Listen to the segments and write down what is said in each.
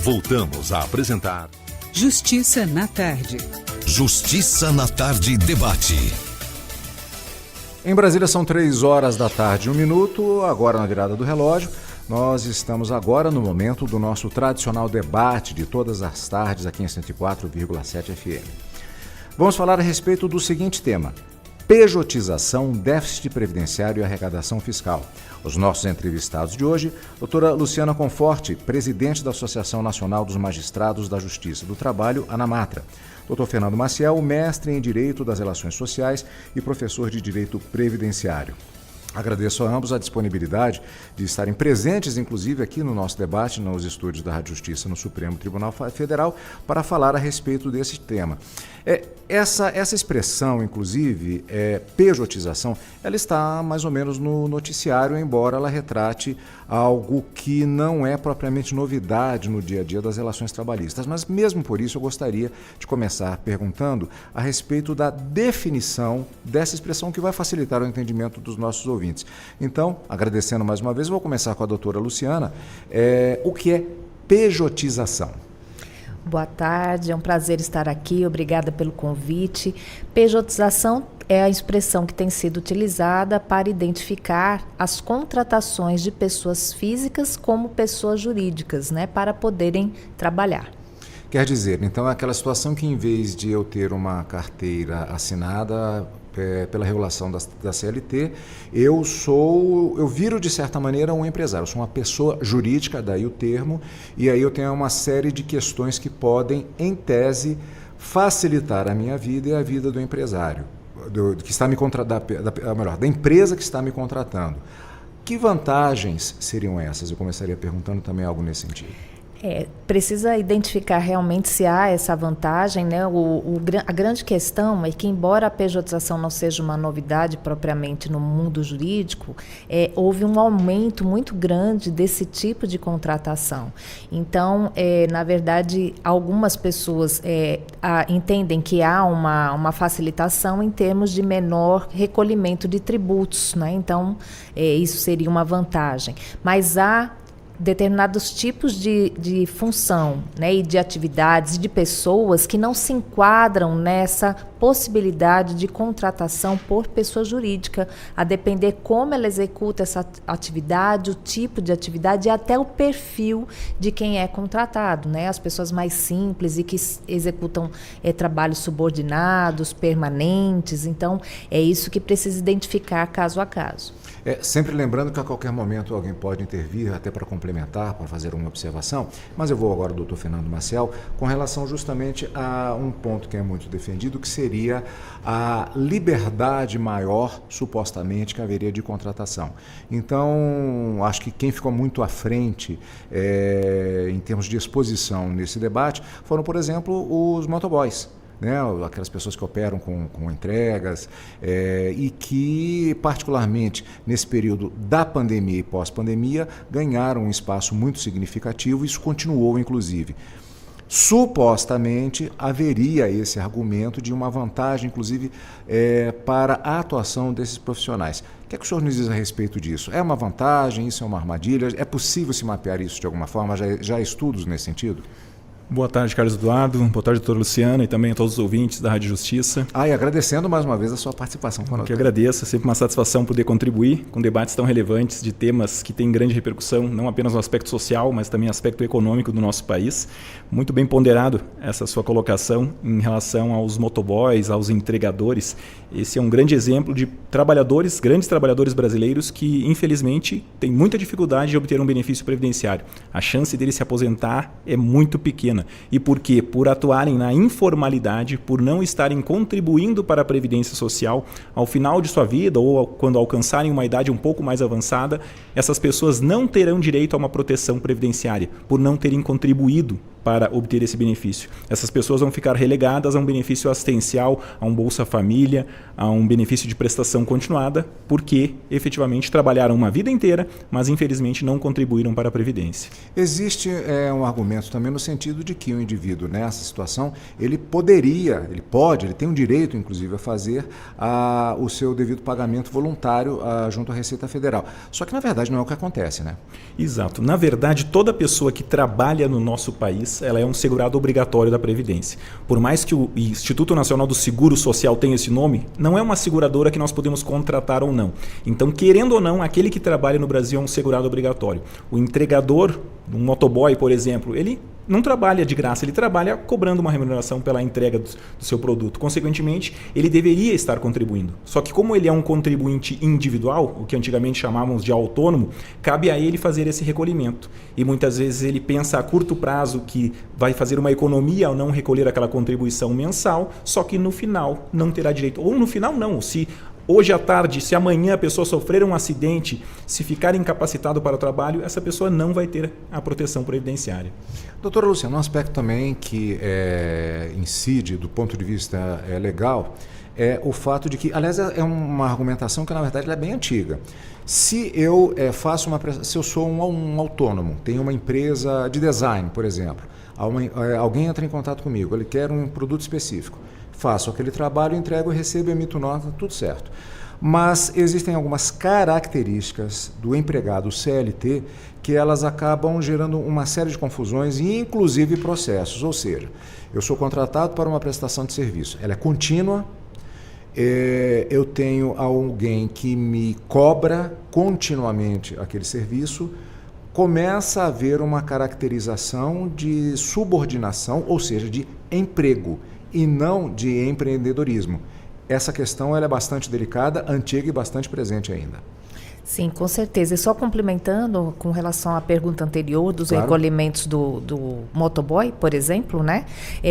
Voltamos a apresentar Justiça na Tarde. Justiça na Tarde debate. Em Brasília são 3h01, agora na virada do relógio. Nós estamos agora no momento do nosso tradicional debate de todas as tardes aqui em 104,7 FM. Vamos falar a respeito do seguinte tema: pejotização, déficit previdenciário e arrecadação fiscal. Os nossos entrevistados de hoje, doutora Luciana Conforti, presidente da Associação Nacional dos Magistrados da Justiça do Trabalho, ANAMATRA. Dr. Fernando Maciel, mestre em Direito das Relações Sociais e professor de Direito Previdenciário. Agradeço a ambos a disponibilidade de estarem presentes, inclusive, aqui no nosso debate, nos estúdios da Rádio Justiça no Supremo Tribunal Federal, para falar a respeito desse tema. Essa expressão, inclusive, pejotização, ela está mais ou menos no noticiário, embora ela retrate algo que não é propriamente novidade no dia a dia das relações trabalhistas. Mas mesmo por isso eu gostaria de começar perguntando a respeito da definição dessa expressão que vai facilitar o entendimento dos nossos ouvintes. Então, agradecendo mais uma vez, vou começar com a doutora Luciana. O que é pejotização? Boa tarde, é um prazer estar aqui, obrigada pelo convite. Pejotização é a expressão que tem sido utilizada para identificar as contratações de pessoas físicas como pessoas jurídicas, para poderem trabalhar. Quer dizer, então é aquela situação que, em vez de eu ter uma carteira assinada pela regulação da CLT, eu viro de certa maneira um empresário, eu sou uma pessoa jurídica, daí o termo, e aí eu tenho uma série de questões que podem, em tese, facilitar a minha vida e a vida do empresário, que está me da empresa que está me contratando. Que vantagens seriam essas? Eu começaria perguntando também algo nesse sentido. Precisa identificar realmente se há essa vantagem, A grande questão é que, embora a pejotização não seja uma novidade propriamente no mundo jurídico, houve um aumento muito grande desse tipo de contratação. Então, na verdade, algumas pessoas entendem que há uma facilitação em termos de menor recolhimento de tributos, Então, isso seria uma vantagem. Mas há determinados tipos de função, e de atividades e de pessoas que não se enquadram nessa possibilidade de contratação por pessoa jurídica, a depender como ela executa essa atividade, o tipo de atividade e até o perfil de quem é contratado, As pessoas mais simples e que executam trabalhos subordinados, permanentes. Então, é isso que precisa identificar caso a caso. Sempre lembrando que a qualquer momento alguém pode intervir, até para complementar, para fazer uma observação, mas eu vou agora, doutor Fernando Maciel, com relação justamente a um ponto que é muito defendido, que seria a liberdade maior, supostamente, que haveria de contratação. Então, acho que quem ficou muito à frente em termos de exposição nesse debate foram, por exemplo, os motoboys. Aquelas pessoas que operam com entregas e que, particularmente nesse período da pandemia e pós-pandemia, ganharam um espaço muito significativo, e isso continuou, inclusive. Supostamente haveria esse argumento de uma vantagem, inclusive, para a atuação desses profissionais. O que é que o senhor nos diz a respeito disso? É uma vantagem? Isso é uma armadilha? É possível se mapear isso de alguma forma? Já há estudos nesse sentido? Boa tarde, Carlos Eduardo. Boa tarde, doutora Luciana, e também a todos os ouvintes da Rádio Justiça. E agradecendo mais uma vez a sua participação. Que agradeço, é sempre uma satisfação poder contribuir com debates tão relevantes de temas que têm grande repercussão, não apenas no aspecto social, mas também no aspecto econômico do nosso país. Muito bem ponderado essa sua colocação em relação aos motoboys, aos entregadores. Esse é um grande exemplo de grandes trabalhadores brasileiros que, infelizmente, têm muita dificuldade de obter um benefício previdenciário. A chance dele se aposentar é muito pequena. E por quê? Por atuarem na informalidade, por não estarem contribuindo para a Previdência Social. Ao final de sua vida ou quando alcançarem uma idade um pouco mais avançada, essas pessoas não terão direito a uma proteção previdenciária, por não terem contribuído para obter esse benefício. Essas pessoas vão ficar relegadas a um benefício assistencial, a um Bolsa Família, a um benefício de prestação continuada, porque efetivamente trabalharam uma vida inteira, mas infelizmente não contribuíram para a Previdência. Existe um argumento também no sentido de que o indivíduo nessa situação, ele tem um direito inclusive a fazer o seu devido pagamento voluntário junto à Receita Federal. Só que na verdade não é o que acontece, né? Exato. Na verdade, toda pessoa que trabalha no nosso país, ela é um segurado obrigatório da Previdência. Por mais que o Instituto Nacional do Seguro Social tenha esse nome, não é uma seguradora que nós podemos contratar ou não. Então, querendo ou não, aquele que trabalha no Brasil é um segurado obrigatório. O entregador, um motoboy, por exemplo, ele não trabalha de graça, ele trabalha cobrando uma remuneração pela entrega do seu produto. Consequentemente, ele deveria estar contribuindo. Só que como ele é um contribuinte individual, o que antigamente chamávamos de autônomo, cabe a ele fazer esse recolhimento. E muitas vezes ele pensa a curto prazo que vai fazer uma economia ao não recolher aquela contribuição mensal, só que no final não terá direito. Ou no final não, se hoje à tarde, se amanhã a pessoa sofrer um acidente, se ficar incapacitado para o trabalho, essa pessoa não vai ter a proteção previdenciária. Doutora Luciana, um aspecto também que incide do ponto de vista legal é o fato de que, aliás, é uma argumentação que na verdade ela é bem antiga. Se eu se eu sou um autônomo, tenho uma empresa de design, por exemplo, alguém entra em contato comigo, ele quer um produto específico. Faço aquele trabalho, entrego, recebo, emito nota, tudo certo. Mas existem algumas características do empregado CLT que elas acabam gerando uma série de confusões e inclusive processos. Ou seja, eu sou contratado para uma prestação de serviço, ela é contínua, eu tenho alguém que me cobra continuamente aquele serviço, começa a haver uma caracterização de subordinação, ou seja, de emprego, e não de empreendedorismo. Essa questão ela é bastante delicada, antiga e bastante presente ainda. Sim, com certeza. E só complementando com relação à pergunta anterior dos recolhimentos do motoboy, por exemplo, né?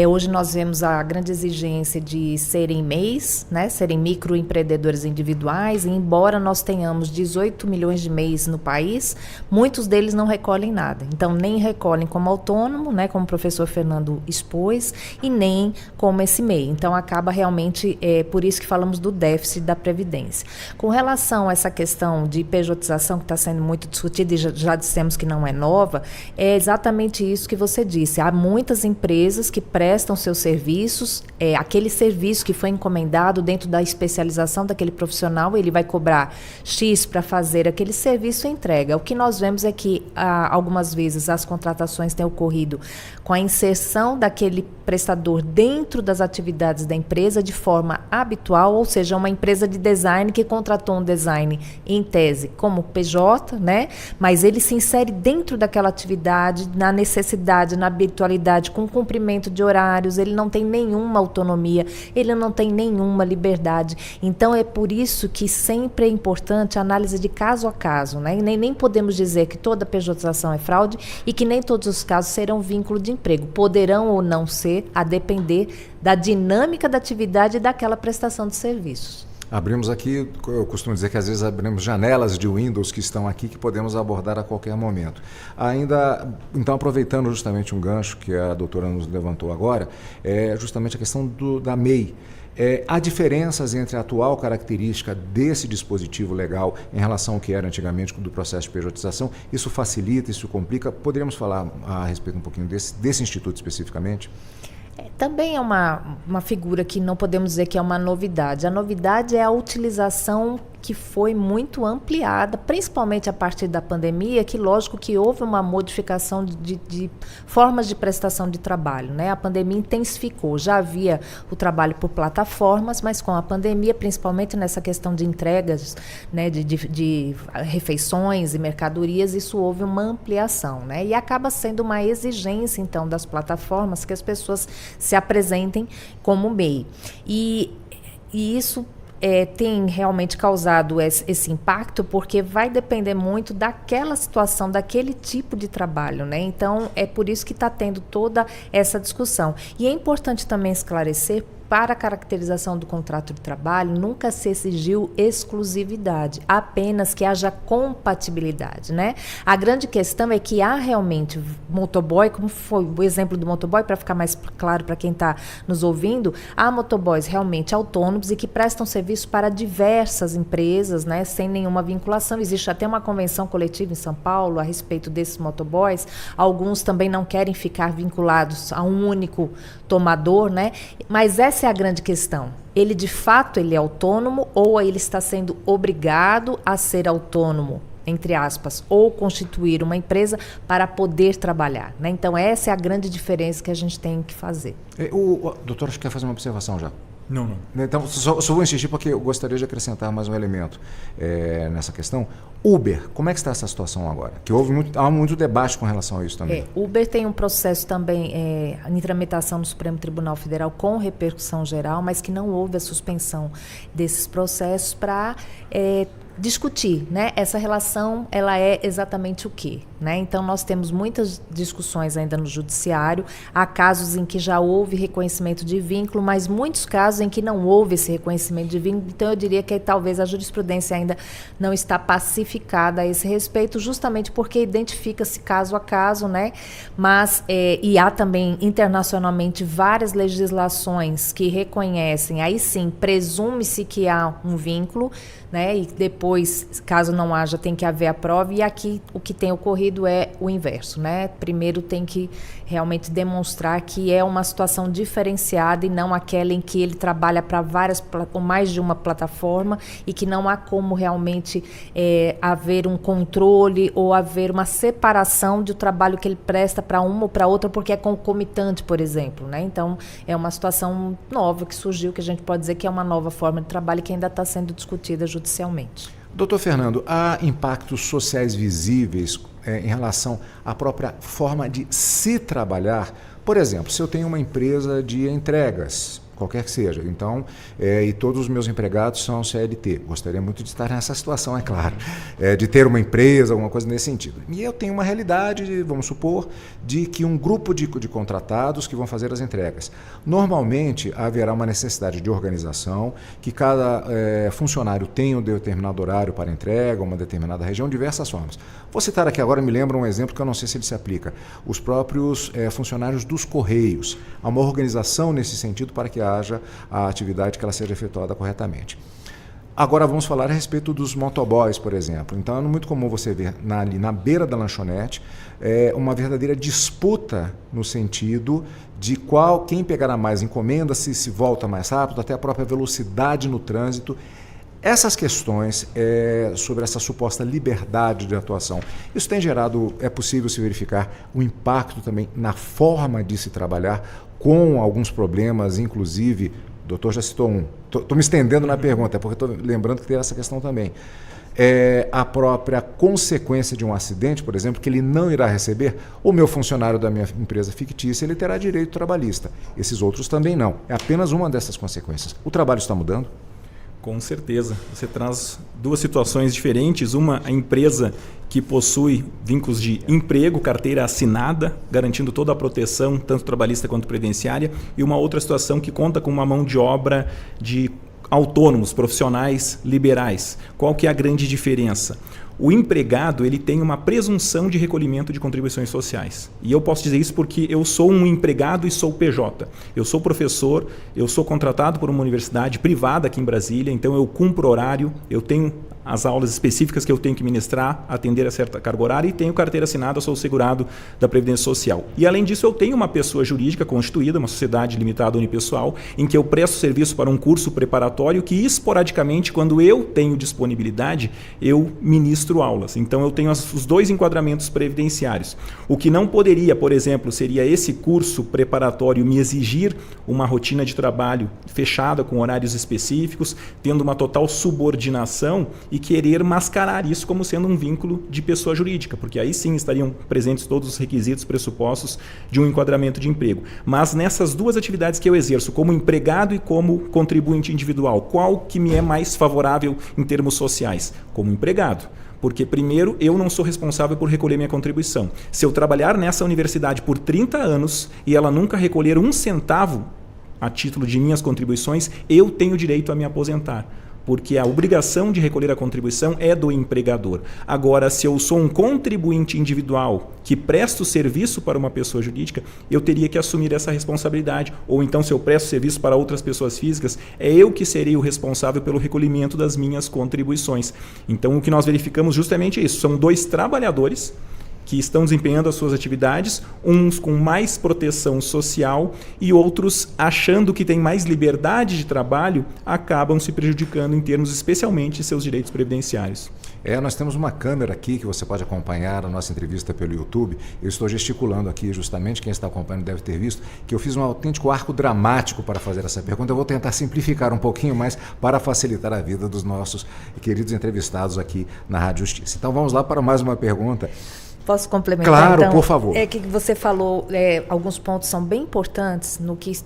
Hoje nós vemos a grande exigência de serem MEIs, né? Serem microempreendedores individuais, e embora nós tenhamos 18 milhões de MEIs no país, muitos deles não recolhem nada. Então, nem recolhem como autônomo, né? Como o professor Fernando expôs, e nem como esse MEI. Então, acaba realmente, por isso que falamos do déficit da Previdência. Com relação a essa questão de pejotização que está sendo muito discutida e já dissemos que não é nova, é exatamente isso que você disse. Há muitas empresas que prestam seus serviços, aquele serviço que foi encomendado dentro da especialização daquele profissional, ele vai cobrar X para fazer aquele serviço e entrega. O que nós vemos é que algumas vezes as contratações têm ocorrido com a inserção daquele prestador dentro das atividades da empresa de forma habitual, ou seja, uma empresa de design que contratou um design em tese como PJ, né? Mas ele se insere dentro daquela atividade, na necessidade, na habitualidade, com cumprimento de horários, ele não tem nenhuma autonomia, ele não tem nenhuma liberdade. Então, é por isso que sempre é importante a análise de caso a caso, né? E nem podemos dizer que toda pejotização é fraude e que nem todos os casos serão vínculo de emprego. Poderão ou não ser, a depender da dinâmica da atividade e daquela prestação de serviços. Abrimos aqui, eu costumo dizer que às vezes abrimos janelas de Windows que estão aqui que podemos abordar a qualquer momento. Ainda, então, aproveitando justamente um gancho que a doutora nos levantou agora, é justamente a questão da MEI. Há diferenças entre a atual característica desse dispositivo legal em relação ao que era antigamente do processo de pejotização? Isso facilita, isso complica? Poderíamos falar a respeito um pouquinho desse instituto especificamente? Também é uma figura que não podemos dizer que é uma novidade. A novidade é a utilização que foi muito ampliada, principalmente a partir da pandemia, que lógico que houve uma modificação de formas de prestação de trabalho, né? A pandemia intensificou, já havia o trabalho por plataformas, mas com a pandemia, principalmente nessa questão de entregas, né, de refeições e mercadorias, isso houve uma ampliação, né? E acaba sendo uma exigência, então, das plataformas que as pessoas se apresentem como MEI. E isso tem realmente causado esse impacto, porque vai depender muito daquela situação, daquele tipo de trabalho, né? Então, é por isso que está tendo toda essa discussão. E é importante também esclarecer para a caracterização do contrato de trabalho, nunca se exigiu exclusividade, apenas que haja compatibilidade, né? A grande questão é que há realmente motoboy, como foi o exemplo do motoboy, para ficar mais claro para quem está nos ouvindo, há motoboys realmente autônomos e que prestam serviço para diversas empresas, né, sem nenhuma vinculação. Existe até uma convenção coletiva em São Paulo a respeito desses motoboys. Alguns também não querem ficar vinculados a um único tomador, né? Mas essa é a grande questão. Ele, de fato, ele é autônomo ou ele está sendo obrigado a ser autônomo, entre aspas, ou constituir uma empresa para poder trabalhar, né? Então, essa é a grande diferença que a gente tem que fazer. O doutor, acho que quer fazer uma observação já. Não. Então, só vou insistir porque eu gostaria de acrescentar mais um elemento nessa questão. Uber, como é que está essa situação agora? Que há muito debate com relação a isso também. Uber tem um processo também em tramitação no Supremo Tribunal Federal com repercussão geral, mas que não houve a suspensão desses processos para discutir, né? Essa relação, ela é exatamente o quê, né? Então, nós temos muitas discussões ainda no judiciário. Há casos em que já houve reconhecimento de vínculo, mas muitos casos em que não houve esse reconhecimento de vínculo. Então, eu diria que talvez a jurisprudência ainda não está pacificada a esse respeito, justamente porque identifica-se caso a caso, né? Mas, e há também internacionalmente várias legislações que reconhecem, aí sim, presume-se que há um vínculo, né? E depois, caso não haja, tem que haver a prova. E aqui o que tem ocorrido é o inverso, né? Primeiro tem que realmente demonstrar que é uma situação diferenciada e não aquela em que ele trabalha para ou mais de uma plataforma e que não há como realmente haver um controle ou haver uma separação do trabalho que ele presta para uma ou para outra, porque é concomitante, por exemplo, né? Então, é uma situação nova que surgiu, que a gente pode dizer que é uma nova forma de trabalho que ainda está sendo discutida judicialmente. Doutor Fernando, há impactos sociais visíveis em relação à própria forma de se trabalhar? Por exemplo, se eu tenho uma empresa de entregas, qualquer que seja, então, e todos os meus empregados são CLT. Gostaria muito de estar nessa situação, é claro, de ter uma empresa, alguma coisa nesse sentido. E eu tenho uma realidade, vamos supor, de que um grupo de contratados que vão fazer as entregas. Normalmente, haverá uma necessidade de organização, que cada funcionário tenha um determinado horário para entrega, uma determinada região, diversas formas. Vou citar aqui agora, me lembra um exemplo que eu não sei se ele se aplica. Os próprios funcionários dos Correios. Há uma organização nesse sentido para que haja a atividade que ela seja efetuada corretamente. Agora vamos falar a respeito dos motoboys, por exemplo. Então é muito comum você ver ali na beira da lanchonete uma verdadeira disputa no sentido de quem pegará mais encomendas, se volta mais rápido, até a própria velocidade no trânsito. Essas questões sobre essa suposta liberdade de atuação, isso tem gerado, é possível se verificar, um impacto também na forma de se trabalhar, com alguns problemas, inclusive, o doutor já citou um, estou me estendendo na pergunta, porque estou lembrando que tem essa questão também. A própria consequência de um acidente, por exemplo, que ele não irá receber, o meu funcionário da minha empresa fictícia, ele terá direito trabalhista. Esses outros também não. É apenas uma dessas consequências. O trabalho está mudando? Com certeza. Você traz duas situações diferentes. Uma, a empresa que possui vínculos de emprego, carteira assinada, garantindo toda a proteção, tanto trabalhista quanto previdenciária. E uma outra situação que conta com uma mão de obra de autônomos, profissionais liberais. Qual que é a grande diferença? O empregado, ele tem uma presunção de recolhimento de contribuições sociais. E eu posso dizer isso porque eu sou um empregado e sou PJ. Eu sou professor, eu sou contratado por uma universidade privada aqui em Brasília, então eu cumpro horário, eu tenho as aulas específicas que eu tenho que ministrar, atender a certa carga horária e tenho carteira assinada, sou segurado da Previdência Social. E além disso, eu tenho uma pessoa jurídica constituída, uma sociedade limitada unipessoal, em que eu presto serviço para um curso preparatório que esporadicamente, quando eu tenho disponibilidade, eu ministro aulas. Então eu tenho os dois enquadramentos previdenciários. O que não poderia, por exemplo, seria esse curso preparatório me exigir uma rotina de trabalho fechada com horários específicos, tendo uma total subordinação e querer mascarar isso como sendo um vínculo de pessoa jurídica, porque aí sim estariam presentes todos os requisitos, pressupostos de um enquadramento de emprego. Mas nessas duas atividades que eu exerço, como empregado e como contribuinte individual, qual que me é mais favorável em termos sociais? Como empregado. Porque, primeiro, eu não sou responsável por recolher minha contribuição. Se eu trabalhar nessa universidade por 30 anos e ela nunca recolher um centavo a título de minhas contribuições, eu tenho direito a me aposentar. Porque a obrigação de recolher a contribuição é do empregador. Agora, se eu sou um contribuinte individual que presto serviço para uma pessoa jurídica, eu teria que assumir essa responsabilidade. Ou então, se eu presto serviço para outras pessoas físicas, é eu que serei o responsável pelo recolhimento das minhas contribuições. Então, o que nós verificamos justamente é isso. São 2 trabalhadores que estão desempenhando as suas atividades, uns com mais proteção social e outros achando que têm mais liberdade de trabalho, acabam se prejudicando em termos especialmente de seus direitos previdenciários. Nós temos uma câmera aqui que você pode acompanhar a nossa entrevista pelo YouTube. Eu estou gesticulando aqui justamente, quem está acompanhando deve ter visto, que eu fiz um autêntico arco dramático para fazer essa pergunta. Eu vou tentar simplificar um pouquinho mais para facilitar a vida dos nossos queridos entrevistados aqui na Rádio Justiça. Então vamos lá para mais uma pergunta. Posso complementar? Claro, então, por favor. É que você falou, alguns pontos são bem importantes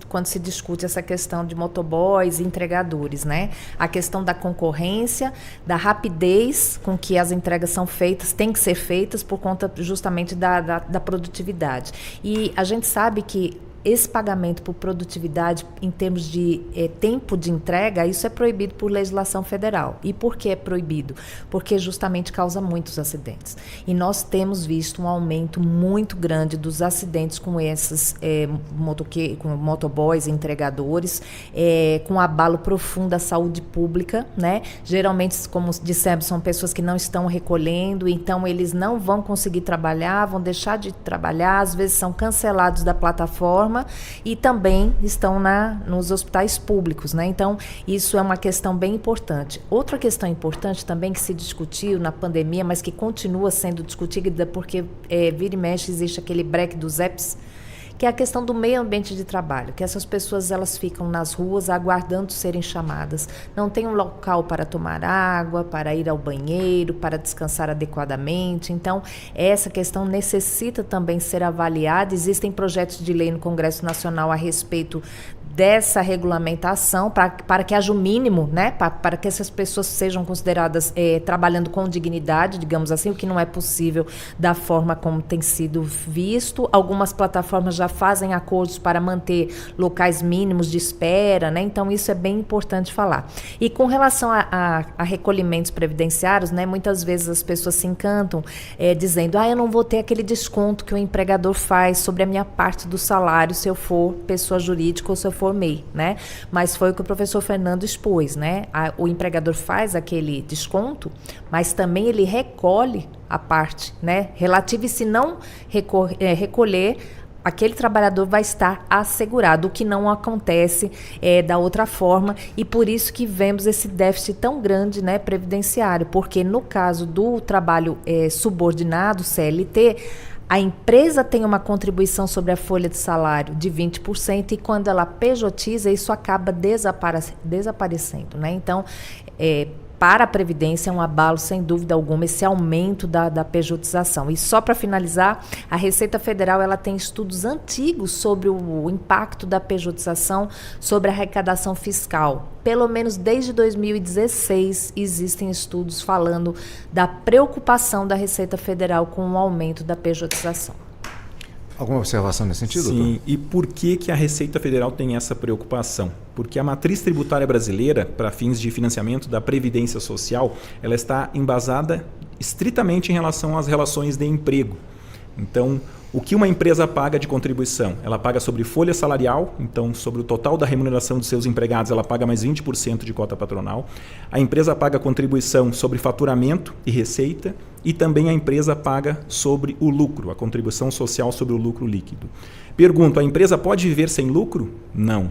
quando se discute essa questão de motoboys e entregadores, né? A questão da concorrência, da rapidez com que as entregas são feitas, têm que ser feitas por conta justamente da produtividade. E a gente sabe que esse pagamento por produtividade em termos de tempo de entrega, isso é proibido por legislação federal. E por que é proibido? Porque justamente causa muitos acidentes. E nós temos visto um aumento muito grande dos acidentes com esses com motoboys, entregadores, com abalo profundo à saúde pública, né? Geralmente, como dissemos, são pessoas que não estão recolhendo, então eles não vão conseguir trabalhar, vão deixar de trabalhar, às vezes são cancelados da plataforma, e também estão nos hospitais públicos, né? Então, isso é uma questão bem importante. Outra questão importante também que se discutiu na pandemia, mas que continua sendo discutida porque vira e mexe existe aquele break dos EPs, que é a questão do meio ambiente de trabalho, que essas pessoas elas ficam nas ruas aguardando serem chamadas, não tem um local para tomar água, para ir ao banheiro, para descansar adequadamente. Então, essa questão necessita também ser avaliada. Existem projetos de lei no Congresso Nacional a respeito dessa regulamentação para que haja o mínimo, né, para que essas pessoas sejam consideradas trabalhando com dignidade, digamos assim, o que não é possível da forma como tem sido visto. Algumas plataformas já fazem acordos para manter locais mínimos de espera, né? Então isso é bem importante falar. E com relação a recolhimentos previdenciários, né, muitas vezes as pessoas se encantam dizendo, eu não vou ter aquele desconto que o empregador faz sobre a minha parte do salário se eu for pessoa jurídica ou se eu for MEI, né? Mas foi o que o professor Fernando expôs, né? O empregador faz aquele desconto, mas também ele recolhe a parte, né, relativa, e se não recolher, aquele trabalhador vai estar assegurado, o que não acontece da outra forma, e por isso que vemos esse déficit tão grande, né, previdenciário, porque no caso do trabalho subordinado, CLT, a empresa tem uma contribuição sobre a folha de salário de 20% e quando ela pejotiza, isso acaba desaparecendo, né? Então, para a Previdência é um abalo, sem dúvida alguma, esse aumento da pejotização. E só para finalizar, a Receita Federal ela tem estudos antigos sobre o impacto da pejotização sobre a arrecadação fiscal. Pelo menos desde 2016 existem estudos falando da preocupação da Receita Federal com o aumento da pejotização. Alguma observação nesse sentido? Sim, doutor? e por que a Receita Federal tem essa preocupação? Porque a matriz tributária brasileira, para fins de financiamento da Previdência Social, ela está embasada estritamente em relação às relações de emprego. Então, o que uma empresa paga de contribuição? Ela paga sobre folha salarial, então sobre o total da remuneração dos seus empregados, ela paga mais 20% de cota patronal. A empresa paga contribuição sobre faturamento e receita e também a empresa paga sobre o lucro, a contribuição social sobre o lucro líquido. Pergunto, a empresa pode viver sem lucro? Não.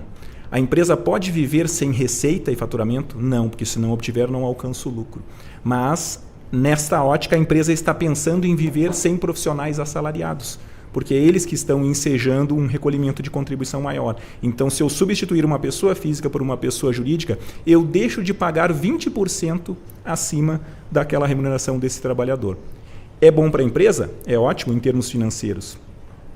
A empresa pode viver sem receita e faturamento? Não, porque se não obtiver, não alcança o lucro. Mas, nesta ótica, a empresa está pensando em viver sem profissionais assalariados, porque é eles que estão ensejando um recolhimento de contribuição maior. Então, se eu substituir uma pessoa física por uma pessoa jurídica, eu deixo de pagar 20% acima daquela remuneração desse trabalhador. É bom para a empresa? É ótimo em termos financeiros.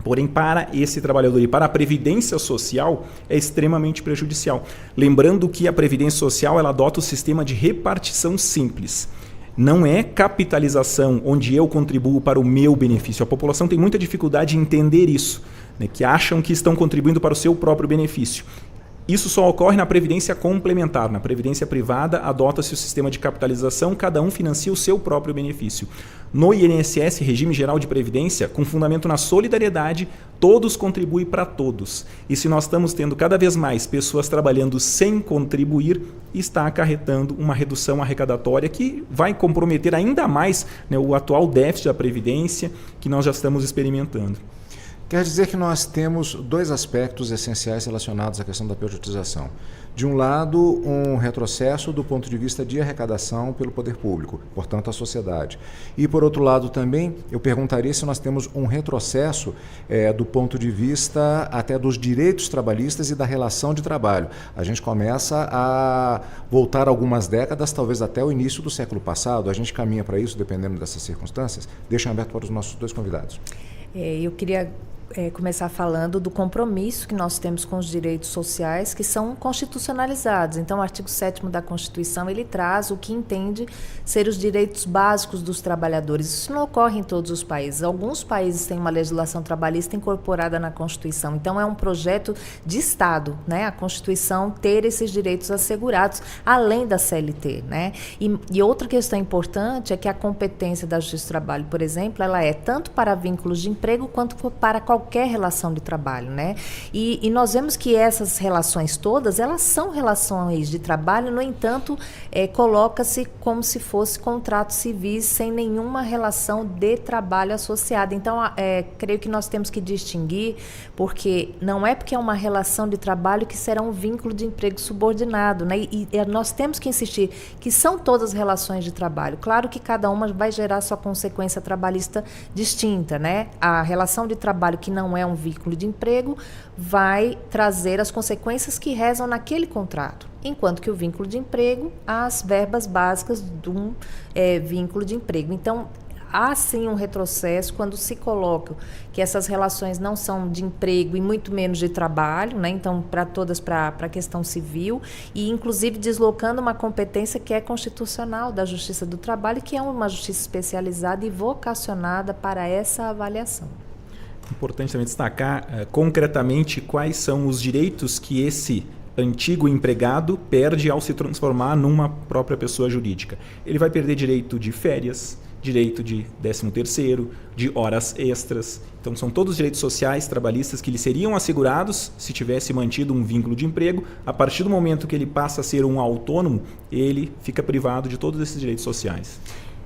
Porém, para esse trabalhador e para a Previdência Social, é extremamente prejudicial. Lembrando que a Previdência Social ela adota o sistema de repartição simples. Não é capitalização onde eu contribuo para o meu benefício. A população tem muita dificuldade em entender isso, né, que acham que estão contribuindo para o seu próprio benefício. Isso só ocorre na previdência complementar. Na previdência privada, adota-se o sistema de capitalização, cada um financia o seu próprio benefício. No INSS, Regime Geral de Previdência, com fundamento na solidariedade, todos contribuem para todos. E se nós estamos tendo cada vez mais pessoas trabalhando sem contribuir, está acarretando uma redução arrecadatória que vai comprometer ainda mais, né, o atual déficit da Previdência que nós já estamos experimentando. Quer dizer que nós temos dois aspectos essenciais relacionados à questão da pejotização. De um lado, um retrocesso do ponto de vista de arrecadação pelo poder público, portanto, a sociedade. E, por outro lado, também, eu perguntaria se nós temos um retrocesso do ponto de vista até dos direitos trabalhistas e da relação de trabalho. A gente começa a voltar algumas décadas, talvez até o início do século passado. A gente caminha para isso, dependendo dessas circunstâncias. Deixa aberto para os nossos dois convidados. Eu queria começar falando do compromisso que nós temos com os direitos sociais que são constitucionalizados. Então, o artigo 7º da Constituição, ele traz o que entende ser os direitos básicos dos trabalhadores. Isso não ocorre em todos os países. Alguns países têm uma legislação trabalhista incorporada na Constituição. Então, é um projeto de Estado, né? A Constituição ter esses direitos assegurados, além da CLT, né? E outra questão importante é que a competência da Justiça do Trabalho, por exemplo, ela é tanto para vínculos de emprego quanto para qualquer relação de trabalho, né? E nós vemos que essas relações todas, elas são relações de trabalho, no entanto, coloca-se como se fosse contratos civis sem nenhuma relação de trabalho associada. Então, creio que nós temos que distinguir, porque não é porque é uma relação de trabalho que será um vínculo de emprego subordinado, né? E nós temos que insistir que são todas relações de trabalho. Claro que cada uma vai gerar sua consequência trabalhista distinta, né? A relação de trabalho que não é um vínculo de emprego, vai trazer as consequências que rezam naquele contrato. Enquanto que o vínculo de emprego, as verbas básicas de um vínculo de emprego. Então, há sim um retrocesso quando se coloca que essas relações não são de emprego e muito menos de trabalho, né? Então, para todas, para a questão civil, e inclusive deslocando uma competência que é constitucional da Justiça do Trabalho, que é uma justiça especializada e vocacionada para essa avaliação. Importante também destacar concretamente quais são os direitos que esse antigo empregado perde ao se transformar numa própria pessoa jurídica. Ele vai perder direito de férias, direito de 13º, de horas extras. Então, são todos direitos sociais, trabalhistas, que lhe seriam assegurados se tivesse mantido um vínculo de emprego. A partir do momento que ele passa a ser um autônomo, ele fica privado de todos esses direitos sociais.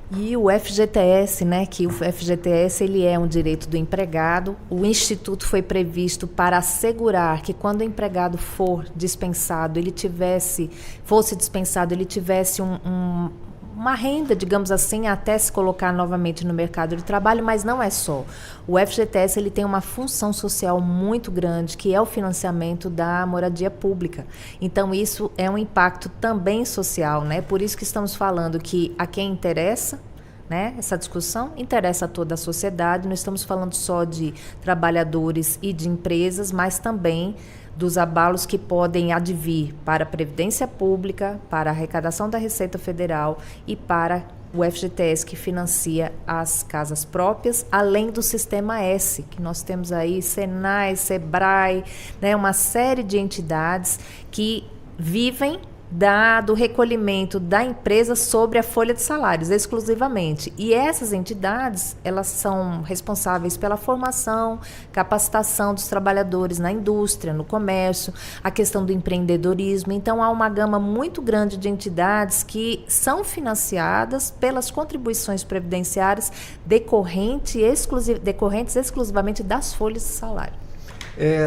E o FGTS, né, que o FGTS ele é um direito do empregado. O Instituto foi previsto para assegurar que quando o empregado for dispensado, fosse dispensado, ele tivesse uma renda, digamos assim, até se colocar novamente no mercado de trabalho, mas não é só. O FGTS ele tem uma função social muito grande, que é o financiamento da moradia pública. Então, isso é um impacto também social, né? Por isso que estamos falando que a quem interessa, né, essa discussão interessa a toda a sociedade. Não estamos falando só de trabalhadores e de empresas, mas também dos abalos que podem advir para a Previdência Pública, para a arrecadação da Receita Federal e para o FGTS, que financia as casas próprias, além do Sistema S, que nós temos aí Senai, Sebrae, né, uma série de entidades que vivem do recolhimento da empresa sobre a folha de salários, exclusivamente. E essas entidades, elas são responsáveis pela formação, capacitação dos trabalhadores na indústria, no comércio, a questão do empreendedorismo. Então, há uma gama muito grande de entidades que são financiadas pelas contribuições previdenciárias decorrentes exclusivamente das folhas de salário.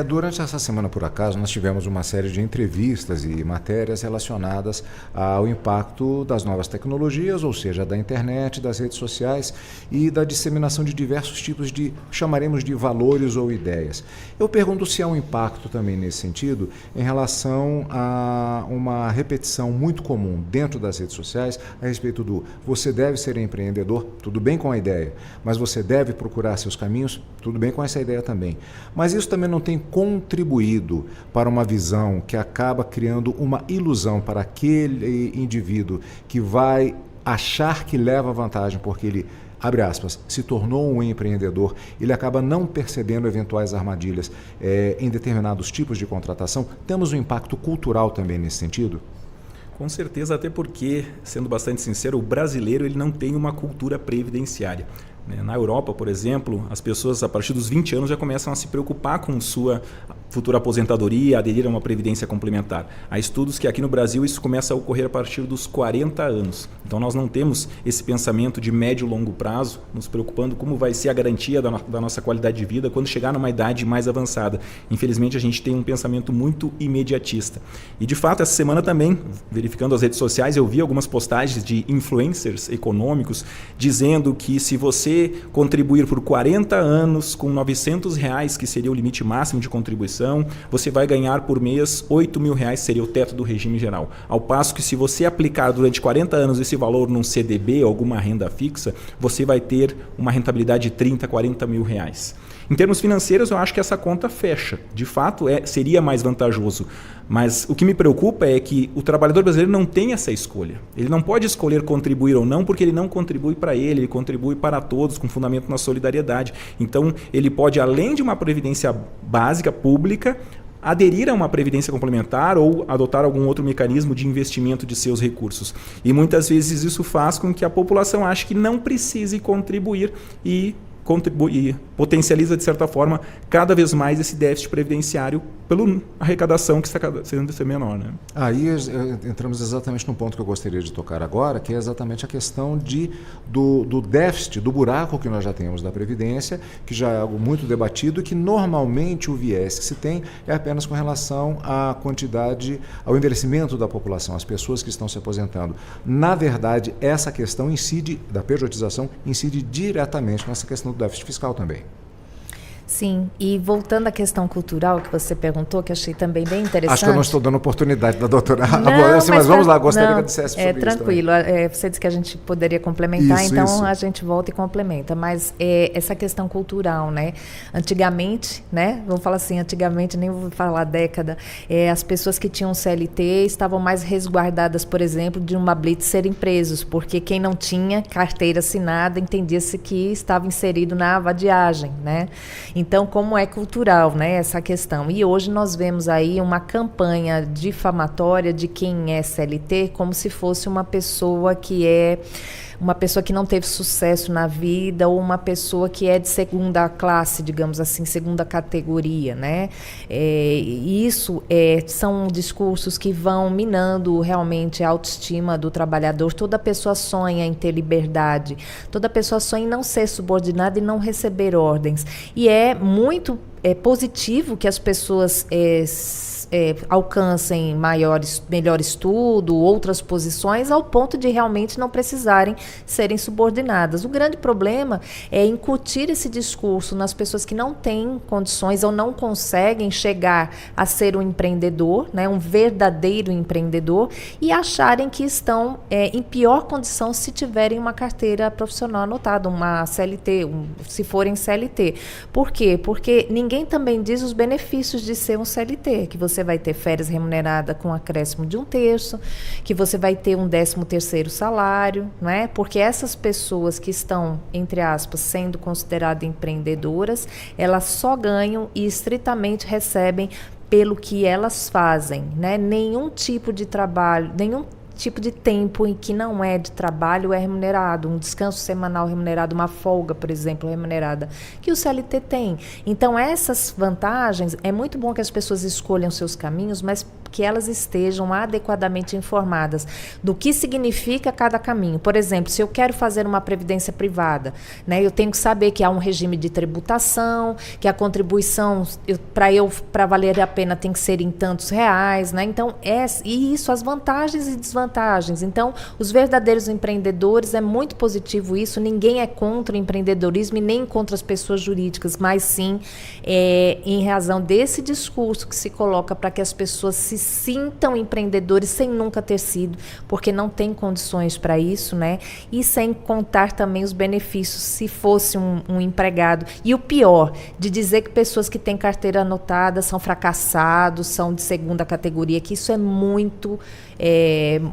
Durante essa semana, por acaso, nós tivemos uma série de entrevistas e matérias relacionadas ao impacto das novas tecnologias, ou seja, da internet, das redes sociais e da disseminação de diversos tipos de, chamaremos de valores ou ideias. Eu pergunto se há um impacto também nesse sentido em relação a uma repetição muito comum dentro das redes sociais a respeito do você deve ser empreendedor, tudo bem com a ideia, mas você deve procurar seus caminhos, tudo bem com essa ideia também. Mas isso também não tem contribuído para uma visão que acaba criando uma ilusão para aquele indivíduo que vai achar que leva vantagem porque ele abre aspas, se tornou um empreendedor, ele acaba não percebendo eventuais armadilhas em determinados tipos de contratação? Temos um impacto cultural também nesse sentido? Com certeza, até porque, sendo bastante sincero, o brasileiro ele não tem uma cultura previdenciária. Na Europa, por exemplo, as pessoas a partir dos 20 anos já começam a se preocupar com sua futura aposentadoria, aderir a uma previdência complementar. Há estudos que aqui no Brasil isso começa a ocorrer a partir dos 40 anos. Então nós não temos esse pensamento de médio e longo prazo, nos preocupando como vai ser a garantia da nossa qualidade de vida quando chegar numa idade mais avançada. Infelizmente a gente tem um pensamento muito imediatista. E de fato essa semana também, verificando as redes sociais, eu vi algumas postagens de influencers econômicos dizendo que se você contribuir por 40 anos com R$900, que seria o limite máximo de contribuição, você vai ganhar por mês R$8.000, seria o teto do regime geral. Ao passo que se você aplicar durante 40 anos esse valor num CDB, alguma renda fixa, você vai ter uma rentabilidade de R$30, R$40.000. Em termos financeiros, eu acho que essa conta fecha. De fato, seria mais vantajoso. Mas o que me preocupa é que o trabalhador brasileiro não tem essa escolha. Ele não pode escolher contribuir ou não, porque ele não contribui para ele contribui para todos, com fundamento na solidariedade. Então, ele pode, além de uma previdência básica, pública, aderir a uma previdência complementar ou adotar algum outro mecanismo de investimento de seus recursos. E muitas vezes isso faz com que a população ache que não precise contribuir e potencializa, de certa forma, cada vez mais esse déficit previdenciário pela arrecadação que está sendo menor. Né? Aí entramos exatamente no ponto que eu gostaria de tocar agora, que é exatamente a questão do déficit, do buraco que nós já temos da Previdência, que já é algo muito debatido e que normalmente o viés que se tem é apenas com relação à quantidade, ao envelhecimento da população, as pessoas que estão se aposentando. Na verdade, essa questão da pejotização incide diretamente nessa questão do déficit fiscal também. Sim, e voltando à questão cultural que você perguntou, que achei também bem interessante. Acho que eu não estou dando oportunidade da doutora abordasse, mas vamos lá, gostaria que dissesse sobre isso. Tranquilo, você disse que a gente poderia complementar, então a gente volta e complementa. Mas essa questão cultural, né? Antigamente, né? Vamos falar assim, antigamente, nem vou falar década, as pessoas que tinham CLT estavam mais resguardadas, por exemplo, de uma blitz serem presos, porque quem não tinha carteira assinada entendia-se que estava inserido na vadiagem, né? Então, como é cultural, né, essa questão? E hoje nós vemos aí uma campanha difamatória de quem é CLT como se fosse uma pessoa que não teve sucesso na vida ou uma pessoa que é de segunda classe, digamos assim, segunda categoria, né? Isso são discursos que vão minando realmente a autoestima do trabalhador. Toda pessoa sonha em ter liberdade, toda pessoa sonha em não ser subordinada e não receber ordens. E é muito positivo que as pessoas alcancem melhor estudo, outras posições, ao ponto de realmente não precisarem serem subordinadas. O grande problema é incutir esse discurso nas pessoas que não têm condições ou não conseguem chegar a ser um empreendedor, né, um verdadeiro empreendedor, e acharem que estão em pior condição se tiverem uma carteira profissional anotada, uma CLT, se forem CLT. Por quê? Porque ninguém também diz os benefícios de ser um CLT, que você vai ter férias remunerada com acréscimo de 1/3, que você vai ter um 13º salário, né? Porque essas pessoas que estão, entre aspas, sendo consideradas empreendedoras, elas só ganham e estritamente recebem pelo que elas fazem, né? Nenhum tipo de trabalho, nenhum tipo de tempo em que não é de trabalho é remunerado, um descanso semanal remunerado, uma folga, por exemplo, remunerada, que o CLT tem. Então, essas vantagens, é muito bom que as pessoas escolham seus caminhos, mas que elas estejam adequadamente informadas do que significa cada caminho. Por exemplo, se eu quero fazer uma previdência privada, né, eu tenho que saber que há um regime de tributação, que a contribuição, para valer a pena, tem que ser em tantos reais, né? Então, e isso, as vantagens e desvantagens. Então, os verdadeiros empreendedores, é muito positivo isso, ninguém é contra o empreendedorismo e nem contra as pessoas jurídicas, mas sim em razão desse discurso que se coloca para que as pessoas se sintam empreendedores sem nunca ter sido, porque não tem condições para isso, né? E sem contar também os benefícios se fosse um empregado. E o pior, de dizer que pessoas que têm carteira anotada são fracassados, são de segunda categoria, que isso é muito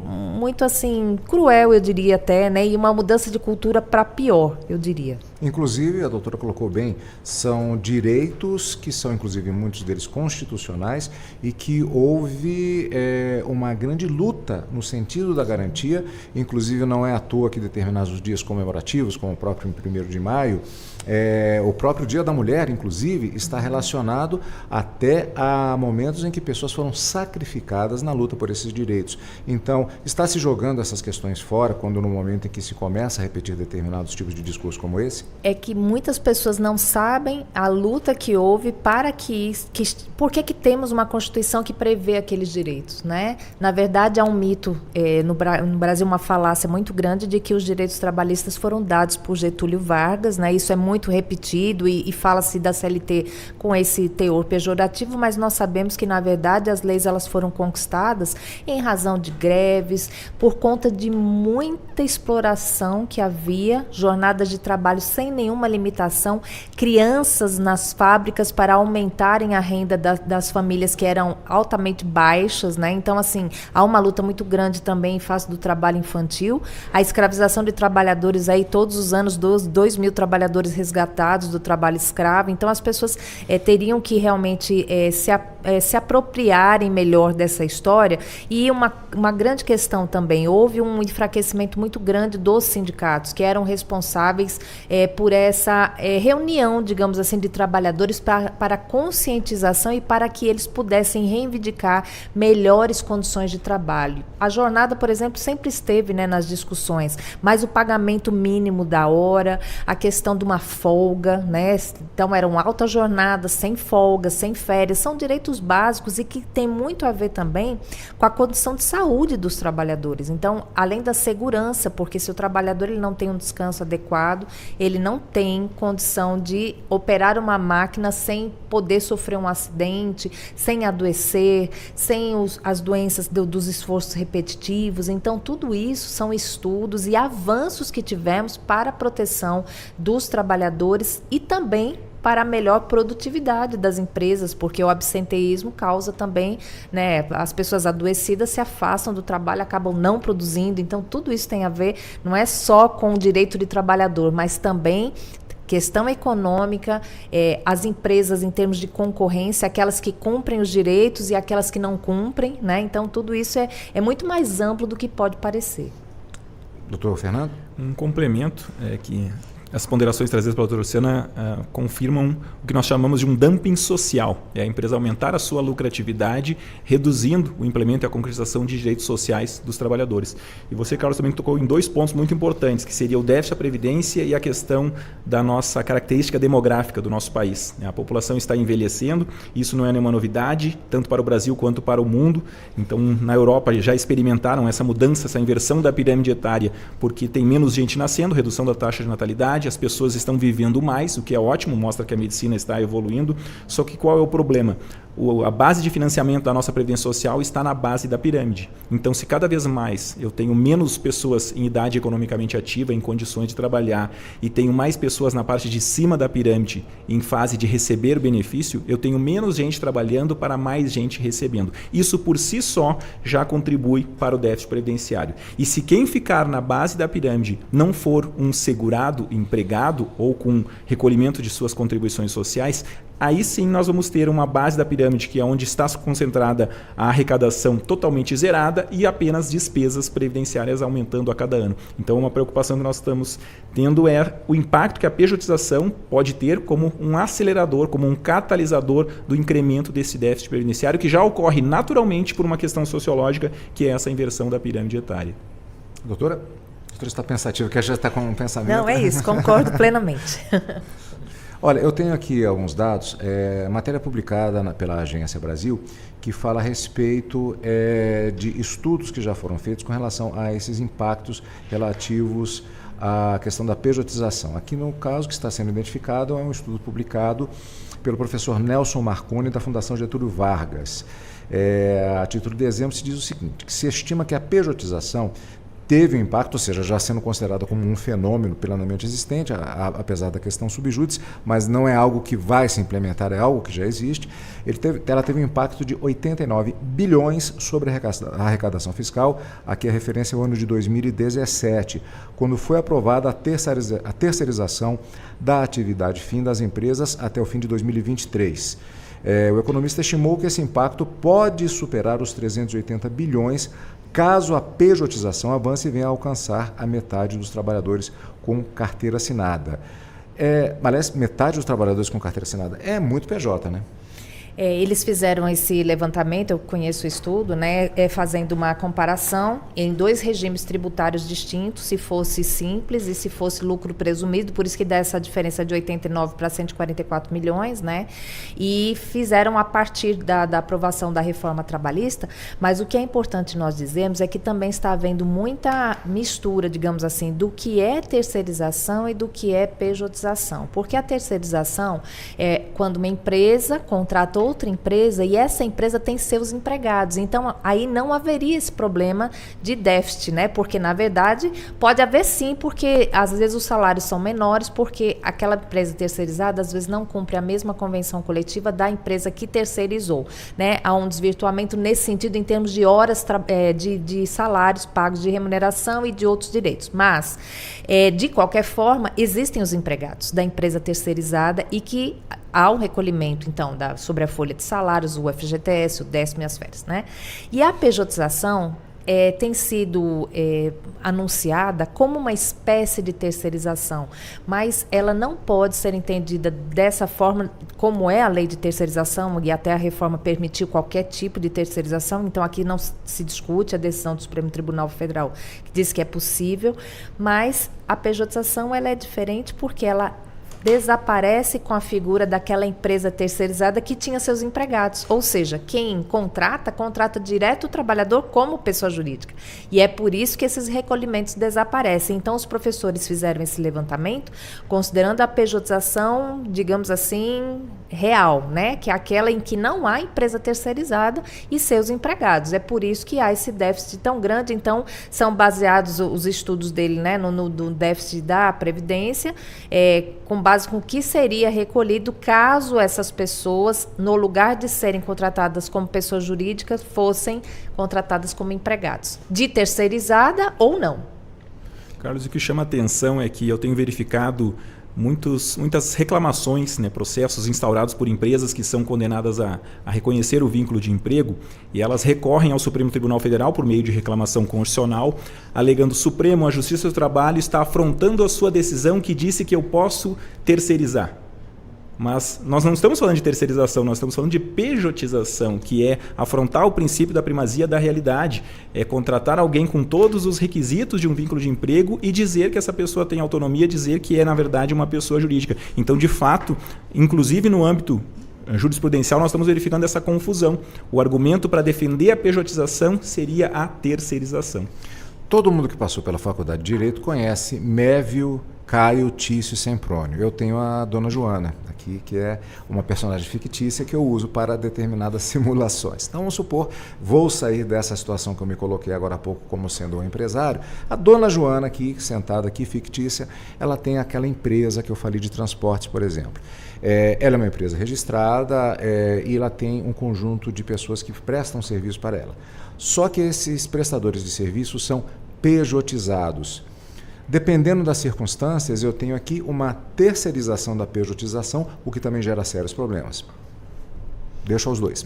muito assim, cruel, eu diria até, né? E uma mudança de cultura para pior, eu diria. Inclusive, a doutora colocou bem, são direitos que são, inclusive, muitos deles constitucionais e que houve uma grande luta no sentido da garantia. Inclusive, não é à toa que determinados dias comemorativos, como o próprio 1º de maio, o próprio Dia da Mulher, inclusive, está relacionado até a momentos em que pessoas foram sacrificadas na luta por esses direitos. Então, está se jogando essas questões fora quando no momento em que se começa a repetir determinados tipos de discurso como esse? É que muitas pessoas não sabem a luta que houve para por que temos uma Constituição que prevê aqueles direitos, né? Na verdade, há um mito no Brasil, uma falácia muito grande de que os direitos trabalhistas foram dados por Getúlio Vargas, né? Isso é muito repetido e fala-se da CLT com esse teor pejorativo, mas nós sabemos que, na verdade, as leis elas foram conquistadas em razão de greves, por conta de muita exploração que havia, jornadas de trabalho sem nenhuma limitação, crianças nas fábricas para aumentarem a renda das famílias que eram altamente baixas, né? Então, assim, há uma luta muito grande também em face do trabalho infantil, a escravização de trabalhadores aí todos os anos, 2 mil trabalhadores resgatados do trabalho escravo. Então, as pessoas teriam que realmente se apropriarem melhor dessa história. E uma grande questão também, houve um enfraquecimento muito grande dos sindicatos, que eram responsáveis por essa reunião, digamos assim, de trabalhadores para conscientização e para que eles pudessem reivindicar melhores condições de trabalho. A jornada, por exemplo, sempre esteve, né, nas discussões, mas o pagamento mínimo da hora, a questão de uma folga, né? Então eram altas jornadas, sem folga, sem férias, são direitos básicos e que tem muito a ver também com a condição de saúde dos trabalhadores. Então, além da segurança, porque se o trabalhador ele não tem um descanso adequado, ele não tem condição de operar uma máquina sem poder sofrer um acidente, sem adoecer, sem as doenças dos esforços repetitivos. Então, tudo isso são estudos e avanços que tivemos para a proteção dos trabalhadores e também para a melhor produtividade das empresas, porque o absenteísmo causa também, né, as pessoas adoecidas se afastam do trabalho, acabam não produzindo. Então, tudo isso tem a ver, não é só com o direito de trabalhador, mas também questão econômica, as empresas em termos de concorrência, aquelas que cumprem os direitos e aquelas que não cumprem, né? Então, tudo isso é muito mais amplo do que pode parecer. Doutor Fernando? Um complemento que as ponderações trazidas pela doutora Luciana confirmam o que nós chamamos de um dumping social. É a empresa aumentar a sua lucratividade, reduzindo o implemento e a concretização de direitos sociais dos trabalhadores. E você, Carlos, também tocou em 2 pontos muito importantes, que seria o déficit da Previdência e a questão da nossa característica demográfica do nosso país. A população está envelhecendo, isso não é nenhuma novidade, tanto para o Brasil quanto para o mundo. Então, na Europa já experimentaram essa mudança, essa inversão da pirâmide etária, porque tem menos gente nascendo, redução da taxa de natalidade, as pessoas estão vivendo mais, o que é ótimo, mostra que a medicina está evoluindo. Só que qual é o problema? A base de financiamento da nossa Previdência Social está na base da pirâmide. Então, se cada vez mais eu tenho menos pessoas em idade economicamente ativa, em condições de trabalhar, e tenho mais pessoas na parte de cima da pirâmide, em fase de receber benefício, eu tenho menos gente trabalhando para mais gente recebendo. Isso, por si só, já contribui para o déficit previdenciário. E se quem ficar na base da pirâmide não for um segurado, empregado ou com recolhimento de suas contribuições sociais, aí sim nós vamos ter uma base da pirâmide que é onde está concentrada a arrecadação totalmente zerada e apenas despesas previdenciárias aumentando a cada ano. Então, uma preocupação que nós estamos tendo é o impacto que a pejotização pode ter como um acelerador, como um catalisador do incremento desse déficit previdenciário, que já ocorre naturalmente por uma questão sociológica, que é essa inversão da pirâmide etária. Doutora? A doutora está pensativa, que já está com um pensamento. Não, é isso, concordo plenamente. Olha, eu tenho aqui alguns dados, matéria publicada pela Agência Brasil, que fala a respeito de estudos que já foram feitos com relação a esses impactos relativos à questão da pejotização. Aqui no caso que está sendo identificado é um estudo publicado pelo professor Nelson Marconi, da Fundação Getúlio Vargas. A título de exemplo, se diz o seguinte, que se estima que a pejotização teve um impacto, ou seja, já sendo considerada como um fenômeno plenamente existente, apesar da questão subjúdice, mas não é algo que vai se implementar, é algo que já existe. Ela teve um impacto de 89 bilhões sobre a arrecadação fiscal, aqui a referência é o ano de 2017, quando foi aprovada a terceirização da atividade fim das empresas até o fim de 2023. O economista estimou que esse impacto pode superar os 380 bilhões caso a pejotização avance e venha a alcançar a metade dos trabalhadores com carteira assinada. Aliás, metade dos trabalhadores com carteira assinada é muito PJ, né? Eles fizeram esse levantamento, eu conheço o estudo, né, fazendo uma comparação em 2 regimes tributários distintos, se fosse simples e se fosse lucro presumido, por isso que dá essa diferença de 89 para 144 milhões, né, e fizeram a partir da aprovação da reforma trabalhista, mas o que é importante nós dizermos é que também está havendo muita mistura, digamos assim, do que é terceirização e do que é pejotização, porque a terceirização é quando uma empresa contrata outra empresa e essa empresa tem seus empregados. Então, aí não haveria esse problema de déficit, né? Porque, na verdade, pode haver sim, porque às vezes os salários são menores, porque aquela empresa terceirizada, às vezes, não cumpre a mesma convenção coletiva da empresa que terceirizou, né? Há um desvirtuamento nesse sentido, em termos de horas, de salários pagos, de remuneração e de outros direitos. Mas, de qualquer forma, existem os empregados da empresa terceirizada e que há o recolhimento, então, sobre a folha de salários, o FGTS, o décimo e as férias, né? E a pejotização tem sido anunciada como uma espécie de terceirização, mas ela não pode ser entendida dessa forma, como é a lei de terceirização, e até a reforma permitiu qualquer tipo de terceirização, então aqui não se discute a decisão do Supremo Tribunal Federal, que diz que é possível, mas a pejotização ela é diferente porque ela desaparece com a figura daquela empresa terceirizada que tinha seus empregados. Ou seja, quem contrata direto o trabalhador como pessoa jurídica. E é por isso que esses recolhimentos desaparecem. Então, os professores fizeram esse levantamento considerando a pejotização, digamos assim, real, né? Que é aquela em que não há empresa terceirizada e seus empregados. É por isso que há esse déficit tão grande. Então, são baseados os estudos dele, né, no déficit da Previdência, com base com o que seria recolhido caso essas pessoas, no lugar de serem contratadas como pessoas jurídicas, fossem contratadas como empregados, de terceirizada ou não. Carlos, o que chama a atenção é que eu tenho verificado muitas reclamações, né, processos instaurados por empresas que são condenadas a reconhecer o vínculo de emprego, e elas recorrem ao Supremo Tribunal Federal por meio de reclamação constitucional, alegando: Supremo, a Justiça do Trabalho está afrontando a sua decisão que disse que eu posso terceirizar. Mas nós não estamos falando de terceirização, nós estamos falando de pejotização, que é afrontar o princípio da primazia da realidade. É contratar alguém com todos os requisitos de um vínculo de emprego e dizer que essa pessoa tem autonomia, dizer que é, na verdade, uma pessoa jurídica. Então, de fato, inclusive no âmbito jurisprudencial, nós estamos verificando essa confusão. O argumento para defender a pejotização seria a terceirização. Todo mundo que passou pela Faculdade de Direito conhece Mévio, Caio, Tício e Semprônio. Eu tenho a Dona Joana aqui, que é uma personagem fictícia que eu uso para determinadas simulações. Então, vamos supor, vou sair dessa situação que eu me coloquei agora há pouco como sendo um empresário. A Dona Joana aqui, sentada aqui, fictícia, ela tem aquela empresa que eu falei de transportes, por exemplo. Ela é uma empresa registrada e ela tem um conjunto de pessoas que prestam serviço para ela. Só que esses prestadores de serviço são pejotizados. Dependendo das circunstâncias, eu tenho aqui uma terceirização da pejotização, o que também gera sérios problemas. Deixa os dois.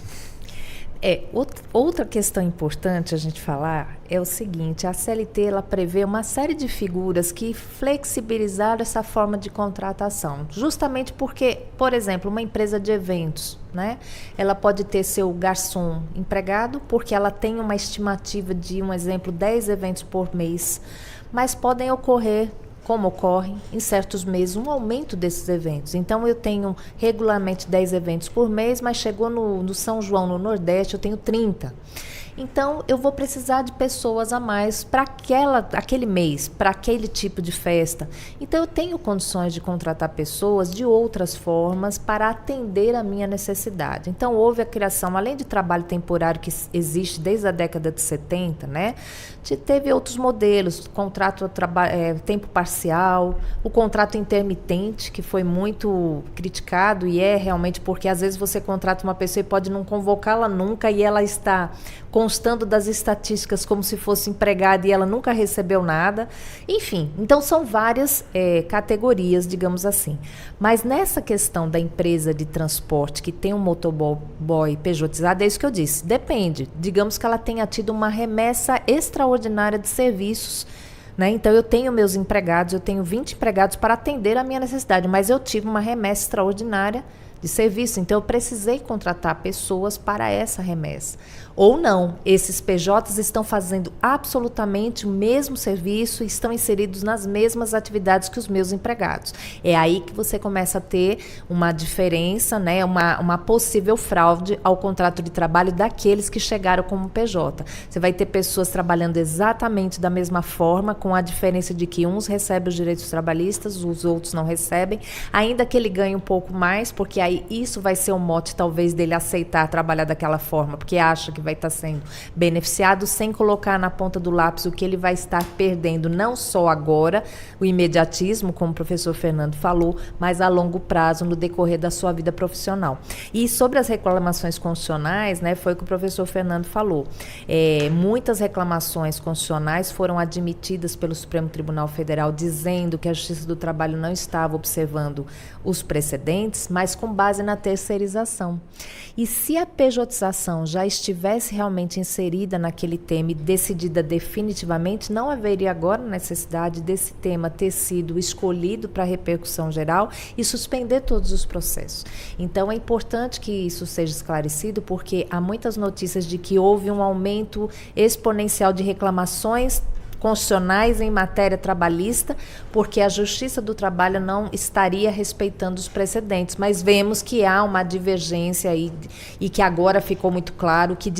Outra questão importante a gente falar é o seguinte: a CLT ela prevê uma série de figuras que flexibilizaram essa forma de contratação, justamente porque, por exemplo, uma empresa de eventos, né, ela pode ter seu garçom empregado porque ela tem uma estimativa de, um exemplo, 10 eventos por mês, mas podem ocorrer, como ocorre em certos meses, um aumento desses eventos. Então, eu tenho regularmente 10 eventos por mês, mas chegou no São João, no Nordeste, eu tenho 30. Então, eu vou precisar de pessoas a mais para aquele mês, para aquele tipo de festa. Então, eu tenho condições de contratar pessoas de outras formas para atender a minha necessidade. Então, houve a criação, além de trabalho temporário que existe desde a década de 70, né? Teve outros modelos, contrato tempo parcial, o contrato intermitente, que foi muito criticado e é realmente porque às vezes você contrata uma pessoa e pode não convocá-la nunca e ela está constando das estatísticas como se fosse empregada e ela nunca recebeu nada. Enfim, então são várias categorias, digamos assim. Mas nessa questão da empresa de transporte que tem um motoboy pejotizado, é isso que eu disse, depende. Digamos que ela tenha tido uma remessa extraordinária de serviços, né? Então, eu tenho meus empregados, eu tenho 20 empregados para atender a minha necessidade, mas eu tive uma remessa extraordinária de serviço, então eu precisei contratar pessoas para essa remessa. Ou não, esses PJs estão fazendo absolutamente o mesmo serviço e estão inseridos nas mesmas atividades que os meus empregados. É aí que você começa a ter uma diferença, né, uma possível fraude ao contrato de trabalho daqueles que chegaram como PJ. Você vai ter pessoas trabalhando exatamente da mesma forma, com a diferença de que uns recebem os direitos trabalhistas, os outros não recebem, ainda que ele ganhe um pouco mais, porque aí isso vai ser um mote talvez dele aceitar trabalhar daquela forma, porque acha que vai estar sendo beneficiado, sem colocar na ponta do lápis o que ele vai estar perdendo, não só agora, o imediatismo, como o professor Fernando falou, mas a longo prazo, no decorrer da sua vida profissional. E sobre as reclamações constitucionais, né, foi o que o professor Fernando falou. Muitas reclamações constitucionais foram admitidas pelo Supremo Tribunal Federal, dizendo que a Justiça do Trabalho não estava observando os precedentes, mas com base na terceirização. E se a pejotização já estivesse realmente inserida naquele tema e decidida definitivamente, não haveria agora necessidade desse tema ter sido escolhido para repercussão geral e suspender todos os processos. Então, é importante que isso seja esclarecido, porque há muitas notícias de que houve um aumento exponencial de reclamações constitucionais em matéria trabalhista, porque a Justiça do Trabalho não estaria respeitando os precedentes, mas vemos que há uma divergência aí, e que agora ficou muito claro que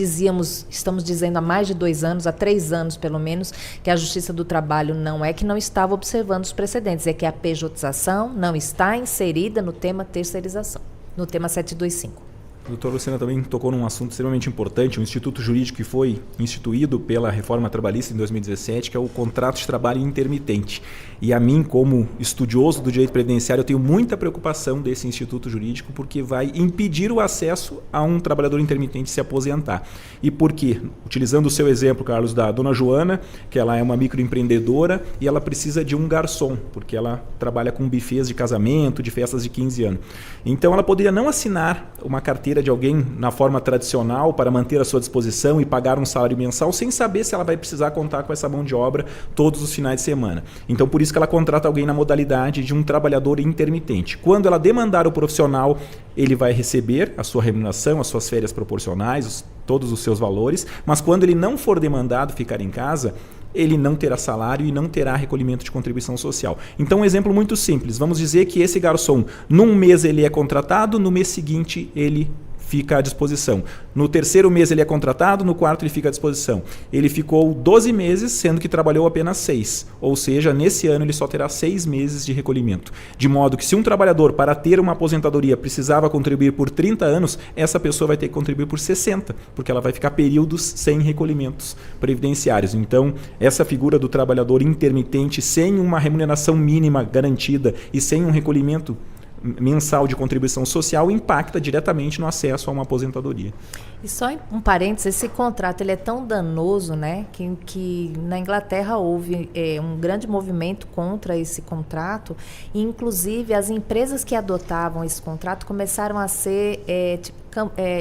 estamos dizendo há mais de 2 anos, há 3 anos pelo menos, que a Justiça do Trabalho não é que não estava observando os precedentes, é que a pejotização não está inserida no tema terceirização, no tema 725. A doutora Luciana também tocou num assunto extremamente importante, um instituto jurídico que foi instituído pela reforma trabalhista em 2017, que é o contrato de trabalho intermitente. E a mim, como estudioso do direito previdenciário, eu tenho muita preocupação desse instituto jurídico, porque vai impedir o acesso a um trabalhador intermitente se aposentar. E por quê? Utilizando o seu exemplo, Carlos, da dona Joana, que ela é uma microempreendedora e ela precisa de um garçom, porque ela trabalha com bufês de casamento, de festas de 15 anos. Então, ela poderia não assinar uma carteira de alguém na forma tradicional para manter à sua disposição e pagar um salário mensal sem saber se ela vai precisar contar com essa mão de obra todos os finais de semana. Então, por isso que ela contrata alguém na modalidade de um trabalhador intermitente. Quando ela demandar o profissional, ele vai receber a sua remuneração, as suas férias proporcionais, todos os seus valores, mas quando ele não for demandado ficar em casa, ele não terá salário e não terá recolhimento de contribuição social. Então, um exemplo muito simples. Vamos dizer que esse garçom, num mês ele é contratado, no mês seguinte ele fica à disposição. No 3º mês ele é contratado, no 4º ele fica à disposição. Ele ficou 12 meses, sendo que trabalhou apenas 6. Ou seja, nesse ano ele só terá 6 meses de recolhimento. De modo que se um trabalhador, para ter uma aposentadoria, precisava contribuir por 30 anos, essa pessoa vai ter que contribuir por 60, porque ela vai ficar períodos sem recolhimentos previdenciários. Então, essa figura do trabalhador intermitente, sem uma remuneração mínima garantida e sem um recolhimento mensal de contribuição social, impacta diretamente no acesso a uma aposentadoria. E só um parênteses, esse contrato ele é tão danoso, né, que na Inglaterra houve um grande movimento contra esse contrato, e inclusive as empresas que adotavam esse contrato começaram a ser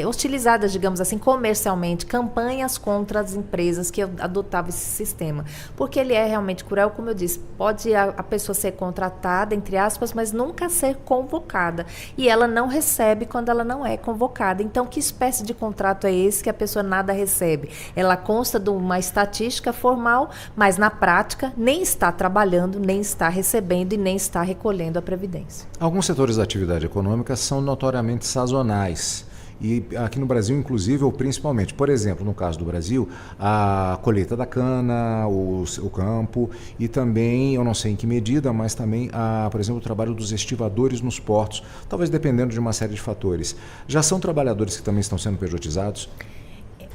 hostilizadas, digamos assim, comercialmente, campanhas contra as empresas que adotavam esse sistema, porque ele é realmente cruel, como eu disse, pode a pessoa ser contratada, entre aspas, mas nunca ser convocada, e ela não recebe quando ela não é convocada. Então, que espécie de contrato é esse que a pessoa nada recebe? Ela consta de uma estatística formal, mas na prática nem está trabalhando, nem está recebendo e nem está recolhendo a previdência. Alguns setores da atividade econômica são notoriamente sazonais. e aqui no Brasil, inclusive, ou principalmente, por exemplo, no caso do Brasil, a colheita da cana, o campo e também, eu não sei em que medida, mas também, por exemplo, o trabalho dos estivadores nos portos, talvez dependendo de uma série de fatores. Já são trabalhadores que também estão sendo pejotizados?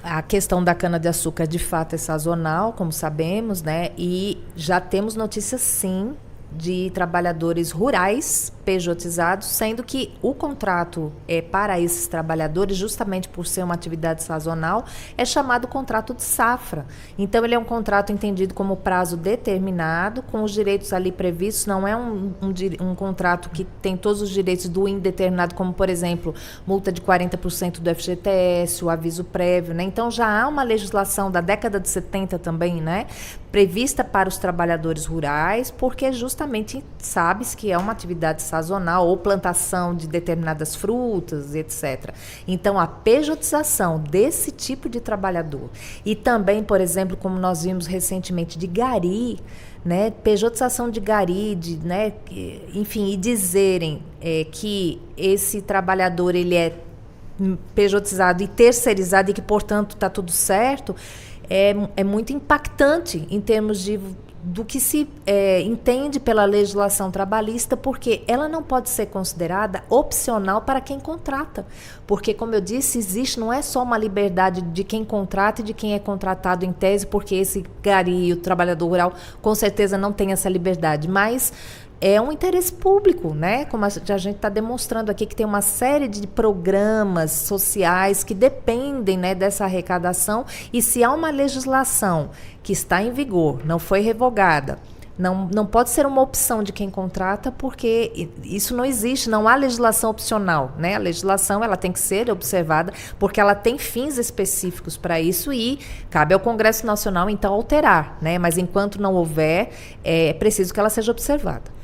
A questão da cana-de-açúcar, de fato, é sazonal, como sabemos, né? E já temos notícias, sim, de trabalhadores rurais pejotizados, sendo que o contrato para esses trabalhadores, justamente por ser uma atividade sazonal, é chamado contrato de safra. Então, ele é um contrato entendido como prazo determinado, com os direitos ali previstos, não é um contrato que tem todos os direitos do indeterminado, como, por exemplo, multa de 40% do FGTS, o aviso prévio, né? Então, já há uma legislação da década de 70 também, né, prevista para os trabalhadores rurais, porque justamente sabe-se que é uma atividade sazonal ou plantação de determinadas frutas, etc. Então, a pejotização desse tipo de trabalhador e também, por exemplo, como nós vimos recentemente de gari, né, pejotização de gari, né, enfim, e dizerem que esse trabalhador ele é pejotizado e terceirizado e que, portanto, está tudo certo, é muito impactante em termos do que se entende pela legislação trabalhista, porque ela não pode ser considerada opcional para quem contrata. Porque, como eu disse, não é só uma liberdade de quem contrata e de quem é contratado em tese, porque esse gari, o trabalhador rural, com certeza não tem essa liberdade, mas é um interesse público, né? Como a gente está demonstrando aqui, que tem uma série de programas sociais que dependem, né, dessa arrecadação, e se há uma legislação que está em vigor, não foi revogada, não pode ser uma opção de quem contrata, porque isso não existe, não há legislação opcional, né? A legislação ela tem que ser observada, porque ela tem fins específicos para isso e cabe ao Congresso Nacional, então, alterar, né? Mas enquanto não houver, é preciso que ela seja observada.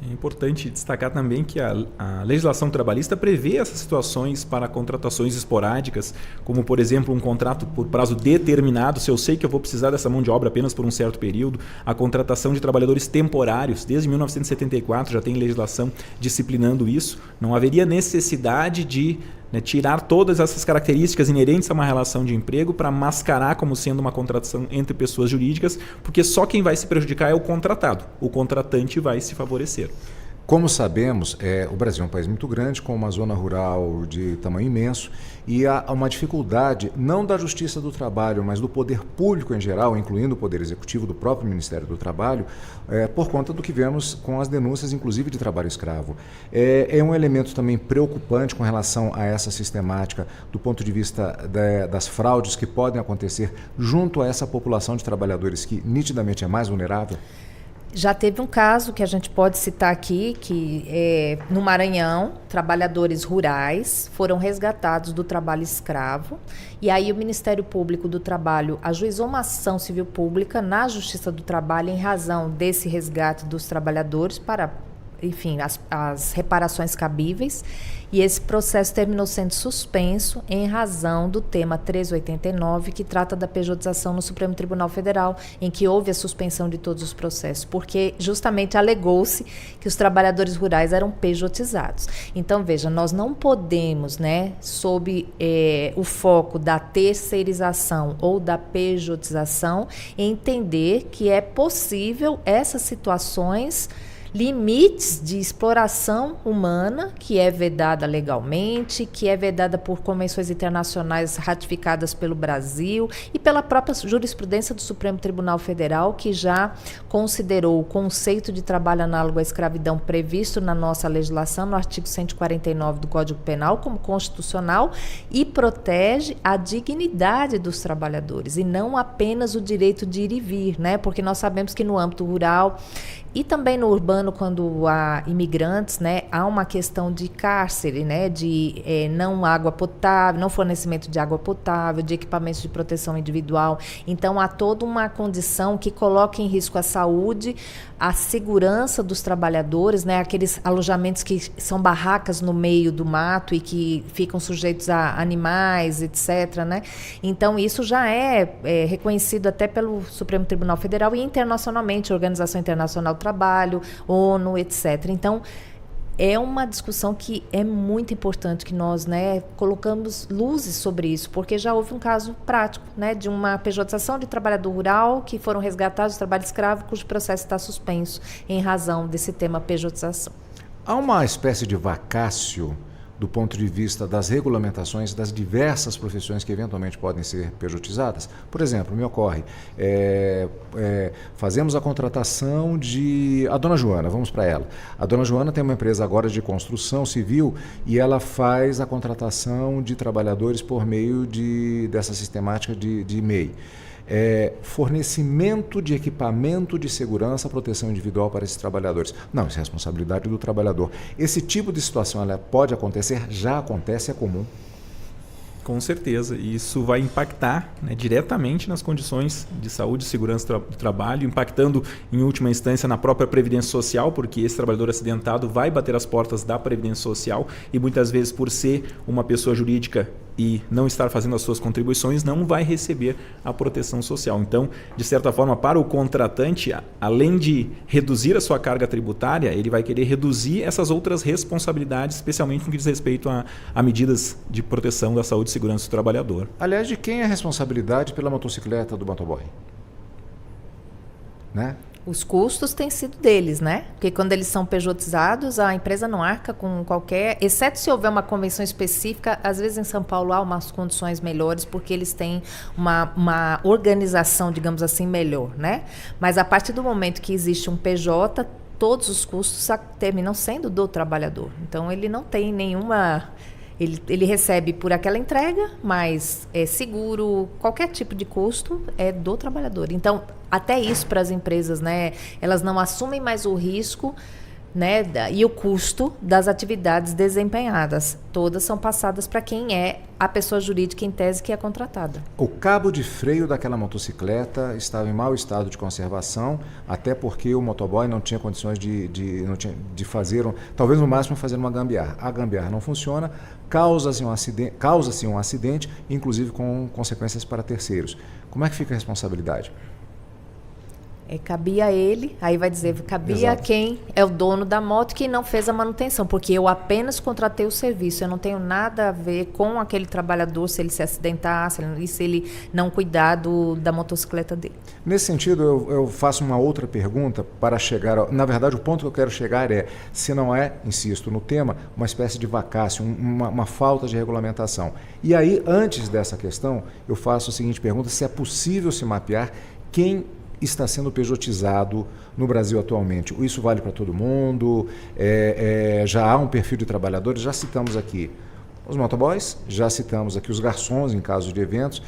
É importante destacar também que a legislação trabalhista prevê essas situações para contratações esporádicas, como, por exemplo, um contrato por prazo determinado, se eu sei que eu vou precisar dessa mão de obra apenas por um certo período, a contratação de trabalhadores temporários, desde 1974 já tem legislação disciplinando isso, não haveria necessidade de tirar todas essas características inerentes a uma relação de emprego para mascarar como sendo uma contratação entre pessoas jurídicas, porque só quem vai se prejudicar é o contratado, o contratante vai se favorecer. Como sabemos, o Brasil é um país muito grande, com uma zona rural de tamanho imenso, e há uma dificuldade, não da Justiça do Trabalho, mas do poder público em geral, incluindo o Poder Executivo do próprio Ministério do Trabalho, por conta do que vemos com as denúncias, inclusive de trabalho escravo. É um elemento também preocupante com relação a essa sistemática, do ponto de vista das fraudes que podem acontecer junto a essa população de trabalhadores que nitidamente é mais vulnerável? Já teve um caso que a gente pode citar aqui, que no Maranhão, trabalhadores rurais foram resgatados do trabalho escravo, e aí o Ministério Público do Trabalho ajuizou uma ação civil pública na Justiça do Trabalho em razão desse resgate dos trabalhadores para, enfim, as reparações cabíveis, e esse processo terminou sendo suspenso em razão do tema 389, que trata da pejotização no Supremo Tribunal Federal, em que houve a suspensão de todos os processos, porque justamente alegou-se que os trabalhadores rurais eram pejotizados. Então, veja, nós não podemos, né, sob o foco da terceirização ou da pejotização, entender que é possível essas situações, limites de exploração humana, que é vedada legalmente, que é vedada por convenções internacionais ratificadas pelo Brasil e pela própria jurisprudência do Supremo Tribunal Federal, que já considerou o conceito de trabalho análogo à escravidão previsto na nossa legislação, no artigo 149 do Código Penal, como constitucional, e protege a dignidade dos trabalhadores, e não apenas o direito de ir e vir, né? Porque nós sabemos que no âmbito rural e também no urbano, quando há imigrantes, né, há uma questão de cárcere, né, de não água potável, não fornecimento de água potável, de equipamentos de proteção individual. Então, há toda uma condição que coloca em risco a saúde, a segurança dos trabalhadores, né, aqueles alojamentos que são barracas no meio do mato e que ficam sujeitos a animais, etc., né? Então, isso já é reconhecido até pelo Supremo Tribunal Federal e internacionalmente, a Organização Internacional do Trabalho, ONU, etc. Então, É uma discussão que é muito importante que nós, né, colocamos luzes sobre isso, porque já houve um caso prático, né, de uma pejotização de trabalhador rural que foram resgatados do trabalho escravo, cujo processo está suspenso em razão desse tema pejotização. Há uma espécie de vacácio do ponto de vista das regulamentações das diversas profissões que eventualmente podem ser pejotizadas? Por exemplo, me ocorre, fazemos a contratação de... A dona Joana, vamos para ela. A dona Joana tem uma empresa agora de construção civil e ela faz a contratação de trabalhadores por meio dessa sistemática de MEI. Fornecimento de equipamento de segurança, proteção individual para esses trabalhadores. Não, isso é responsabilidade do trabalhador. Esse tipo de situação ela pode acontecer, já acontece, é comum. Com certeza, e isso vai impactar, né, diretamente nas condições de saúde e segurança do trabalho, impactando em última instância na própria Previdência Social, porque esse trabalhador acidentado vai bater as portas da Previdência Social e muitas vezes, por ser uma pessoa jurídica e não estar fazendo as suas contribuições, não vai receber a proteção social. Então, de certa forma, para o contratante, além de reduzir a sua carga tributária, ele vai querer reduzir essas outras responsabilidades, especialmente no que diz respeito a medidas de proteção da saúde e segurança do trabalhador. Aliás, de quem é a responsabilidade pela motocicleta do motoboy? Né? Os custos têm sido deles, né? Porque quando eles são pejotizados, a empresa não arca com qualquer... Exceto se houver uma convenção específica, às vezes em São Paulo há umas condições melhores, porque eles têm uma organização, digamos assim, melhor, né? Mas a partir do momento que existe um PJ, todos os custos terminam sendo do trabalhador. Então, ele não tem nenhuma... Ele recebe por aquela entrega, mas seguro, qualquer tipo de custo é do trabalhador. Então, até isso para as empresas, né? Elas não assumem mais o risco, né, e o custo das atividades desempenhadas. Todas são passadas para quem é a pessoa jurídica em tese que é contratada. O cabo de freio daquela motocicleta estava em mau estado de conservação, até porque o motoboy não tinha condições de fazer, talvez no máximo fazer uma gambiarra. A gambiarra não funciona, causa-se um acidente, inclusive com consequências para terceiros. Como é que fica a responsabilidade? Cabia a ele, aí vai dizer, cabia a quem é o dono da moto que não fez a manutenção, porque eu apenas contratei o serviço, eu não tenho nada a ver com aquele trabalhador se ele se acidentar, se ele não cuidar da motocicleta dele. Nesse sentido, eu faço uma outra pergunta para chegar... Na verdade, o ponto que eu quero chegar é, se não é, insisto no tema, uma espécie de vacácio, uma falta de regulamentação. E aí, antes dessa questão, eu faço a seguinte pergunta, se é possível se mapear quem está sendo pejotizado no Brasil atualmente. Isso vale para todo mundo? Já há um perfil de trabalhadores? Já citamos aqui os motoboys, já citamos aqui os garçons em casos de eventos.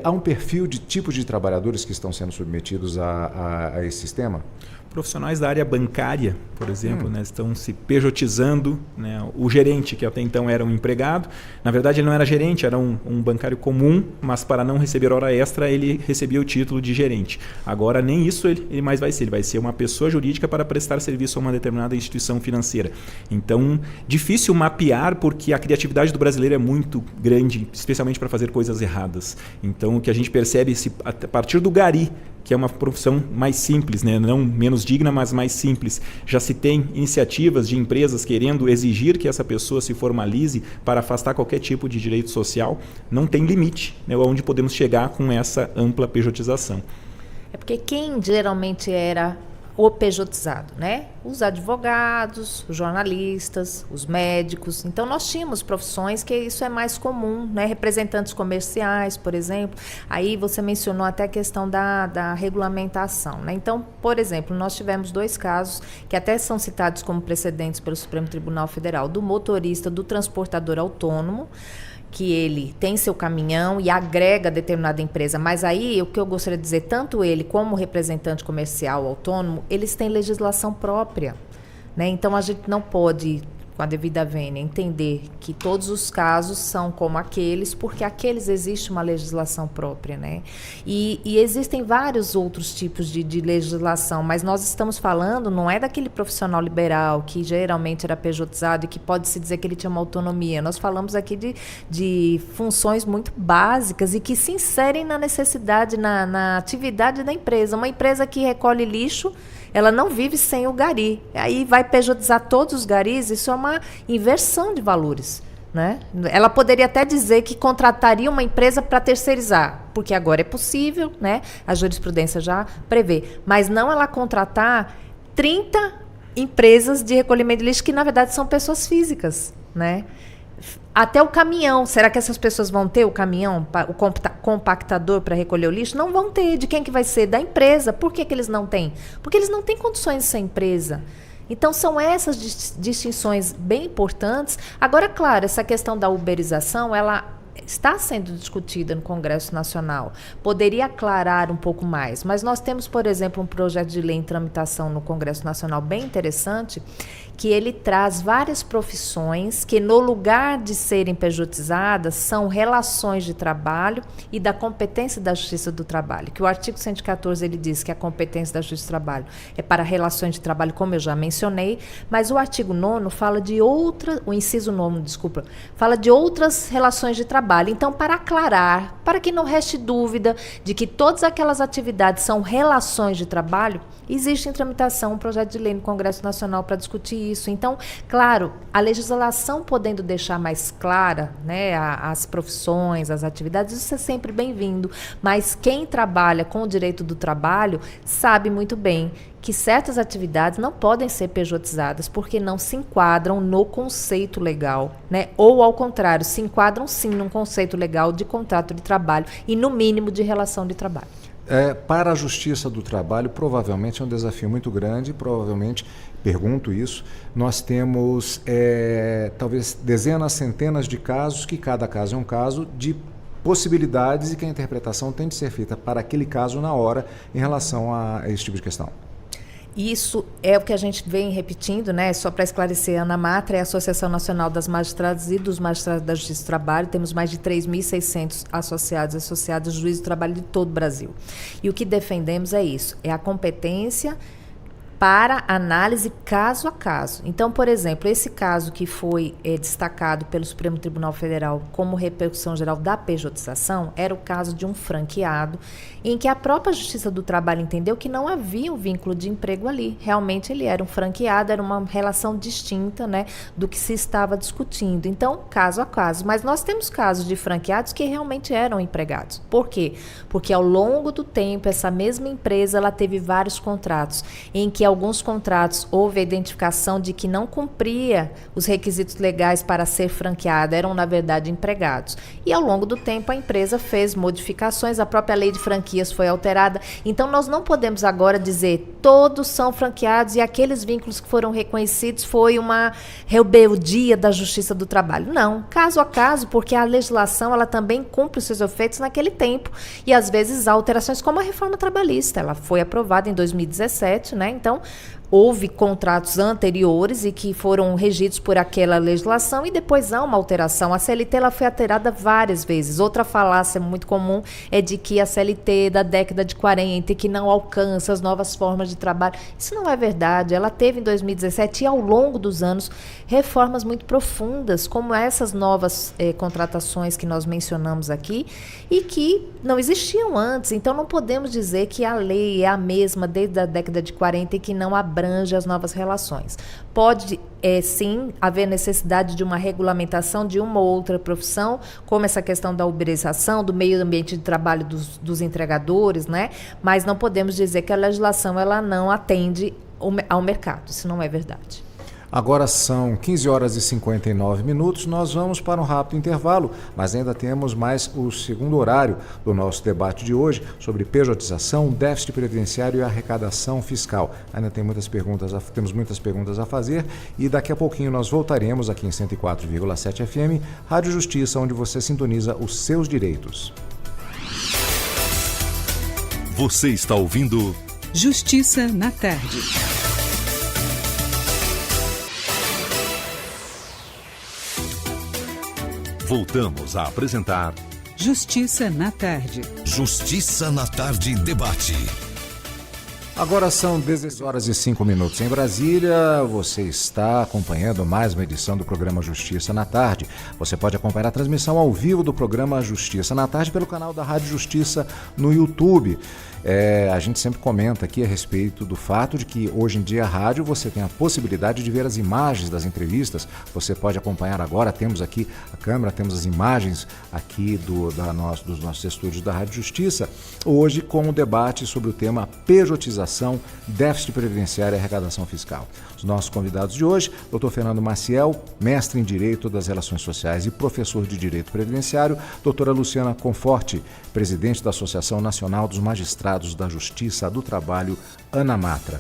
Há um perfil de tipo de trabalhadores que estão sendo submetidos a esse sistema? Profissionais da área bancária, por exemplo, né, estão se pejotizando, né, o gerente, que até então era um empregado, na verdade ele não era gerente, era um bancário comum, mas para não receber hora extra ele recebia o título de gerente. Agora nem isso ele mais vai ser, ele vai ser uma pessoa jurídica para prestar serviço a uma determinada instituição financeira. Então, difícil mapear porque a criatividade do brasileiro é muito grande, especialmente para fazer coisas erradas. Então, o que a gente percebe a partir do gari, que é uma profissão mais simples, né? Não menos digna, mas mais simples. Já se tem iniciativas de empresas querendo exigir que essa pessoa se formalize para afastar qualquer tipo de direito social. Não tem limite, né, onde podemos chegar com essa ampla pejotização. É porque quem geralmente era o pejotizado, né? Os advogados, os jornalistas, os médicos. Então, nós tínhamos profissões que isso é mais comum, né? Representantes comerciais, por exemplo. Aí você mencionou até a questão da regulamentação, né? Então, por exemplo, nós tivemos 2 casos que até são citados como precedentes pelo Supremo Tribunal Federal, do motorista do transportador autônomo, que ele tem seu caminhão e agrega determinada empresa, mas aí o que eu gostaria de dizer, tanto ele como o representante comercial autônomo, eles têm legislação própria, né? Então a gente não pode, com a devida vênia, entender que todos os casos são como aqueles, porque aqueles existe uma legislação própria, né? E existem vários outros tipos de legislação, mas nós estamos falando, não é daquele profissional liberal que geralmente era pejotizado e que pode-se dizer que ele tinha uma autonomia. Nós falamos aqui de funções muito básicas e que se inserem na necessidade, na atividade da empresa. Uma empresa que recolhe lixo, ela não vive sem o gari. Aí vai pejotizar todos os garis, isso é uma inversão de valores. Né? Ela poderia até dizer que contrataria uma empresa para terceirizar, porque agora é possível, né? A jurisprudência já prevê, mas não ela contratar 30 empresas de recolhimento de lixo que, na verdade, são pessoas físicas. Né? Até o caminhão, será que essas pessoas vão ter o caminhão, o compactador para recolher o lixo? Não vão ter. De quem que vai ser? Da empresa. Por que eles não têm? Porque eles não têm condições de ser empresa. Então, são essas distinções bem importantes. Agora, claro, essa questão da uberização, ela está sendo discutida no Congresso Nacional. Poderia aclarar um pouco mais, mas nós temos, por exemplo, um projeto de lei em tramitação no Congresso Nacional bem interessante, que ele traz várias profissões que, no lugar de serem pejotizadas, são relações de trabalho e da competência da Justiça do Trabalho. Que o artigo 114, ele diz que a competência da Justiça do Trabalho é para relações de trabalho, como eu já mencionei, mas o artigo 9º fala de o inciso 9º, desculpa, fala de outras relações de trabalho. Então, para aclarar, para que não reste dúvida de que todas aquelas atividades são relações de trabalho, existe em tramitação um projeto de lei no Congresso Nacional para discutir isso. Então, claro, a legislação podendo deixar mais clara, né, as profissões, as atividades, isso é sempre bem-vindo. Mas quem trabalha com o direito do trabalho sabe muito bem que certas atividades não podem ser pejotizadas porque não se enquadram no conceito legal, né? Ou, ao contrário, se enquadram sim num conceito legal de contrato de trabalho e, no mínimo, de relação de trabalho. Para a Justiça do Trabalho, provavelmente é um desafio muito grande, provavelmente, pergunto isso, nós temos talvez dezenas, centenas de casos, que cada caso é um caso de possibilidades e que a interpretação tem de ser feita para aquele caso na hora em relação a esse tipo de questão. Isso é o que a gente vem repetindo, né? Só para esclarecer, a ANAMATRA é a Associação Nacional das Magistradas e dos Magistrados da Justiça do Trabalho. Temos mais de 3.600 associados e associadas de juízes do trabalho de todo o Brasil. E o que defendemos é isso, é a competência para análise caso a caso. Então, por exemplo, esse caso que foi destacado pelo Supremo Tribunal Federal como repercussão geral da pejotização era o caso de um franqueado em que a própria Justiça do Trabalho entendeu que não havia um vínculo de emprego ali. Realmente ele era um franqueado, era uma relação distinta, né, do que se estava discutindo. Então, caso a caso. Mas nós temos casos de franqueados que realmente eram empregados. Por quê? Porque ao longo do tempo, essa mesma empresa ela teve vários contratos em que alguns contratos houve a identificação de que não cumpria os requisitos legais para ser franqueada, eram, na verdade, empregados. E, ao longo do tempo, a empresa fez modificações, a própria lei de franquias foi alterada. Então, nós não podemos agora dizer todos são franqueados e aqueles vínculos que foram reconhecidos foi uma rebeldia da Justiça do Trabalho. Não, caso a caso, porque a legislação ela também cumpre os seus efeitos naquele tempo e, às vezes, há alterações como a reforma trabalhista. Ela foi aprovada em 2017, né? Então, houve contratos anteriores e que foram regidos por aquela legislação e depois há uma alteração. A CLT ela foi alterada várias vezes. Outra falácia muito comum é de que a CLT da década de 40 e que não alcança as novas formas de trabalho. Isso não é verdade. Ela teve em 2017 e ao longo dos anos reformas muito profundas, como essas novas contratações que nós mencionamos aqui e que não existiam antes. Então não podemos dizer que a lei é a mesma desde a década de 40 e que não abrange as novas relações. Pode, sim, haver necessidade de uma regulamentação de uma ou outra profissão, como essa questão da uberização, do meio ambiente de trabalho dos entregadores, né? Mas não podemos dizer que a legislação ela não atende ao mercado. Isso não é verdade. Agora são 15 horas e 59 minutos, nós vamos para um rápido intervalo, mas ainda temos mais o segundo horário do nosso debate de hoje sobre pejotização, déficit previdenciário e arrecadação fiscal. Ainda tem temos muitas perguntas a fazer e daqui a pouquinho nós voltaremos aqui em 104,7 FM, Rádio Justiça, onde você sintoniza os seus direitos. Você está ouvindo Justiça na Tarde. Voltamos a apresentar Justiça na Tarde. Justiça na Tarde Debate. Agora são 16 horas e 5 minutos em Brasília. Você está acompanhando mais uma edição do programa Justiça na Tarde. Você pode acompanhar a transmissão ao vivo do programa Justiça na Tarde pelo canal da Rádio Justiça no YouTube. A gente sempre comenta aqui a respeito do fato de que hoje em dia a rádio você tem a possibilidade de ver as imagens das entrevistas. Você pode acompanhar agora, temos aqui a câmera, temos as imagens aqui dos nossos estúdios da Rádio Justiça, hoje com o debate sobre o tema pejotização, déficit previdenciário e arrecadação fiscal. Os nossos convidados de hoje, Dr. Fernando Maciel, mestre em Direito das Relações Sociais e professor de Direito Previdenciário, doutora Luciana Conforti, presidente da Associação Nacional dos Magistrados da Justiça do Trabalho, ANAMATRA.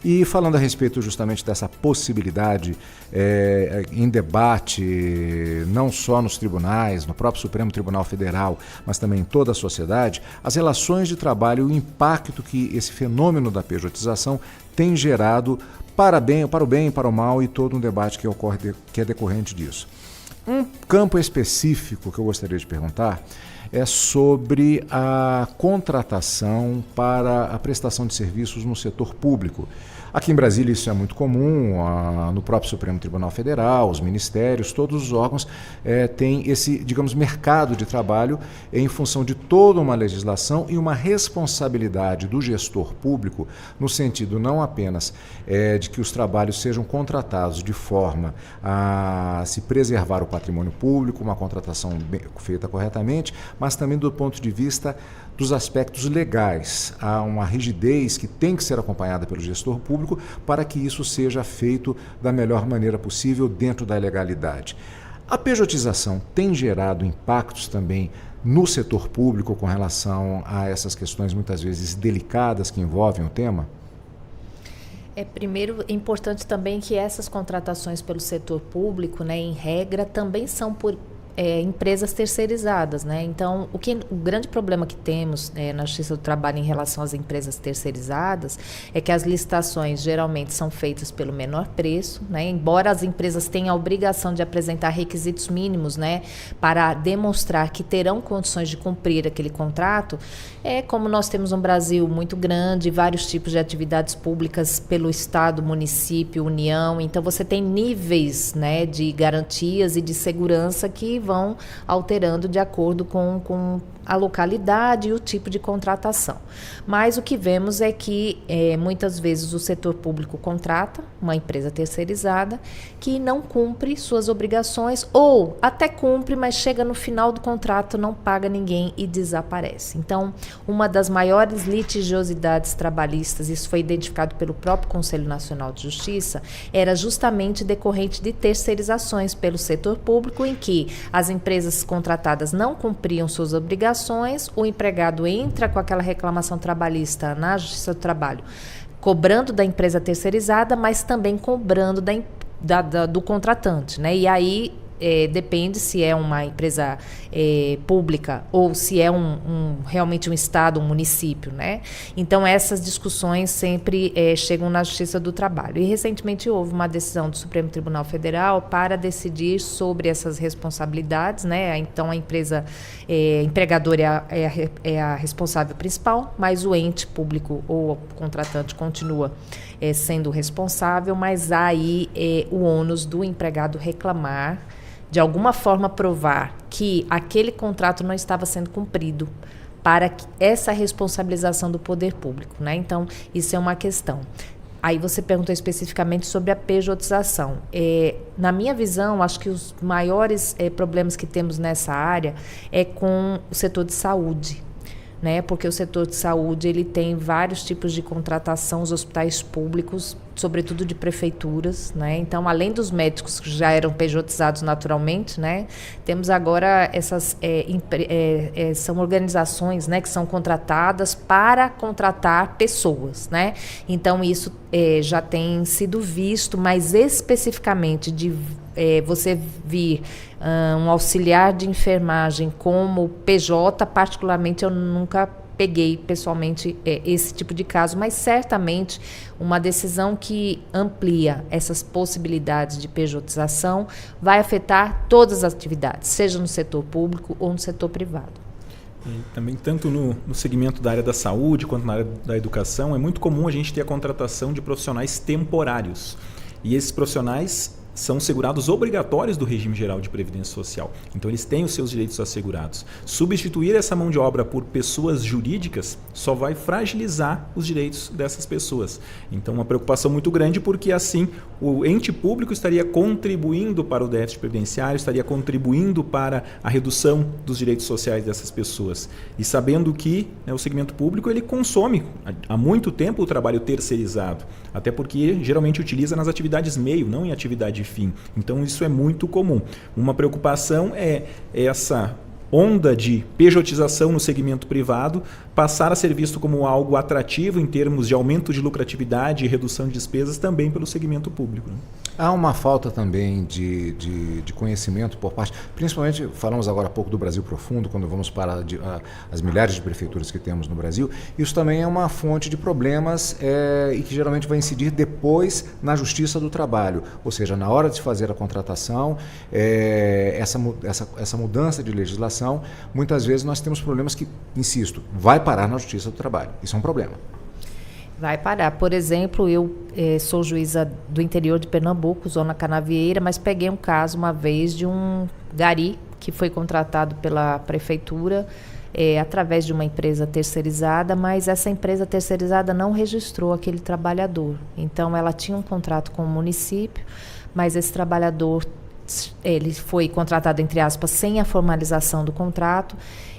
E falando a respeito justamente dessa possibilidade em debate, não só nos tribunais, no próprio Supremo Tribunal Federal, mas também em toda a sociedade, as relações de trabalho e o impacto que esse fenômeno da pejotização tem gerado para o bem e para o mal, e todo um debate que é decorrente disso. Um campo específico que eu gostaria de perguntar é sobre a contratação para a prestação de serviços no setor público. Aqui em Brasília isso é muito comum, no próprio Supremo Tribunal Federal, os ministérios, todos os órgãos têm esse, digamos, mercado de trabalho em função de toda uma legislação e uma responsabilidade do gestor público, no sentido não apenas de que os trabalhos sejam contratados de forma a se preservar o patrimônio público, uma contratação feita corretamente, mas também do ponto de vista dos aspectos legais. Há uma rigidez que tem que ser acompanhada pelo gestor público para que isso seja feito da melhor maneira possível dentro da legalidade. A pejotização tem gerado impactos também no setor público com relação a essas questões muitas vezes delicadas que envolvem o tema? Primeiro, é importante também que essas contratações pelo setor público, né, em regra, também são por empresas terceirizadas, né? Então, o grande problema que temos na Justiça do Trabalho em relação às empresas terceirizadas é que as licitações geralmente são feitas pelo menor preço, né? Embora as empresas tenham a obrigação de apresentar requisitos mínimos, né, para demonstrar que terão condições de cumprir aquele contrato, como nós temos um Brasil muito grande, vários tipos de atividades públicas pelo Estado, município, União, então você tem níveis, né, de garantias e de segurança que vão alterando de acordo com a localidade e o tipo de contratação. Mas o que vemos é que muitas vezes o setor público contrata uma empresa terceirizada que não cumpre suas obrigações, ou até cumpre, mas chega no final do contrato, não paga ninguém e desaparece. Então, uma das maiores litigiosidades trabalhistas, isso foi identificado pelo próprio Conselho Nacional de Justiça, era justamente decorrente de terceirizações pelo setor público, em que as empresas contratadas não cumpriam suas obrigações, o empregado entra com aquela reclamação trabalhista na Justiça do Trabalho, cobrando da empresa terceirizada, mas também cobrando do contratante, né? E aí depende se é uma empresa pública ou se é realmente um estado, um município, né? Então essas discussões sempre chegam na Justiça do Trabalho. E recentemente houve uma decisão do Supremo Tribunal Federal para decidir sobre essas responsabilidades, né? Então a empresa empregadora é a responsável principal, mas o ente público ou o contratante continua sendo responsável, mas há aí o ônus do empregado reclamar, de alguma forma provar que aquele contrato não estava sendo cumprido, para essa responsabilização do poder público, né? Então, isso é uma questão. Aí você perguntou especificamente sobre a pejotização. Na minha visão, acho que os maiores problemas que temos nessa área é com o setor de saúde, né? Porque o setor de saúde ele tem vários tipos de contratação, os hospitais públicos, sobretudo de prefeituras, né? Então, além dos médicos que já eram pejotizados naturalmente, né? Temos agora essas são organizações, né, que são contratadas para contratar pessoas, né? Então, isso já tem sido visto, mas especificamente de você vir um auxiliar de enfermagem como PJ, particularmente eu nunca peguei pessoalmente esse tipo de caso, mas certamente uma decisão que amplia essas possibilidades de pejotização vai afetar todas as atividades, seja no setor público ou no setor privado. E também, tanto no segmento da área da saúde quanto na área da educação, é muito comum a gente ter a contratação de profissionais temporários. E esses profissionais são segurados obrigatórios do regime geral de previdência social. Então eles têm os seus direitos assegurados. Substituir essa mão de obra por pessoas jurídicas só vai fragilizar os direitos dessas pessoas. Então uma preocupação muito grande, porque assim o ente público estaria contribuindo para o déficit previdenciário, estaria contribuindo para a redução dos direitos sociais dessas pessoas. E sabendo que, né, o segmento público ele consome há muito tempo o trabalho terceirizado, até porque geralmente utiliza nas atividades meio, não em atividade fim. Então isso é muito comum. Uma preocupação é essa onda de pejotização no segmento privado passar a ser visto como algo atrativo em termos de aumento de lucratividade e redução de despesas também pelo segmento público, né? Há uma falta também de conhecimento por parte, principalmente, falamos agora há pouco do Brasil profundo, quando vamos para as milhares de prefeituras que temos no Brasil. Isso também é uma fonte de problemas e que geralmente vai incidir depois na Justiça do Trabalho, ou seja, na hora de se fazer a contratação, essa mudança de legislação, muitas vezes nós temos problemas que, insisto, vai parar na Justiça do Trabalho. Isso é um problema. Vai parar. Por exemplo, eu sou juíza do interior de Pernambuco, Zona Canavieira, mas peguei um caso uma vez de um gari que foi contratado pela prefeitura através de uma empresa terceirizada, mas essa empresa terceirizada não registrou aquele trabalhador. Então, ela tinha um contrato com o município, mas esse trabalhador ele foi contratado, entre aspas, sem a formalização do contrato,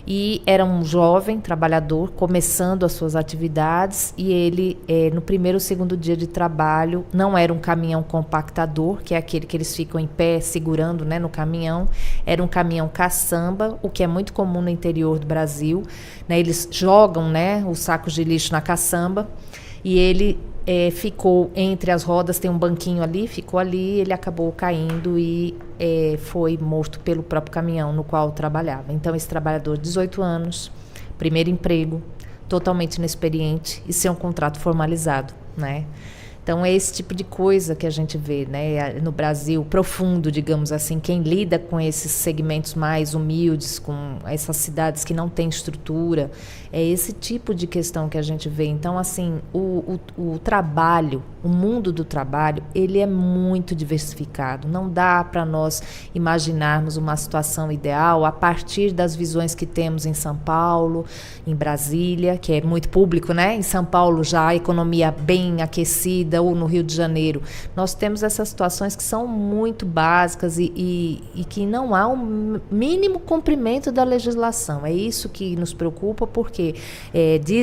e era um jovem trabalhador começando as suas atividades, e ele, no primeiro ou segundo dia de trabalho, não era um caminhão compactador, que é aquele que eles ficam em pé segurando, né, no caminhão, era um caminhão caçamba, o que é muito comum no interior do Brasil, né, eles jogam, né, os sacos de lixo na caçamba, e ele ficou entre as rodas, tem um banquinho ali, ficou ali, ele acabou caindo e foi morto pelo próprio caminhão no qual trabalhava. Então, esse trabalhador, 18 anos, primeiro emprego, totalmente inexperiente e sem um contrato formalizado, né? Então, é esse tipo de coisa que a gente vê, né, no Brasil profundo, digamos assim. Quem lida com esses segmentos mais humildes, com essas cidades que não têm estrutura, é esse tipo de questão que a gente vê. Então, assim, o trabalho, o mundo do trabalho, ele é muito diversificado. Não dá para nós imaginarmos uma situação ideal a partir das visões que temos em São Paulo, em Brasília, que é muito público, né? Em São Paulo já a economia bem aquecida, ou no Rio de Janeiro. Nós temos essas situações que são muito básicas e que não há um mínimo cumprimento da legislação. É isso que nos preocupa, porque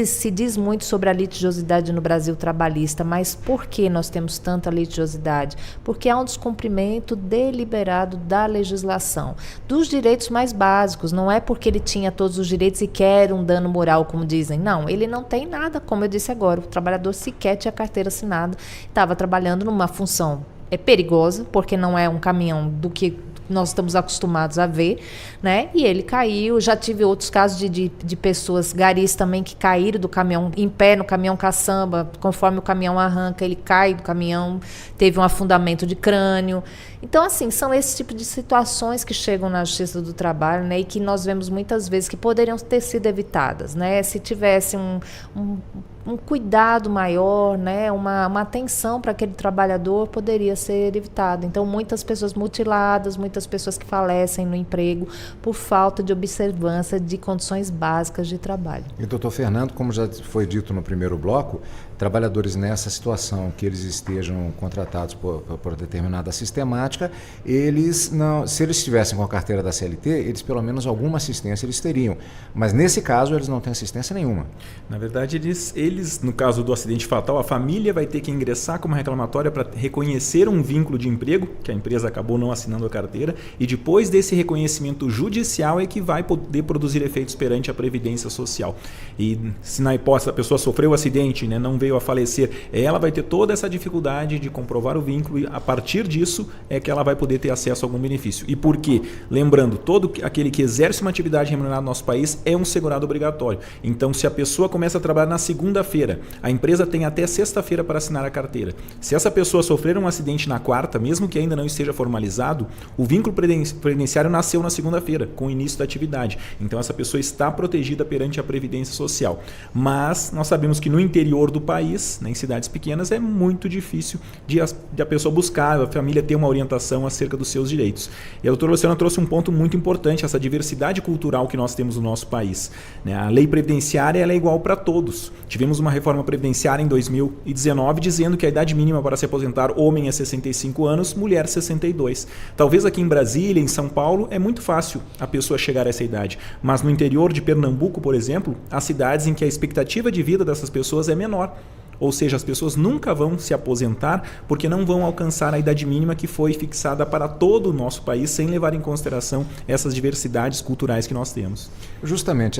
se diz muito sobre a litigiosidade no Brasil trabalhista, mas por que nós temos tanta litigiosidade? Porque há um descumprimento deliberado da legislação, dos direitos mais básicos. Não é porque ele tinha todos os direitos e quer um dano moral, como dizem. Não, ele não tem nada, como eu disse agora. O trabalhador sequer tinha carteira assinada, estava trabalhando numa função perigosa, porque não é um caminhão do que nós estamos acostumados a ver, né? E ele caiu. Já tive outros casos de pessoas, garis também, que caíram do caminhão, em pé no caminhão caçamba, conforme o caminhão arranca, ele cai do caminhão, teve um afundamento de crânio. Então, assim, são esse tipo de situações que chegam na Justiça do Trabalho, né? E que nós vemos muitas vezes que poderiam ter sido evitadas, né? Se tivesse um cuidado maior, né? Uma atenção para aquele trabalhador, poderia ser evitado. Então, muitas pessoas mutiladas, muitas pessoas que falecem no emprego por falta de observância de condições básicas de trabalho. E, doutor Fernando, como já foi dito no primeiro bloco, trabalhadores nessa situação, que eles estejam contratados por determinada sistemática, eles não, se eles estivessem com a carteira da CLT, eles pelo menos alguma assistência eles teriam. Mas nesse caso, eles não têm assistência nenhuma. Na verdade, eles, no caso do acidente fatal, a família vai ter que ingressar com uma reclamatória para reconhecer um vínculo de emprego, que a empresa acabou não assinando a carteira, e depois desse reconhecimento judicial é que vai poder produzir efeitos perante a Previdência Social. E se na hipótese a pessoa sofreu o acidente, né, não veio a falecer, ela vai ter toda essa dificuldade de comprovar o vínculo, e a partir disso é que ela vai poder ter acesso a algum benefício. E por quê? Lembrando, todo aquele que exerce uma atividade remunerada no nosso país é um segurado obrigatório. Então, se a pessoa começa a trabalhar na segunda-feira, a empresa tem até sexta-feira para assinar a carteira. Se essa pessoa sofrer um acidente na quarta, mesmo que ainda não esteja formalizado, o vínculo previdenciário nasceu na segunda-feira, com o início da atividade. Então essa pessoa está protegida perante a Previdência Social. Mas nós sabemos que no interior do país, em cidades pequenas, é muito difícil de a pessoa buscar, a família ter uma orientação acerca dos seus direitos. E a doutora Luciana trouxe um ponto muito importante, essa diversidade cultural que nós temos no nosso país. A lei previdenciária ela é igual para todos. Tivemos uma reforma previdenciária em 2019 dizendo que a idade mínima para se aposentar homem é 65 anos, mulher 62. Talvez aqui em Brasília, em São Paulo, é muito fácil a pessoa chegar a essa idade. Mas no interior de Pernambuco, por exemplo, há cidades em que a expectativa de vida dessas pessoas é menor. Ou seja, as pessoas nunca vão se aposentar porque não vão alcançar a idade mínima que foi fixada para todo o nosso país, sem levar em consideração essas diversidades culturais que nós temos. Justamente,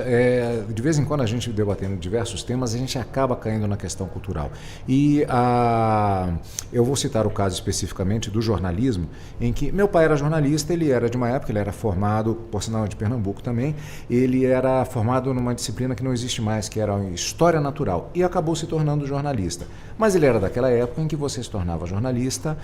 de vez em quando a gente debatendo diversos temas, a gente acaba caindo na questão cultural. E eu vou citar o caso especificamente do jornalismo, em que meu pai era jornalista, ele era de uma época, ele era formado, por sinal de Pernambuco também, ele era formado numa disciplina que não existe mais, que era História Natural, e acabou se tornando jornalista. Mas ele era daquela época em que você se tornava jornalista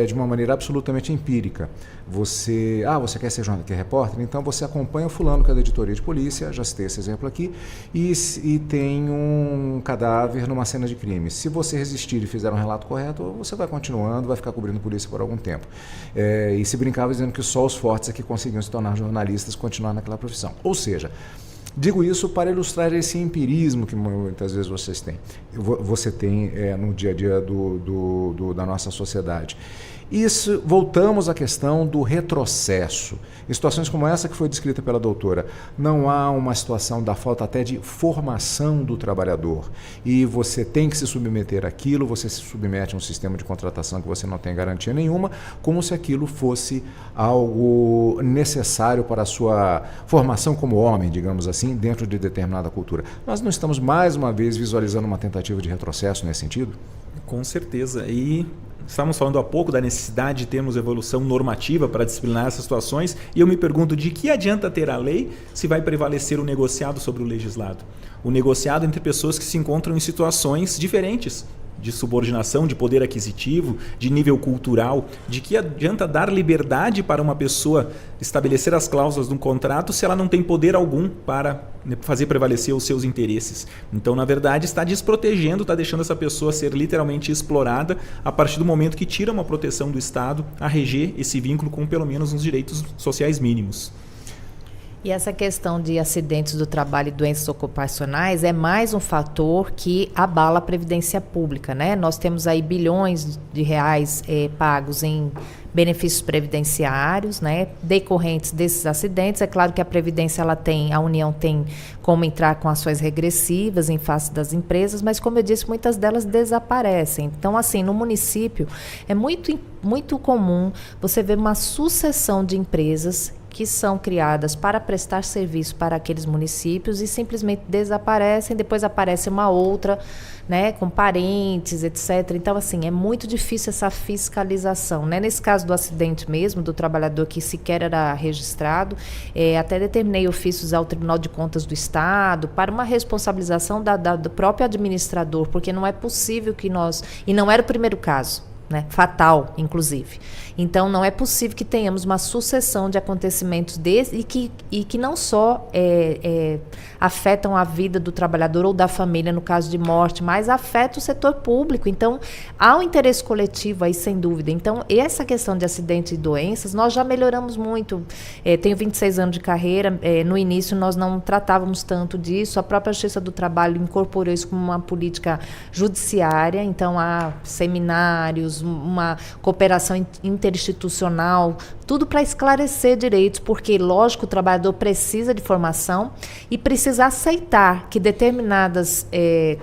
de uma maneira absolutamente empírica. Você quer ser repórter? Então você acompanha o fulano que é da editoria de polícia, já citei esse exemplo aqui, e tem um cadáver numa cena de crime. Se você resistir e fizer um relato correto, você vai continuando, vai ficar cobrindo polícia por algum tempo. E se brincava dizendo que só os fortes é que conseguiam se tornar jornalistas e continuar naquela profissão. Ou seja, digo isso para ilustrar esse empirismo que muitas vezes você tem no dia a dia da nossa sociedade. Isso, voltamos à questão do retrocesso. Em situações como essa que foi descrita pela doutora, não há uma situação da falta até de formação do trabalhador. E você tem que se submeter àquilo, você se submete a um sistema de contratação que você não tem garantia nenhuma, como se aquilo fosse algo necessário para a sua formação como homem, digamos assim, dentro de determinada cultura. Nós não estamos mais uma vez visualizando uma tentativa de retrocesso nesse sentido? Com certeza. E estamos falando há pouco da necessidade de termos evolução normativa para disciplinar essas situações, e eu me pergunto de que adianta ter a lei se vai prevalecer o negociado sobre o legislado? O negociado entre pessoas que se encontram em situações diferentes, de subordinação, de poder aquisitivo, de nível cultural. De que adianta dar liberdade para uma pessoa estabelecer as cláusulas de um contrato se ela não tem poder algum para fazer prevalecer os seus interesses? Então, na verdade, está desprotegendo, está deixando essa pessoa ser literalmente explorada a partir do momento que tira uma proteção do Estado a reger esse vínculo com pelo menos uns direitos sociais mínimos. E essa questão de acidentes do trabalho e doenças ocupacionais é mais um fator que abala a previdência pública, né? Nós temos aí bilhões de reais pagos em benefícios previdenciários, né, decorrentes desses acidentes. É claro que a União tem como entrar com ações regressivas em face das empresas, mas, como eu disse, muitas delas desaparecem. Então, assim, no município é muito comum você ver uma sucessão de empresas que são criadas para prestar serviço para aqueles municípios e simplesmente desaparecem, depois aparece uma outra, né, com parentes, etc. Então, assim, é muito difícil essa fiscalização, né? Nesse caso do acidente mesmo, do trabalhador que sequer era registrado, até determinei ofícios ao Tribunal de Contas do Estado para uma responsabilização do próprio administrador, porque não é possível que e não era o primeiro caso, né, fatal, inclusive. Então, não é possível que tenhamos uma sucessão de acontecimentos desses e que não só afetam a vida do trabalhador ou da família, no caso de morte, mas afetam o setor público. Então, há um interesse coletivo aí, sem dúvida. Então, essa questão de acidentes e doenças, nós já melhoramos muito. Tenho 26 anos de carreira, no início nós não tratávamos tanto disso, a própria Justiça do Trabalho incorporou isso como uma política judiciária, então há seminários, uma cooperação interinstitucional, tudo para esclarecer direitos, porque, lógico, o trabalhador precisa de formação e precisa aceitar que determinadas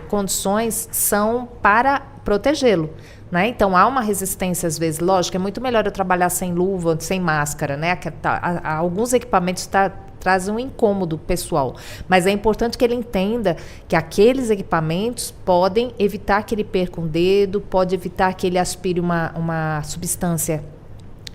condições são para protegê-lo, né? Então, há uma resistência, às vezes. Lógico, é muito melhor eu trabalhar sem luva, sem máscara, né? Alguns equipamentos trazem um incômodo pessoal, mas é importante que ele entenda que aqueles equipamentos podem evitar que ele perca um dedo, pode evitar que ele aspire uma substância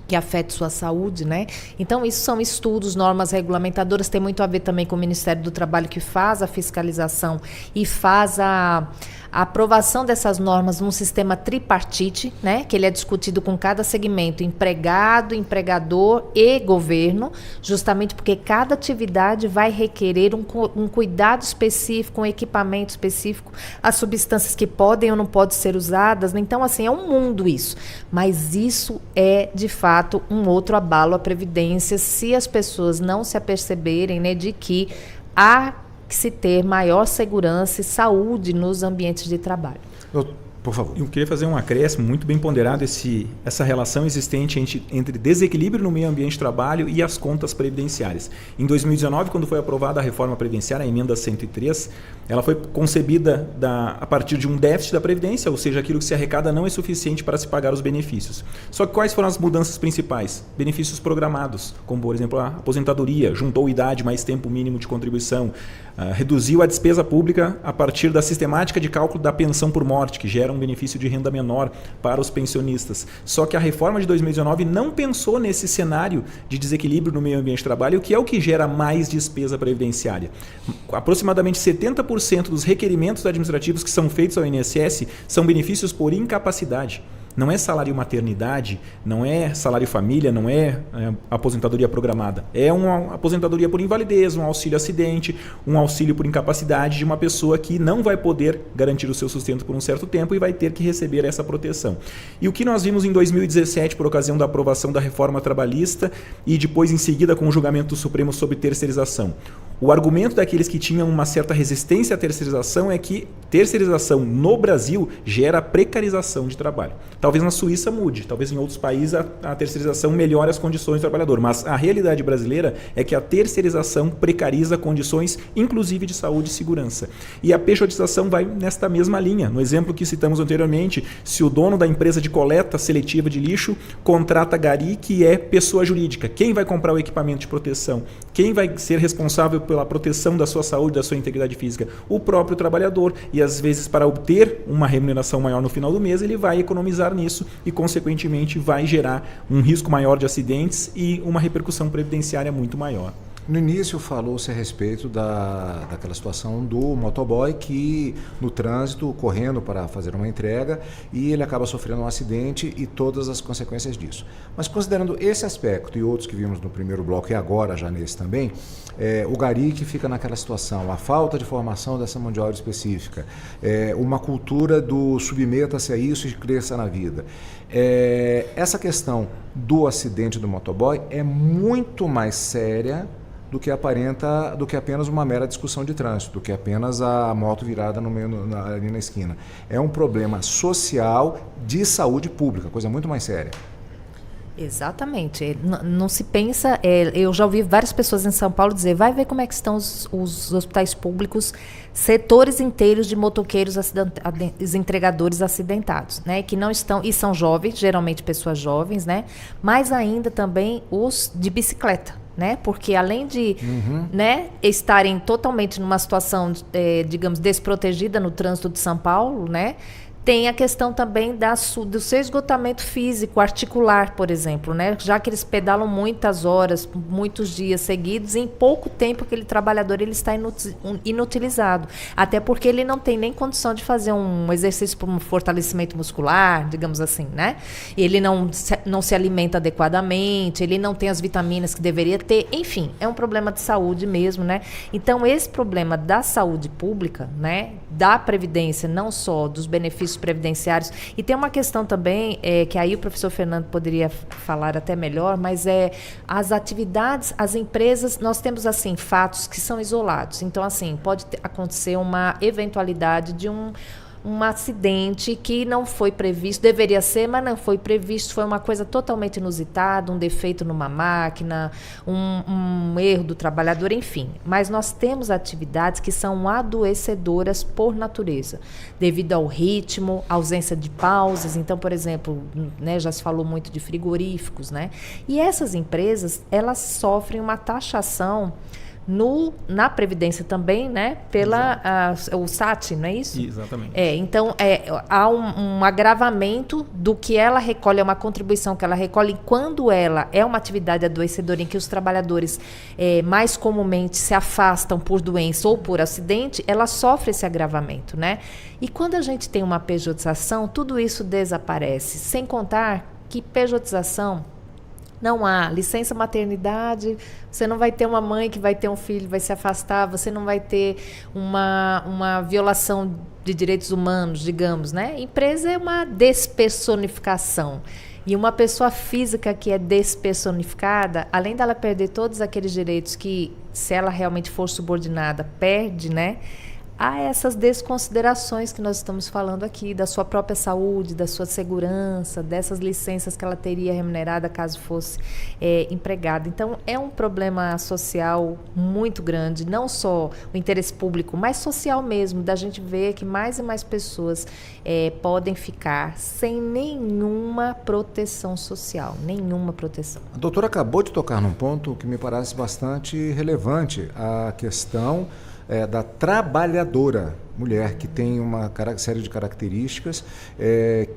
que afete sua saúde, né? Então, isso são estudos, normas regulamentadoras, tem muito a ver também com o Ministério do Trabalho, que faz a fiscalização e faz a aprovação dessas normas num sistema tripartite, né? Que ele é discutido com cada segmento, empregado, empregador e governo, justamente porque cada atividade vai requerer um cuidado específico, um equipamento específico, as substâncias que podem ou não podem ser usadas. Então, assim, é um mundo isso. Mas isso é, de fato, um outro abalo à Previdência, se as pessoas não se aperceberem, né, de que há que se ter maior segurança e saúde nos ambientes de trabalho. Por favor. Eu queria fazer um acréscimo muito bem ponderado, essa relação existente entre desequilíbrio no meio ambiente de trabalho e as contas previdenciárias. Em 2019, quando foi aprovada a reforma previdenciária, a emenda 103, ela foi concebida a partir de um déficit da Previdência, ou seja, aquilo que se arrecada não é suficiente para se pagar os benefícios. Só que quais foram as mudanças principais? Benefícios programados, como por exemplo a aposentadoria, juntou idade mais tempo mínimo de contribuição, reduziu a despesa pública a partir da sistemática de cálculo da pensão por morte, que gera um benefício de renda menor para os pensionistas. Só que a reforma de 2019 não pensou nesse cenário de desequilíbrio no meio ambiente de trabalho, que é o que gera mais despesa previdenciária. Aproximadamente 70% dos requerimentos administrativos que são feitos ao INSS são benefícios por incapacidade. Não é salário maternidade, não é salário família, não é aposentadoria programada. É uma aposentadoria por invalidez, um auxílio acidente, um auxílio por incapacidade de uma pessoa que não vai poder garantir o seu sustento por um certo tempo e vai ter que receber essa proteção. E o que nós vimos em 2017, por ocasião da aprovação da reforma trabalhista e depois em seguida com o julgamento do Supremo sobre terceirização? O argumento daqueles que tinham uma certa resistência à terceirização é que terceirização no Brasil gera precarização de trabalho. Talvez na Suíça mude, talvez em outros países a terceirização melhore as condições do trabalhador, mas a realidade brasileira é que a terceirização precariza condições, inclusive de saúde e segurança. E a pejotização vai nesta mesma linha. No exemplo que citamos anteriormente, se o dono da empresa de coleta seletiva de lixo contrata gari, que é pessoa jurídica, quem vai comprar o equipamento de proteção? Quem vai ser responsável pela proteção da sua saúde, da sua integridade física? O próprio trabalhador. E às vezes, para obter uma remuneração maior no final do mês, ele vai economizar nisso e, consequentemente, vai gerar um risco maior de acidentes e uma repercussão previdenciária muito maior. No início falou-se a respeito daquela situação do motoboy que no trânsito, correndo para fazer uma entrega, e ele acaba sofrendo um acidente e todas as consequências disso. Mas considerando esse aspecto e outros que vimos no primeiro bloco e agora já nesse também, o gari que fica naquela situação, a falta de formação dessa mão de obra específica, uma cultura do submeta-se a isso e cresça na vida. Essa questão do acidente do motoboy é muito mais séria do que apenas uma mera discussão de trânsito, do que apenas a moto virada ali na esquina. É um problema social de saúde pública, coisa muito mais séria. Exatamente. Não se pensa... eu já ouvi várias pessoas em São Paulo dizer, vai ver como é que estão os hospitais públicos, setores inteiros de motoqueiros entregadores acidentados, né? Que não estão... E são jovens, geralmente pessoas jovens, né? Mas ainda também os de bicicleta, né? Porque além de né, estarem totalmente numa situação, digamos, desprotegida no trânsito de São Paulo, né? Tem a questão também do seu esgotamento físico, articular, por exemplo, né? Já que eles pedalam muitas horas, muitos dias seguidos, em pouco tempo aquele trabalhador ele está inutilizado. Até porque ele não tem nem condição de fazer um exercício para um fortalecimento muscular, digamos assim, né? Ele não se alimenta adequadamente, ele não tem as vitaminas que deveria ter. Enfim, é um problema de saúde mesmo, né? Então, esse problema da saúde pública, né? Da Previdência, não só dos benefícios previdenciários. E tem uma questão também, que aí o professor Fernando poderia falar até melhor, mas as atividades, as empresas, nós temos assim fatos que são isolados. Então, assim, pode acontecer uma eventualidade de um acidente que não foi previsto, deveria ser, mas não foi previsto, foi uma coisa totalmente inusitada, um defeito numa máquina, um erro do trabalhador, enfim. Mas nós temos atividades que são adoecedoras por natureza, devido ao ritmo, ausência de pausas. Então, por exemplo, né, já se falou muito de frigoríficos, né? E essas empresas, elas sofrem uma taxação na Previdência também, né? O SAT, não é isso? Exatamente. Então, há um agravamento do que ela recolhe, é uma contribuição que ela recolhe quando ela é uma atividade adoecedora em que os trabalhadores mais comumente se afastam por doença ou por acidente, ela sofre esse agravamento, né? E quando a gente tem uma pejotização, tudo isso desaparece, sem contar que pejotização não há licença maternidade, você não vai ter uma mãe que vai ter um filho, vai se afastar, você não vai ter uma violação de direitos humanos, digamos, né? Empresa é uma despersonificação. E uma pessoa física que é despersonificada, além dela perder todos aqueles direitos que, se ela realmente for subordinada, perde, né? Há essas desconsiderações que nós estamos falando aqui, da sua própria saúde, da sua segurança, dessas licenças que ela teria remunerada caso fosse empregada. Então, é um problema social muito grande, não só o interesse público, mas social mesmo, da gente ver que mais e mais pessoas podem ficar sem nenhuma proteção social, nenhuma proteção. A doutora acabou de tocar num ponto que me parece bastante relevante, a questão da trabalhadora mulher, que tem uma série de características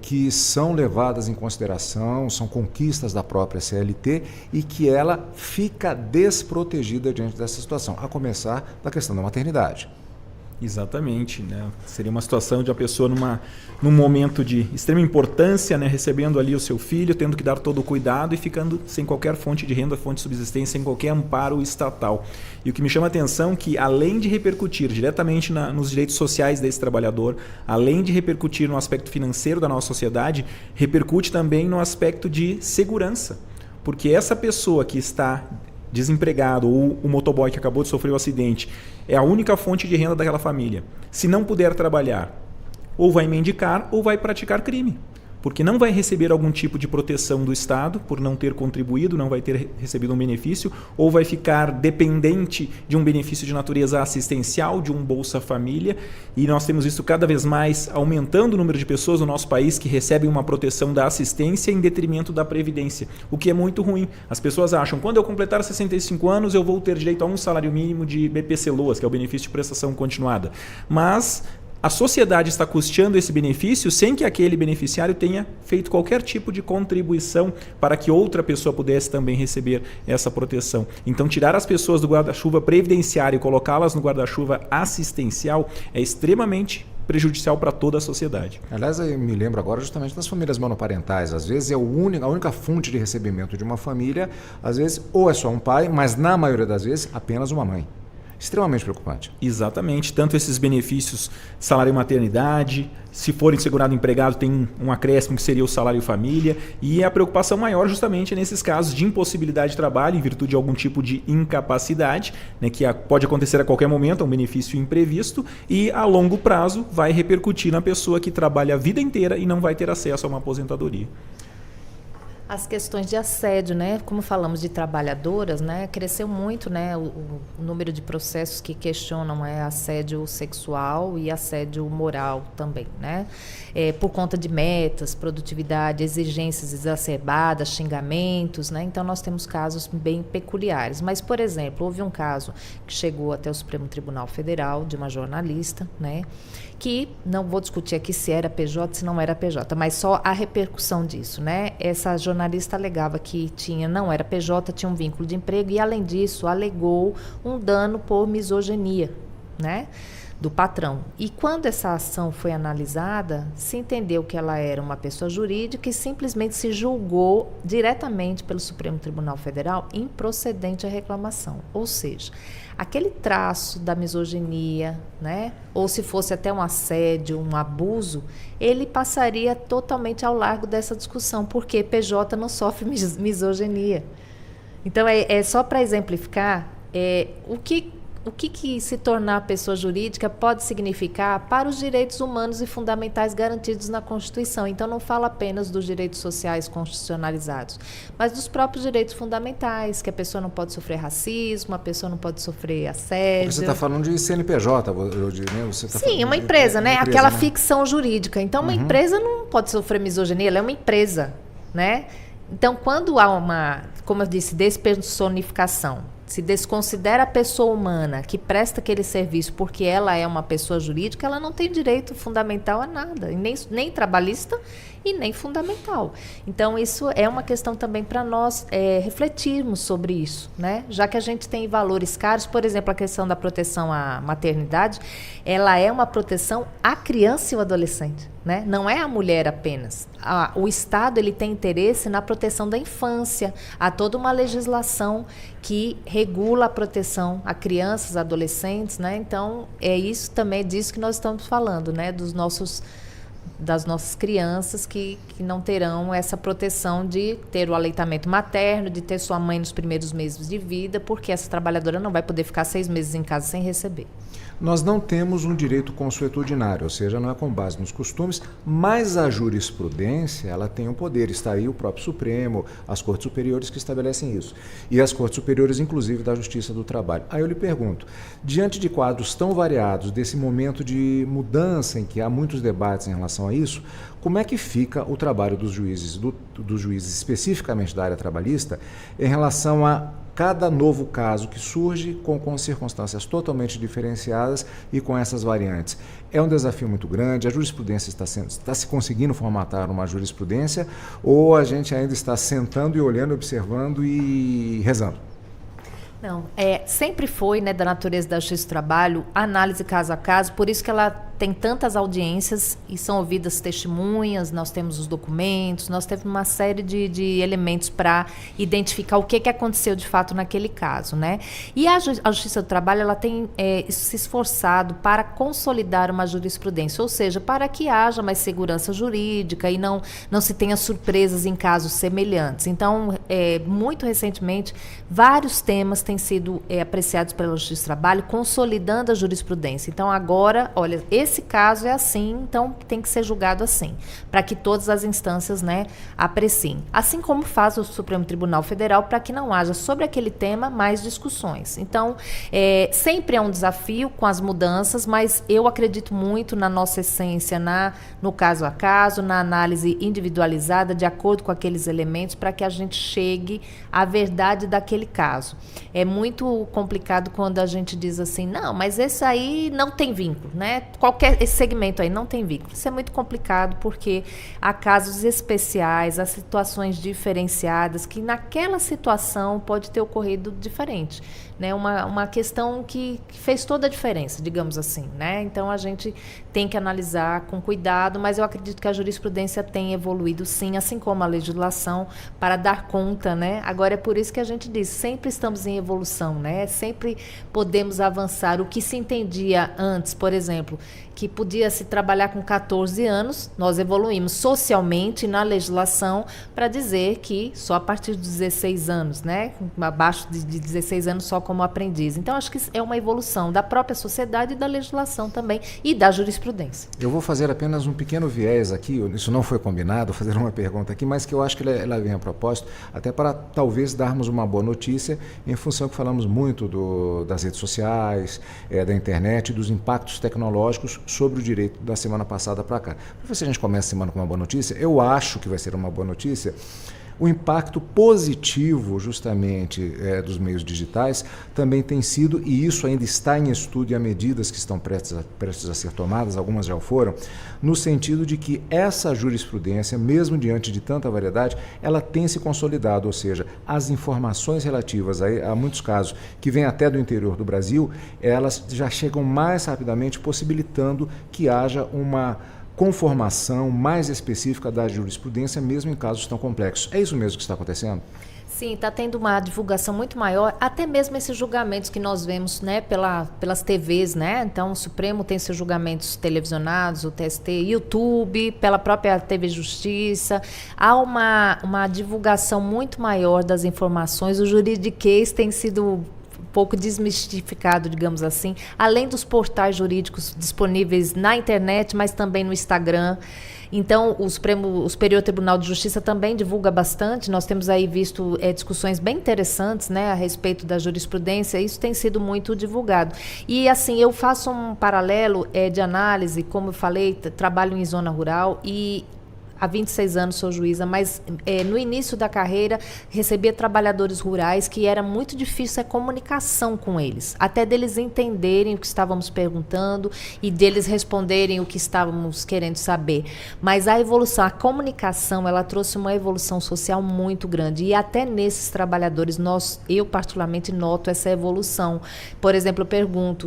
que são levadas em consideração, são conquistas da própria CLT e que ela fica desprotegida diante dessa situação, a começar da questão da maternidade. Exatamente, né? Seria uma situação de a pessoa num momento de extrema importância, né? Recebendo ali o seu filho, tendo que dar todo o cuidado e ficando sem qualquer fonte de renda, fonte de subsistência, sem qualquer amparo estatal. E o que me chama a atenção é que, além de repercutir diretamente nos direitos sociais desse trabalhador, além de repercutir no aspecto financeiro da nossa sociedade, repercute também no aspecto de segurança. Porque essa pessoa que está desempregado ou o motoboy que acabou de sofrer um acidente é a única fonte de renda daquela família. Se não puder trabalhar, ou vai mendicar ou vai praticar crime. Porque não vai receber algum tipo de proteção do Estado por não ter contribuído, não vai ter recebido um benefício, ou vai ficar dependente de um benefício de natureza assistencial, de um Bolsa Família. E nós temos visto cada vez mais aumentando o número de pessoas no nosso país que recebem uma proteção da assistência em detrimento da Previdência, o que é muito ruim. As pessoas acham que quando eu completar 65 anos eu vou ter direito a um salário mínimo de BPC-LOAS, que é o benefício de prestação continuada. Mas a sociedade está custeando esse benefício sem que aquele beneficiário tenha feito qualquer tipo de contribuição para que outra pessoa pudesse também receber essa proteção. Então, tirar as pessoas do guarda-chuva previdenciário e colocá-las no guarda-chuva assistencial é extremamente prejudicial para toda a sociedade. Aliás, eu me lembro agora justamente das famílias monoparentais. Às vezes é a única fonte de recebimento de uma família, às vezes ou é só um pai, mas na maioria das vezes apenas uma mãe. Extremamente preocupante. Exatamente, tanto esses benefícios, salário maternidade, se for segurado empregado tem um acréscimo que seria o salário família, e a preocupação maior justamente nesses casos de impossibilidade de trabalho em virtude de algum tipo de incapacidade, né, que pode acontecer a qualquer momento, é um benefício imprevisto, e a longo prazo vai repercutir na pessoa que trabalha a vida inteira e não vai ter acesso a uma aposentadoria. As questões de assédio, né? Como falamos de trabalhadoras, né? Cresceu muito, né? O número de processos que questionam assédio sexual e assédio moral também, né? Por conta de metas, produtividade, exigências exacerbadas, xingamentos, né? Então nós temos casos bem peculiares. Mas, por exemplo, houve um caso que chegou até o Supremo Tribunal Federal de uma jornalista, né? Que não vou discutir aqui se era PJ, se não era PJ, mas só a repercussão disso, né? Essa jornalista alegava que não era PJ, tinha um vínculo de emprego e, além disso, alegou um dano por misoginia, né? Do patrão. E quando essa ação foi analisada, se entendeu que ela era uma pessoa jurídica e simplesmente se julgou diretamente pelo Supremo Tribunal Federal improcedente a reclamação. Ou seja, aquele traço da misoginia, né, ou se fosse até um assédio, um abuso, ele passaria totalmente ao largo dessa discussão, porque PJ não sofre misoginia. Então, só para exemplificar o que se tornar pessoa jurídica pode significar para os direitos humanos e fundamentais garantidos na Constituição. Então, não fala apenas dos direitos sociais constitucionalizados, mas dos próprios direitos fundamentais, que a pessoa não pode sofrer racismo, a pessoa não pode sofrer assédio. Você está falando de CNPJ, você tá Sim, uma empresa, né? Aquela ficção jurídica. Então, uma empresa não pode sofrer misoginia, ela é uma empresa, né? Então, quando há como eu disse, despersonificação, se desconsidera a pessoa humana que presta aquele serviço porque ela é uma pessoa jurídica, ela não tem direito fundamental a nada, e nem trabalhista e nem fundamental. Então, isso é uma questão também para nós refletirmos sobre isso, né? Já que a gente tem valores caros, por exemplo, a questão da proteção à maternidade, ela é uma proteção à criança e ao adolescente, né? Não é a mulher apenas. O Estado ele tem interesse na proteção da infância. Há toda uma legislação que regula a proteção a crianças, adolescentes, né? Então, é isso também disso que nós estamos falando, né? Das nossas crianças que não terão essa proteção de ter o aleitamento materno, de ter sua mãe nos primeiros meses de vida, porque essa trabalhadora não vai poder ficar 6 meses em casa sem receber. Nós não temos um direito consuetudinário, ou seja, não é com base nos costumes, mas a jurisprudência ela tem um poder. Está aí o próprio Supremo, as Cortes Superiores que estabelecem isso. E as Cortes Superiores, inclusive, da Justiça do Trabalho. Aí eu lhe pergunto, diante de quadros tão variados, desse momento de mudança em que há muitos debates em relação a isso, como é que fica o trabalho dos juízes, dos juízes especificamente da área trabalhista, em relação a cada novo caso que surge com circunstâncias totalmente diferenciadas e com essas variantes? É um desafio muito grande, a jurisprudência está se conseguindo formatar uma jurisprudência, ou a gente ainda está sentando e olhando, observando e rezando? Não, sempre foi, né, da natureza da Justiça do Trabalho, análise caso a caso, por isso que ela tem tantas audiências e são ouvidas testemunhas, nós temos os documentos, nós temos uma série de elementos para identificar o que aconteceu de fato naquele caso, né? E a Justiça do Trabalho, ela tem se esforçado para consolidar uma jurisprudência, ou seja, para que haja mais segurança jurídica e não se tenha surpresas em casos semelhantes. Então, muito recentemente, vários temas têm sido apreciados pela Justiça do Trabalho, consolidando a jurisprudência. Então, agora, olha, esse caso é assim, então tem que ser julgado assim, para que todas as instâncias, né, apreciem. Assim como faz o Supremo Tribunal Federal, para que não haja sobre aquele tema mais discussões. Então, sempre é um desafio com as mudanças, mas eu acredito muito na nossa essência, no caso a caso, na análise individualizada, de acordo com aqueles elementos, para que a gente chegue à verdade daquele caso. É muito complicado quando a gente diz assim, não, mas esse aí não tem vínculo, né? Esse segmento aí não tem vínculo. Isso é muito complicado porque há casos especiais, há situações diferenciadas que naquela situação pode ter ocorrido diferente, né? Uma questão que fez toda a diferença, digamos assim, né? Então a gente tem que analisar com cuidado, mas eu acredito que a jurisprudência tem evoluído sim, assim como a legislação, para dar conta, né? Agora é por isso que a gente diz, sempre estamos em evolução, né? Sempre podemos avançar. O que se entendia antes, por exemplo, que podia se trabalhar com 14 anos, nós evoluímos socialmente na legislação para dizer que só a partir de 16 anos, né? Abaixo de 16 anos só como aprendiz. Então, acho que é uma evolução da própria sociedade e da legislação também e da jurisprudência. Eu vou fazer apenas um pequeno viés aqui, isso não foi combinado, fazer uma pergunta aqui, mas que eu acho que ela vem a propósito, até para talvez darmos uma boa notícia, em função que falamos muito das redes sociais, da internet, dos impactos tecnológicos sobre o direito da semana passada para cá. Para ver se a gente começa a semana com uma boa notícia, eu acho que vai ser uma boa notícia, o impacto positivo justamente dos meios digitais também tem sido, e isso ainda está em estudo e há medidas que estão prestes a ser tomadas, algumas já o foram, no sentido de que essa jurisprudência, mesmo diante de tanta variedade, ela tem se consolidado, ou seja, as informações relativas a muitos casos que vêm até do interior do Brasil, elas já chegam mais rapidamente, possibilitando que haja uma conformação mais específica da jurisprudência, mesmo em casos tão complexos. É isso mesmo que está acontecendo? Sim, está tendo uma divulgação muito maior, até mesmo esses julgamentos que nós vemos, né, pelas TVs, né? Então, o Supremo tem seus julgamentos televisionados, o TST, YouTube, pela própria TV Justiça. Há uma divulgação muito maior das informações. O juridiquês tem sido pouco desmistificado, digamos assim, além dos portais jurídicos disponíveis na internet, mas também no Instagram. Então, o Superior Tribunal de Justiça também divulga bastante. Nós temos aí visto discussões bem interessantes, né, a respeito da jurisprudência. Isso tem sido muito divulgado. E, assim, eu faço um paralelo de análise, como eu falei, trabalho em zona rural e há 26 anos sou juíza, mas no início da carreira recebia trabalhadores rurais que era muito difícil a comunicação com eles, até deles entenderem o que estávamos perguntando e deles responderem o que estávamos querendo saber. Mas a evolução, a comunicação, ela trouxe uma evolução social muito grande e até nesses trabalhadores, eu particularmente noto essa evolução. Por exemplo, eu pergunto,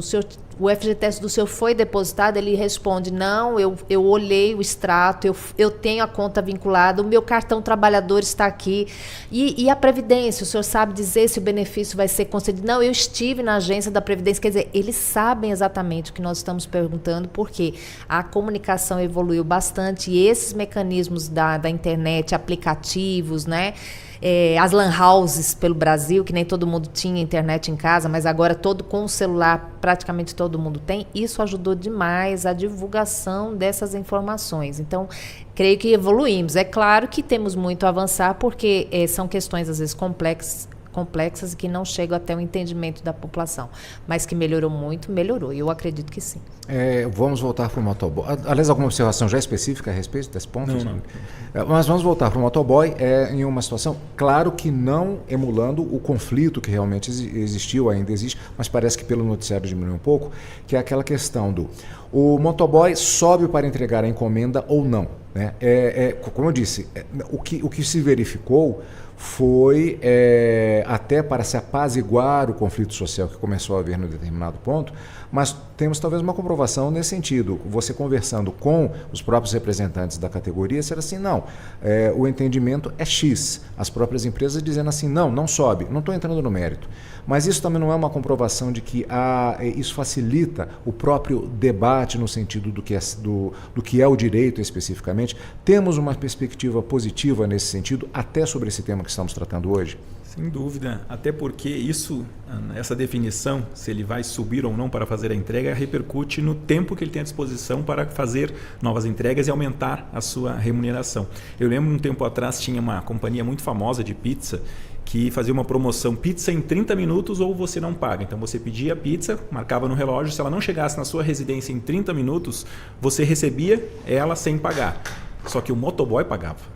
o FGTS do senhor foi depositado? Ele responde, não, eu olhei o extrato, eu tenho a conta vinculada, o meu cartão trabalhador está aqui. E a Previdência, o senhor sabe dizer se o benefício vai ser concedido? Não, eu estive na agência da Previdência. Quer dizer, eles sabem exatamente o que nós estamos perguntando, porque a comunicação evoluiu bastante e esses mecanismos da internet, aplicativos, né? As lan houses pelo Brasil, que nem todo mundo tinha internet em casa, mas agora com o celular praticamente todo mundo tem, isso ajudou demais a divulgação dessas informações. Então, creio que evoluímos. É claro que temos muito a avançar, porque são questões às vezes complexas e que não chegam até o entendimento da população, mas que melhorou muito, melhorou, e eu acredito que sim. Vamos voltar para o motoboy. Aliás, alguma observação já específica a respeito desse ponto? Não. Mas vamos voltar para o motoboy em uma situação, claro que não emulando o conflito que realmente existiu, ainda existe, mas parece que pelo noticiário diminuiu um pouco, que é aquela questão o motoboy sobe para entregar a encomenda ou não, né? Como eu disse, o que se verificou foi até para se apaziguar o conflito social que começou a haver num determinado ponto, mas temos talvez uma comprovação nesse sentido. Você conversando com os próprios representantes da categoria, será assim, não, o entendimento é X. As próprias empresas dizendo assim, não sobe, não estou entrando no mérito. Mas isso também não é uma comprovação de que isso facilita o próprio debate no sentido do que é o direito especificamente. Temos uma perspectiva positiva nesse sentido, até sobre esse tema que estamos tratando hoje? Sem dúvida, até porque essa definição, se ele vai subir ou não para fazer a entrega, repercute no tempo que ele tem à disposição para fazer novas entregas e aumentar a sua remuneração. Eu lembro um tempo atrás tinha uma companhia muito famosa de pizza que fazia uma promoção pizza em 30 minutos ou você não paga. Então você pedia a pizza, marcava no relógio, se ela não chegasse na sua residência em 30 minutos, você recebia ela sem pagar. Só que o motoboy pagava.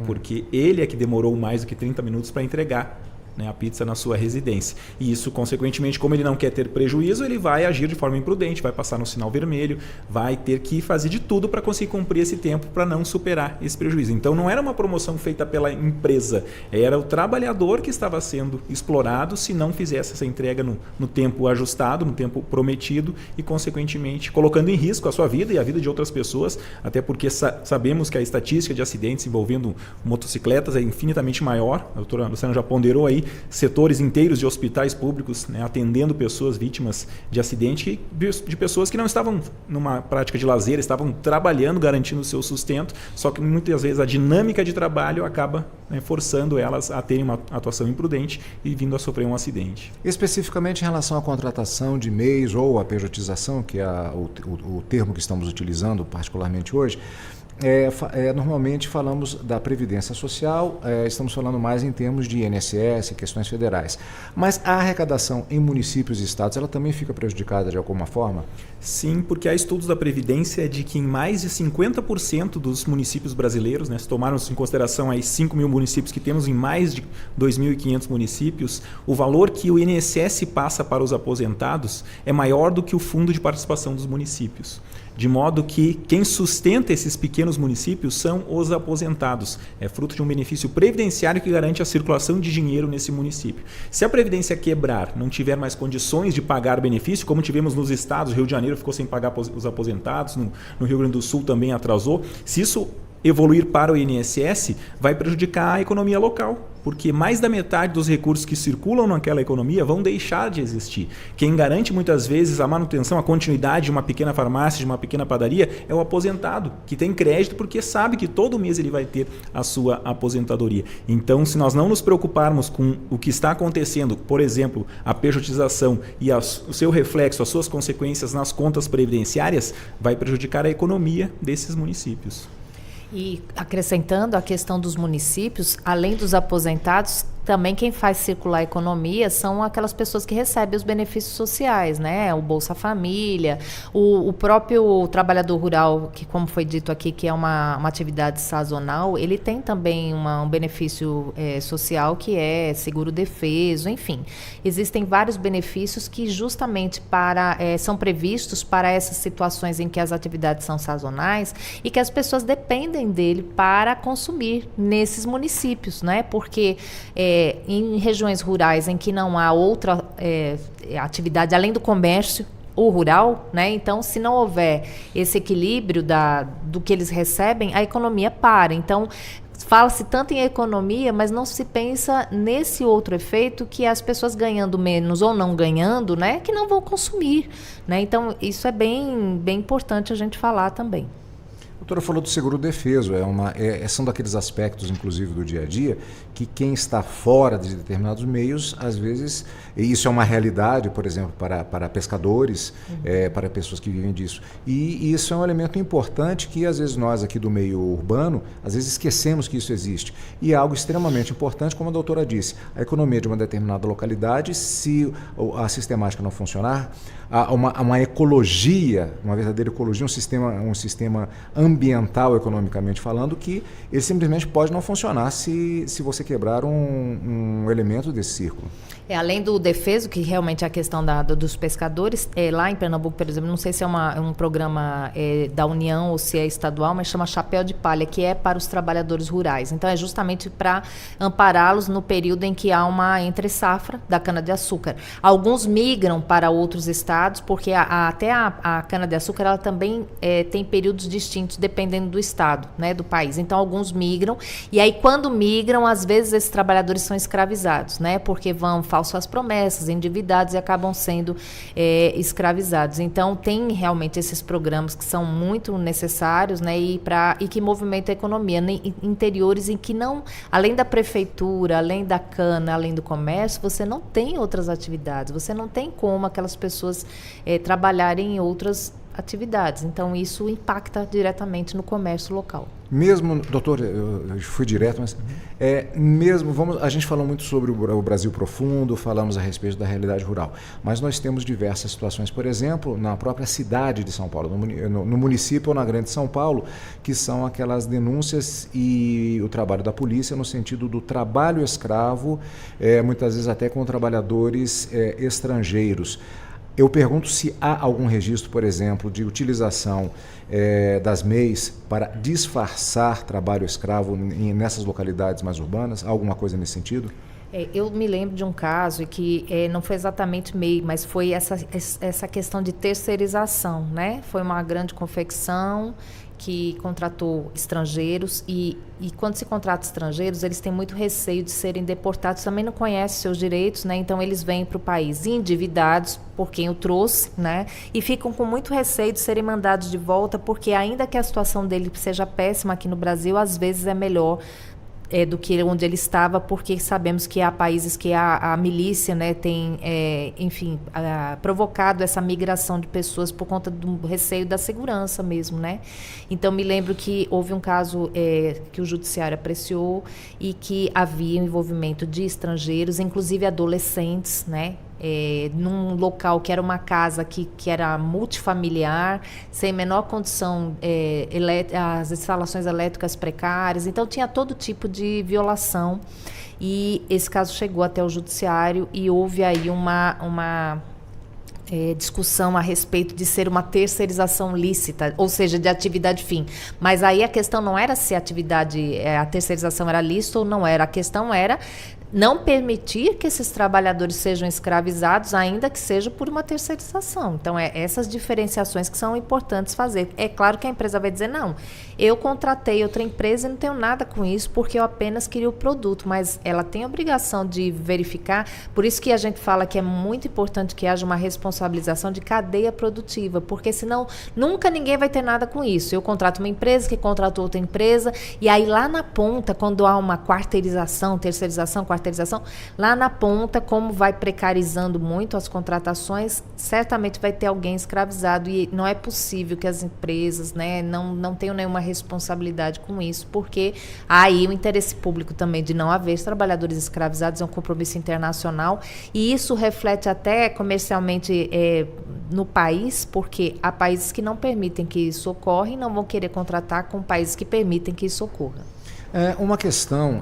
Porque ele é que demorou mais do que 30 minutos para entregar, né, a pizza na sua residência. E isso, consequentemente, como ele não quer ter prejuízo, ele vai agir de forma imprudente, vai passar no sinal vermelho, vai ter que fazer de tudo para conseguir cumprir esse tempo para não superar esse prejuízo. Então não era uma promoção feita pela empresa, era o trabalhador que estava sendo explorado se não fizesse essa entrega no tempo ajustado, no tempo prometido e, consequentemente, colocando em risco a sua vida e a vida de outras pessoas, até porque sabemos que a estatística de acidentes envolvendo motocicletas é infinitamente maior. A doutora Luciana já ponderou aí, setores inteiros de hospitais públicos, né, atendendo pessoas vítimas de acidente, de pessoas que não estavam numa prática de lazer, estavam trabalhando, garantindo o seu sustento, só que muitas vezes a dinâmica de trabalho acaba, né, forçando elas a terem uma atuação imprudente e vindo a sofrer um acidente. Especificamente em relação à contratação de MEIs ou a pejotização, que é o termo que estamos utilizando particularmente hoje, normalmente falamos da Previdência Social, estamos falando mais em termos de INSS, questões federais. Mas a arrecadação em municípios e estados, ela também fica prejudicada de alguma forma? Sim, porque há estudos da Previdência de que em mais de 50% dos municípios brasileiros, né, se tomarmos em consideração aí 5 mil municípios que temos em mais de 2.500 municípios, o valor que o INSS passa para os aposentados é maior do que o fundo de participação dos municípios. De modo que quem sustenta esses pequenos municípios são os aposentados. É fruto de um benefício previdenciário que garante a circulação de dinheiro nesse município. Se a Previdência quebrar, não tiver mais condições de pagar benefício, como tivemos nos estados, Rio de Janeiro ficou sem pagar os aposentados, no Rio Grande do Sul também atrasou, se isso evoluir para o INSS, vai prejudicar a economia local, porque mais da metade dos recursos que circulam naquela economia vão deixar de existir. Quem garante muitas vezes a manutenção, a continuidade de uma pequena farmácia, de uma pequena padaria, é o aposentado, que tem crédito porque sabe que todo mês ele vai ter a sua aposentadoria. Então, se nós não nos preocuparmos com o que está acontecendo, por exemplo, a pejotização e o seu reflexo, as suas consequências nas contas previdenciárias, vai prejudicar a economia desses municípios. E acrescentando a questão dos municípios, além dos aposentados, também quem faz circular a economia são aquelas pessoas que recebem os benefícios sociais, né? O Bolsa Família, o próprio trabalhador rural, que como foi dito aqui, que é uma atividade sazonal, ele tem também um benefício social que é seguro-defeso, enfim. Existem vários benefícios que justamente são previstos para essas situações em que as atividades são sazonais e que as pessoas dependem dele para consumir nesses municípios, né? Porque em regiões rurais em que não há outra atividade além do comércio, o rural, né? Então, se não houver esse equilíbrio do que eles recebem, a economia para. Então, fala-se tanto em economia, mas não se pensa nesse outro efeito que as pessoas ganhando menos ou não ganhando, né? Que não vão consumir, né? Então, isso é bem importante a gente falar também. A doutora falou do seguro-defeso, são daqueles aspectos, inclusive, do dia a dia, que quem está fora de determinados meios, às vezes, e isso é uma realidade, por exemplo, para pescadores, para pessoas que vivem disso. E isso é um elemento importante que, às vezes, nós aqui do meio urbano, às vezes esquecemos que isso existe. E é algo extremamente importante, como a doutora disse, a economia de uma determinada localidade, se a sistemática não funcionar, há uma ecologia, uma verdadeira ecologia, um sistema ambiental, economicamente falando, que ele simplesmente pode não funcionar se você quebrar um elemento desse círculo. Além do defeso, que realmente é a questão dos pescadores, lá em Pernambuco, por exemplo, não sei se é um programa da União ou se é estadual, mas chama Chapéu de Palha, que é para os trabalhadores rurais. Então, é justamente para ampará-los no período em que há uma entre-safra da cana-de-açúcar. Alguns migram para outros estados, porque até a cana-de-açúcar ela também tem períodos distintos, dependendo do estado, né, do país. Então, alguns migram, e aí quando migram, às vezes esses trabalhadores são escravizados, né, porque vão falsas promessas, endividados e acabam sendo escravizados. Então, tem realmente esses programas que são muito necessários, né, e que movimentam a economia em interiores em que não, além da prefeitura, além da cana, além do comércio, você não tem outras atividades, você não tem como aquelas pessoas trabalharem em outras atividades. Então, isso impacta diretamente no comércio local. Mesmo, doutor, eu fui direto, mas a gente falou muito sobre o Brasil profundo, falamos a respeito da realidade rural, mas nós temos diversas situações, por exemplo, na própria cidade de São Paulo, no município ou na grande São Paulo, que são aquelas denúncias e o trabalho da polícia no sentido do trabalho escravo, muitas vezes até com trabalhadores estrangeiros. Eu pergunto se há algum registro, por exemplo, de utilização das MEIs para disfarçar trabalho escravo nessas localidades mais urbanas? Há alguma coisa nesse sentido? Eu me lembro de um caso que não foi exatamente MEI, mas foi essa questão de terceirização, né? Foi uma grande confecção que contratou estrangeiros e quando se contrata estrangeiros, eles têm muito receio de serem deportados, também não conhecem seus direitos, né? Então eles vêm para o país endividados por quem o trouxe, né? E ficam com muito receio de serem mandados de volta, porque ainda que a situação dele seja péssima aqui no Brasil, às vezes é melhor do que onde ele estava, porque sabemos que há países que a milícia, né, tem, provocado essa migração de pessoas por conta do receio da segurança mesmo, né? Então, me lembro que houve um caso que o judiciário apreciou e que havia envolvimento de estrangeiros, inclusive adolescentes, né? Num local que era uma casa que era multifamiliar, sem menor condição, as instalações elétricas precárias, então tinha todo tipo de violação, e esse caso chegou até o judiciário e houve aí uma discussão a respeito de ser uma terceirização lícita, ou seja, de atividade fim. Mas aí a questão não era se a terceirização era lícita ou não era, a questão era não permitir que esses trabalhadores sejam escravizados, ainda que seja por uma terceirização. Então, essas diferenciações que são importantes fazer. É claro que a empresa vai dizer, não, eu contratei outra empresa e não tenho nada com isso, porque eu apenas queria o produto, mas ela tem a obrigação de verificar, por isso que a gente fala que é muito importante que haja uma responsabilização de cadeia produtiva, porque senão nunca ninguém vai ter nada com isso. Eu contrato uma empresa que contratou outra empresa, e aí lá na ponta, quando há uma terceirização, quarteirização, lá na ponta, como vai precarizando muito as contratações, certamente vai ter alguém escravizado e não é possível que as empresas, né, não tenham nenhuma responsabilidade com isso, porque há aí o interesse público também de não haver trabalhadores escravizados, é um compromisso internacional, e isso reflete até comercialmente no país, porque há países que não permitem que isso ocorra e não vão querer contratar com países que permitem que isso ocorra. Uma questão,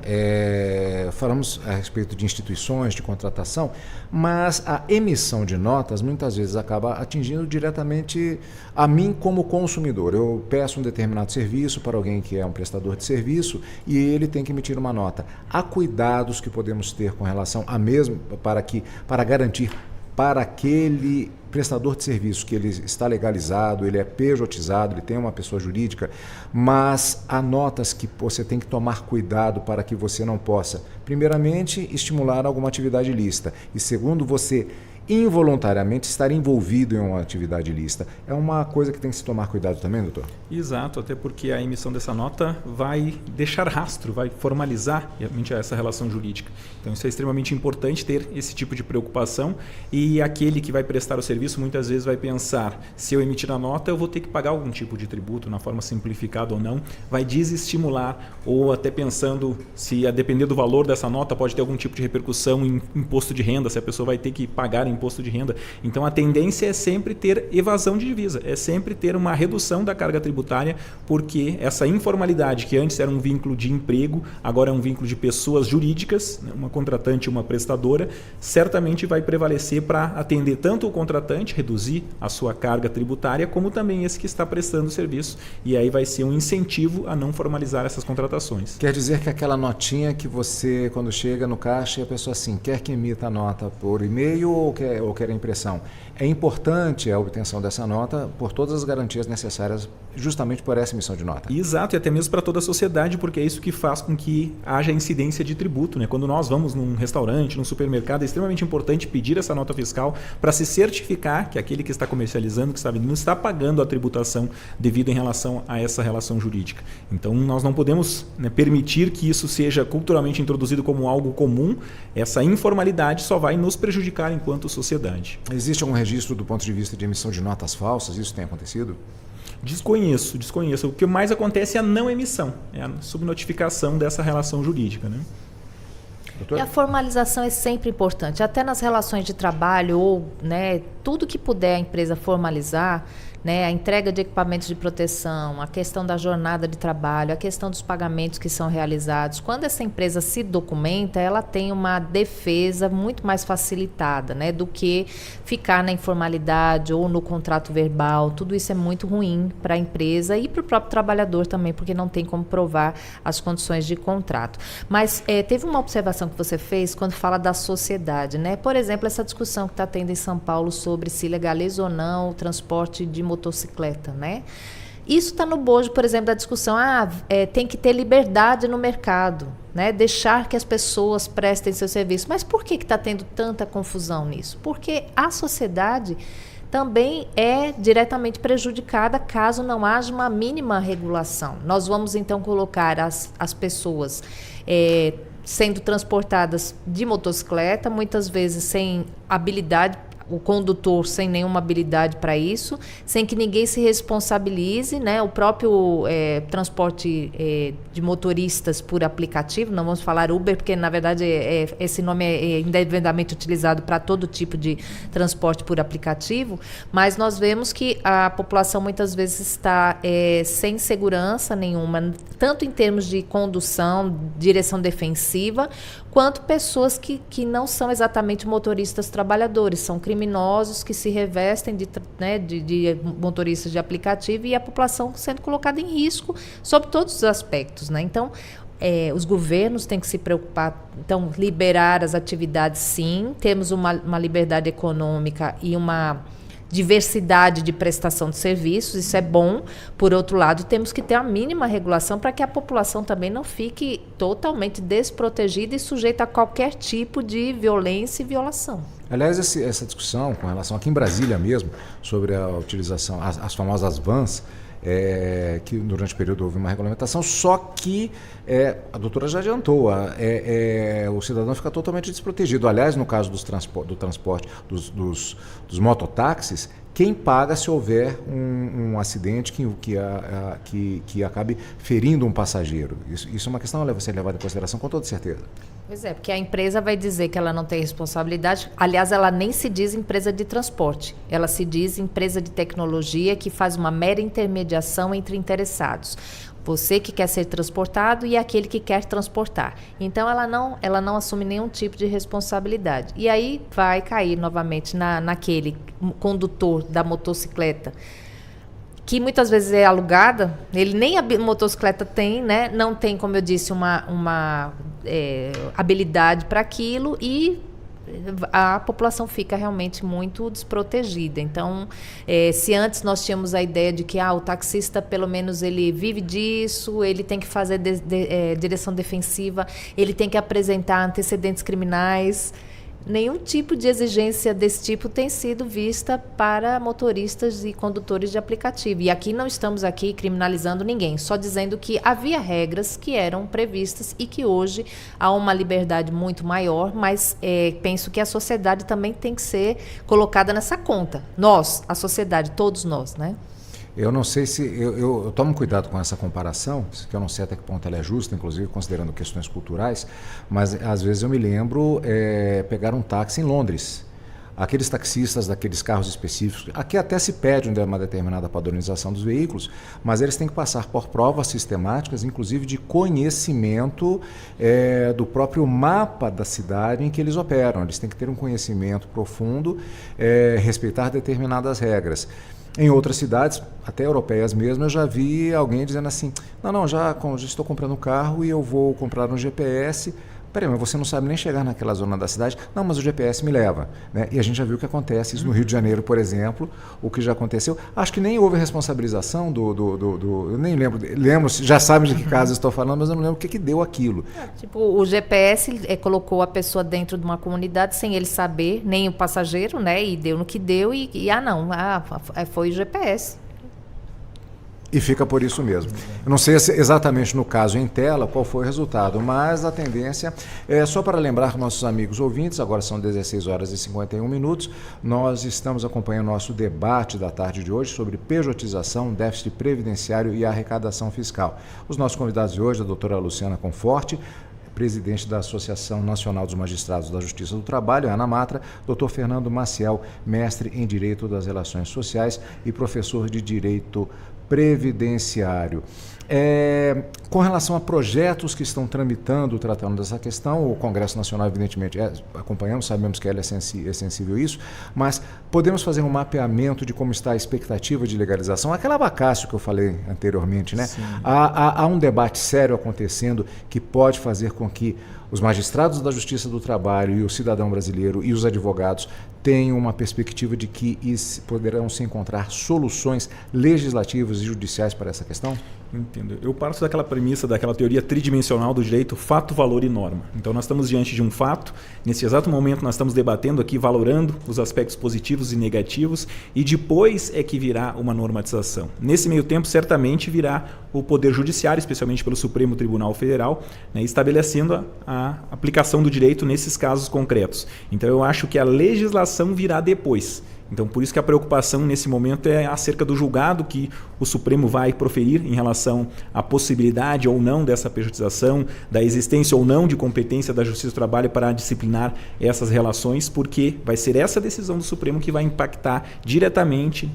falamos a respeito de instituições de contratação, mas a emissão de notas muitas vezes acaba atingindo diretamente a mim como consumidor. Eu peço um determinado serviço para alguém que é um prestador de serviço e ele tem que emitir uma nota. Há cuidados que podemos ter com relação a mesmo para garantir para aquele prestador de serviço que ele está legalizado, ele é pejotizado, ele tem uma pessoa jurídica, mas há notas que você tem que tomar cuidado para que você não possa, primeiramente, estimular alguma atividade ilícita e, segundo, você involuntariamente estar envolvido em uma atividade ilícita. É uma coisa que tem que se tomar cuidado também, doutor? Exato, até porque a emissão dessa nota vai deixar rastro, vai formalizar realmente essa relação jurídica. Então isso é extremamente importante ter esse tipo de preocupação e aquele que vai prestar o serviço muitas vezes vai pensar, se eu emitir a nota eu vou ter que pagar algum tipo de tributo, na forma simplificada ou não, vai desestimular ou até pensando se a depender do valor dessa nota pode ter algum tipo de repercussão em imposto de renda, se a pessoa vai ter que pagar imposto de renda. Então a tendência é sempre ter evasão de divisa, é sempre ter uma redução da carga tributária, porque essa informalidade que antes era um vínculo de emprego, agora é um vínculo de pessoas jurídicas, né, uma contratante e uma prestadora, certamente vai prevalecer para atender tanto o contratante, reduzir a sua carga tributária, como também esse que está prestando o serviço, e aí vai ser um incentivo a não formalizar essas contratações. Quer dizer que aquela notinha que você, quando chega no caixa, e a pessoa assim, quer que emita a nota por e-mail ou quer a impressão. É importante a obtenção dessa nota por todas as garantias necessárias justamente por essa emissão de nota. Exato, e até mesmo para toda a sociedade, porque é isso que faz com que haja incidência de tributo, né? Quando nós vamos num restaurante, num supermercado, é extremamente importante pedir essa nota fiscal para se certificar que aquele que está comercializando, que está vendendo, está pagando a tributação devida em relação a essa relação jurídica. Então nós não podemos, né, permitir que isso seja culturalmente introduzido como algo comum. Essa informalidade só vai nos prejudicar enquanto sociedade. Existe algum registro do ponto de vista de emissão de notas falsas? Isso tem acontecido? Desconheço. O que mais acontece é a não emissão, é a subnotificação dessa relação jurídica, né? Doutor? E a formalização é sempre importante, até nas relações de trabalho ou, né, tudo que puder a empresa formalizar, né, a entrega de equipamentos de proteção, a questão da jornada de trabalho, a questão dos pagamentos que são realizados. Quando essa empresa se documenta, ela tem uma defesa muito mais facilitada, né, do que ficar na informalidade ou no contrato verbal. Tudo isso é muito ruim para a empresa e para o próprio trabalhador também, porque não tem como provar as condições de contrato. Mas teve uma observação que você fez quando fala da sociedade, né? Por exemplo, essa discussão que está tendo em São Paulo sobre se legaliza ou não o transporte de motocicleta, né? Isso está no bojo, por exemplo, da discussão, tem que ter liberdade no mercado, né? Deixar que as pessoas prestem seu serviço. Mas por que está tendo tanta confusão nisso? Porque a sociedade também é diretamente prejudicada caso não haja uma mínima regulação. Nós vamos, então, colocar as pessoas sendo transportadas de motocicleta, muitas vezes sem habilidade, o condutor sem nenhuma habilidade para isso, sem que ninguém se responsabilize, né? O próprio transporte de motoristas por aplicativo, não vamos falar Uber, porque na verdade esse nome é indevidamente utilizado para todo tipo de transporte por aplicativo, mas nós vemos que a população muitas vezes está sem segurança nenhuma, tanto em termos de condução, direção defensiva, quanto pessoas que não são exatamente motoristas trabalhadores, são criminosos que se revestem de motoristas de aplicativo e a população sendo colocada em risco sob todos os aspectos, né? Então, os governos têm que se preocupar, então, liberar as atividades, sim, temos uma liberdade econômica e uma diversidade de prestação de serviços, isso é bom. Por outro lado, temos que ter a mínima regulação para que a população também não fique totalmente desprotegida e sujeita a qualquer tipo de violência e violação. Aliás, essa discussão com relação aqui em Brasília mesmo, sobre a utilização, as famosas vans, que durante o período houve uma regulamentação, só que a doutora já adiantou, o cidadão fica totalmente desprotegido. Aliás, no caso do transporte dos mototáxis, quem paga se houver um acidente que acabe ferindo um passageiro? Isso é uma questão a ser levada em consideração com toda certeza. Pois é, porque a empresa vai dizer que ela não tem responsabilidade. Aliás, ela nem se diz empresa de transporte. Ela se diz empresa de tecnologia que faz uma mera intermediação entre interessados. Você que quer ser transportado e aquele que quer transportar. Então, ela não assume nenhum tipo de responsabilidade. E aí vai cair novamente naquele condutor da motocicleta, que muitas vezes é alugada, ele nem a motocicleta tem, né? Não tem, como eu disse, uma habilidade para aquilo e a população fica realmente muito desprotegida. Então, se antes nós tínhamos a ideia de que o taxista, pelo menos, ele vive disso, ele tem que fazer direção defensiva, ele tem que apresentar antecedentes criminais, nenhum tipo de exigência desse tipo tem sido vista para motoristas e condutores de aplicativo. E aqui não estamos criminalizando ninguém, só dizendo que havia regras que eram previstas e que hoje há uma liberdade muito maior, mas penso que a sociedade também tem que ser colocada nessa conta. Nós, a sociedade, todos nós, né? Eu não sei se... Eu tomo cuidado com essa comparação, que eu não sei até que ponto ela é justa, inclusive considerando questões culturais, mas às vezes eu me lembro pegar um táxi em Londres. Aqueles taxistas daqueles carros específicos, aqui até se pede uma determinada padronização dos veículos, mas eles têm que passar por provas sistemáticas, inclusive de conhecimento do próprio mapa da cidade em que eles operam. Eles têm que ter um conhecimento profundo, respeitar determinadas regras. Em outras cidades, até europeias mesmo, eu já vi alguém dizendo assim, já estou comprando um carro e eu vou comprar um GPS. Peraí, mas você não sabe nem chegar naquela zona da cidade? Não, mas o GPS me leva. Né? E a gente já viu o que acontece, isso no Rio de Janeiro, por exemplo, o que já aconteceu. Acho que nem houve responsabilização eu nem lembro, já sabe de que caso estou falando, mas eu não lembro o que deu aquilo. O GPS colocou a pessoa dentro de uma comunidade sem ele saber, nem o passageiro, né? E deu no que deu foi o GPS. E fica por isso mesmo. Eu não sei exatamente no caso em tela qual foi o resultado, mas a tendência é só para lembrar nossos amigos ouvintes, agora são 16 horas e 51 minutos, nós estamos acompanhando nosso debate da tarde de hoje sobre pejotização, déficit previdenciário e arrecadação fiscal. Os nossos convidados de hoje, a doutora Luciana Conforte, presidente da Associação Nacional dos Magistrados da Justiça do Trabalho, ANAMATRA, Dr. Fernando Maciel, mestre em Direito das Relações Sociais e professor de Direito Previdenciário. Com relação a projetos que estão tramitando, tratando dessa questão, o Congresso Nacional, evidentemente, acompanhamos, sabemos que é sensível isso, mas podemos fazer um mapeamento de como está a expectativa de legalização, aquela abacácio que eu falei anteriormente, né? Há um debate sério acontecendo que pode fazer com que os magistrados da Justiça do Trabalho e o cidadão brasileiro e os advogados tenham uma perspectiva de que poderão se encontrar soluções legislativas e judiciais para essa questão? Entendo. Eu parto daquela premissa, daquela teoria tridimensional do direito, fato, valor e norma. Então nós estamos diante de um fato, nesse exato momento nós estamos debatendo aqui, valorando os aspectos positivos e negativos, e depois é que virá uma normatização. Nesse meio tempo, certamente virá o Poder Judiciário, especialmente pelo Supremo Tribunal Federal, né, estabelecendo a aplicação do direito nesses casos concretos. Então eu acho que a legislação virá depois. Então, por isso que a preocupação nesse momento é acerca do julgado que o Supremo vai proferir em relação à possibilidade ou não dessa pejotização, da existência ou não de competência da Justiça do Trabalho para disciplinar essas relações, porque vai ser essa decisão do Supremo que vai impactar diretamente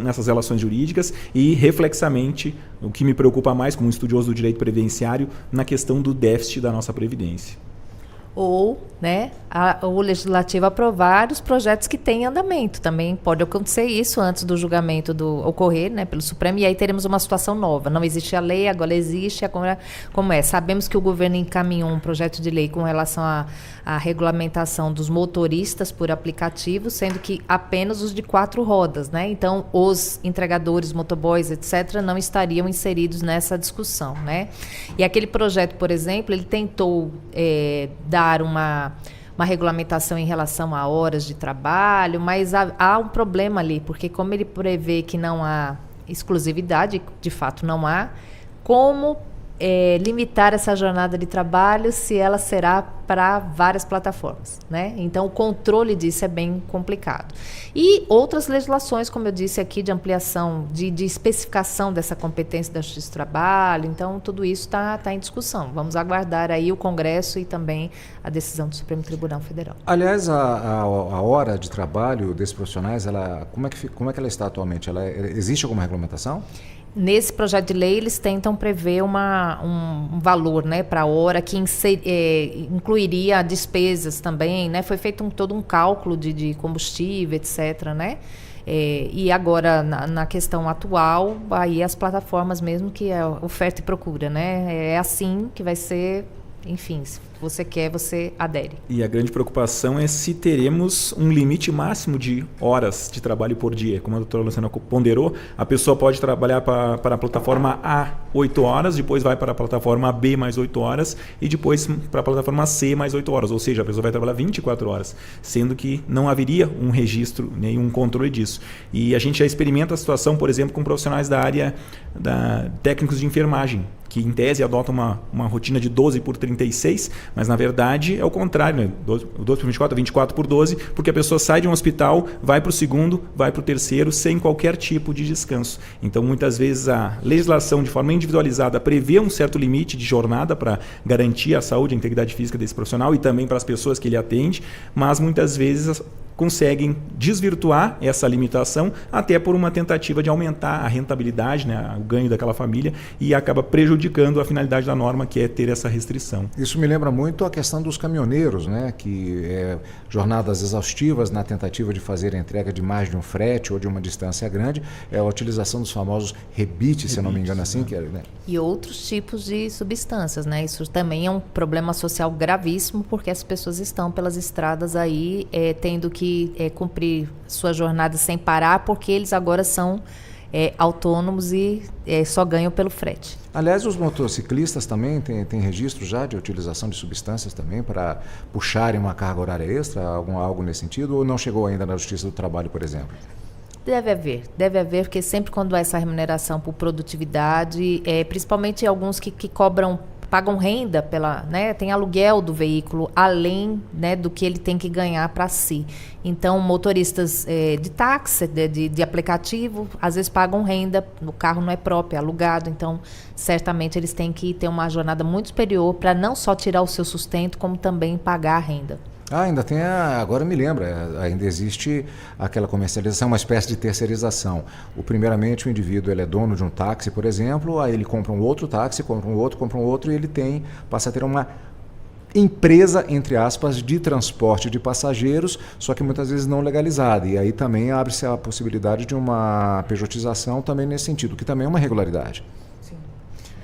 nessas relações jurídicas e, reflexamente, o que me preocupa mais como estudioso do direito previdenciário, na questão do déficit da nossa Previdência. Ou, né, o Legislativo aprovar os projetos que têm em andamento. Também pode acontecer isso antes do julgamento ocorrer, né, pelo Supremo, e aí teremos uma situação nova. Não existe a lei, agora existe. Como é? Sabemos que o governo encaminhou um projeto de lei com relação à regulamentação dos motoristas por aplicativo, sendo que apenas os de 4 rodas, né? Então, os entregadores, motoboys, etc., não estariam inseridos nessa discussão, né? E aquele projeto, por exemplo, ele tentou dar uma regulamentação em relação a horas de trabalho, mas há um problema ali, porque como ele prevê que não há exclusividade, de fato não há, como limitar essa jornada de trabalho se ela será para várias plataformas, né? Então, o controle disso é bem complicado. E outras legislações, como eu disse aqui, de ampliação, de especificação dessa competência da Justiça do Trabalho. Então, tudo isso está em discussão. Vamos aguardar aí o Congresso e também a decisão do Supremo Tribunal Federal. Aliás, a hora de trabalho desses profissionais, como é que ela está atualmente? Existe alguma regulamentação? Nesse projeto de lei, eles tentam prever um valor, né, para a hora que incluiria despesas também, né? Foi feito todo um cálculo de combustível, etc., né? E agora, na questão atual, aí as plataformas mesmo, que é oferta e procura, né? É assim que vai ser, enfim, se você quer, você adere. E a grande preocupação é se teremos um limite máximo de horas de trabalho por dia. Como a doutora Luciana ponderou, a pessoa pode trabalhar para a plataforma A 8 horas, depois vai para a plataforma B mais 8 horas e depois para a plataforma C mais 8 horas. Ou seja, a pessoa vai trabalhar 24 horas, sendo que não haveria um registro, nenhum controle disso. E a gente já experimenta a situação, por exemplo, com profissionais da área técnicos de enfermagem, que em tese adotam uma rotina de 12 por 36, mas na verdade é o contrário, né? 12 por 24, 24 por 12, porque a pessoa sai de um hospital, vai para o segundo, vai para o terceiro, sem qualquer tipo de descanso. Então, muitas vezes a legislação de forma individualizada prevê um certo limite de jornada para garantir a saúde e a integridade física desse profissional e também para as pessoas que ele atende, mas muitas vezes conseguem desvirtuar essa limitação até por uma tentativa de aumentar a rentabilidade, né, o ganho daquela família, e acaba prejudicando a finalidade da norma, que é ter essa restrição. Isso me lembra muito a questão dos caminhoneiros, né, que jornadas exaustivas na tentativa de fazer a entrega de mais de um frete ou de uma distância grande, a utilização dos famosos rebites, se eu não me engano assim, que né? E outros tipos de substâncias, né? Isso também é um problema social gravíssimo, porque as pessoas estão pelas estradas aí tendo que cumprir sua jornada sem parar, porque eles agora são autônomos e só ganham pelo frete. Aliás, os motociclistas também têm registro já de utilização de substâncias também para puxarem uma carga horária extra, algo nesse sentido, ou não chegou ainda na Justiça do Trabalho, por exemplo? Deve haver, porque sempre quando há essa remuneração por produtividade, principalmente alguns que pagam renda né, tem aluguel do veículo além, né, do que ele tem que ganhar para si. Então, motoristas de táxi, de aplicativo, às vezes pagam renda, o carro não é próprio, é alugado, então certamente eles têm que ter uma jornada muito superior para não só tirar o seu sustento, como também pagar a renda. Ainda tem, agora me lembra, ainda existe aquela comercialização, uma espécie de terceirização. Primeiramente, o indivíduo ele é dono de um táxi, por exemplo, aí ele compra um outro táxi, compra um outro e ele passa a ter uma empresa, entre aspas, de transporte de passageiros, só que muitas vezes não legalizada. E aí também abre-se a possibilidade de uma pejotização também nesse sentido, que também é uma irregularidade.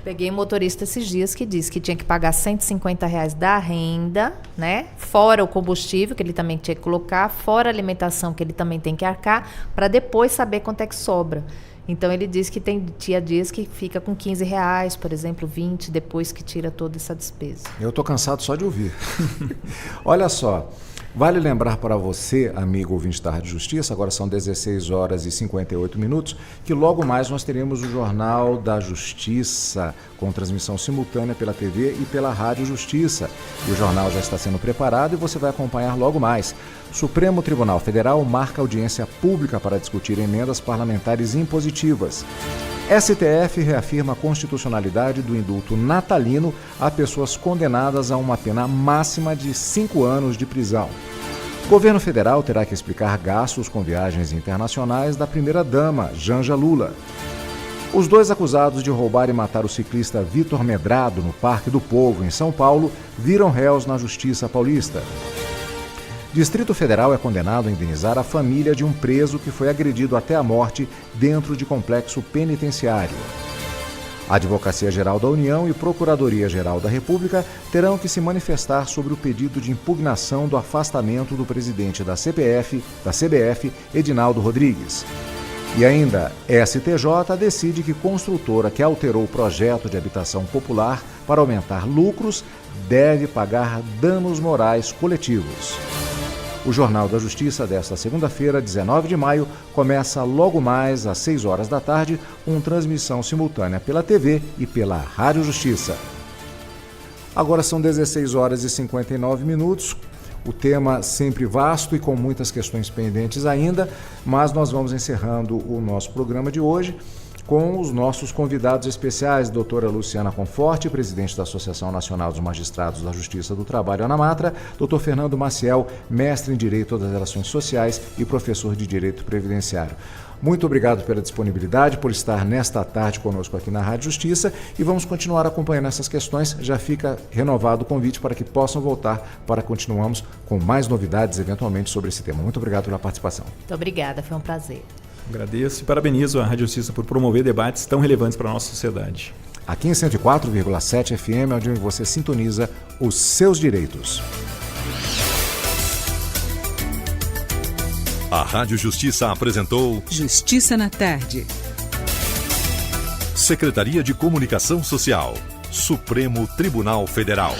Peguei um motorista esses dias que disse que tinha que pagar R$150 da renda, né? Fora o combustível, que ele também tinha que colocar, fora a alimentação, que ele também tem que arcar, para depois saber quanto é que sobra. Então, ele disse que tinha dias que fica com R$15, por exemplo, 20, depois que tira toda essa despesa. Eu estou cansado só de ouvir. Olha só. Vale lembrar para você, amigo ouvinte da Rádio Justiça, agora são 16 horas e 58 minutos, que logo mais nós teremos o Jornal da Justiça, com transmissão simultânea pela TV e pela Rádio Justiça. E o jornal já está sendo preparado e você vai acompanhar logo mais. O Supremo Tribunal Federal marca audiência pública para discutir emendas parlamentares impositivas. STF reafirma a constitucionalidade do indulto natalino a pessoas condenadas a uma pena máxima de 5 anos de prisão. O governo federal terá que explicar gastos com viagens internacionais da primeira-dama, Janja Lula. Os dois acusados de roubar e matar o ciclista Vitor Medrado no Parque do Povo, em São Paulo, viram réus na Justiça Paulista. Distrito Federal é condenado a indenizar a família de um preso que foi agredido até a morte dentro de complexo penitenciário. A Advocacia-Geral da União e Procuradoria-Geral da República terão que se manifestar sobre o pedido de impugnação do afastamento do presidente da CBF, Edinaldo Rodrigues. E ainda, STJ decide que construtora que alterou o projeto de habitação popular para aumentar lucros deve pagar danos morais coletivos. O Jornal da Justiça desta segunda-feira, 19 de maio, começa logo mais às 6 horas da tarde, com transmissão simultânea pela TV e pela Rádio Justiça. Agora são 16 horas e 59 minutos. O tema sempre vasto e com muitas questões pendentes ainda, mas nós vamos encerrando o nosso programa de hoje com os nossos convidados especiais, doutora Luciana Conforte, presidente da Associação Nacional dos Magistrados da Justiça do Trabalho, ANAMATRA, doutor Fernando Maciel, mestre em Direito das Relações Sociais e professor de Direito Previdenciário. Muito obrigado pela disponibilidade, por estar nesta tarde conosco aqui na Rádio Justiça e vamos continuar acompanhando essas questões. Já fica renovado o convite para que possam voltar para continuarmos com mais novidades eventualmente sobre esse tema. Muito obrigado pela participação. Muito obrigada, foi um prazer. Agradeço e parabenizo a Rádio Justiça por promover debates tão relevantes para a nossa sociedade. Aqui em 104,7 FM, onde você sintoniza os seus direitos. A Rádio Justiça apresentou Justiça na Tarde. Secretaria de Comunicação Social, Supremo Tribunal Federal.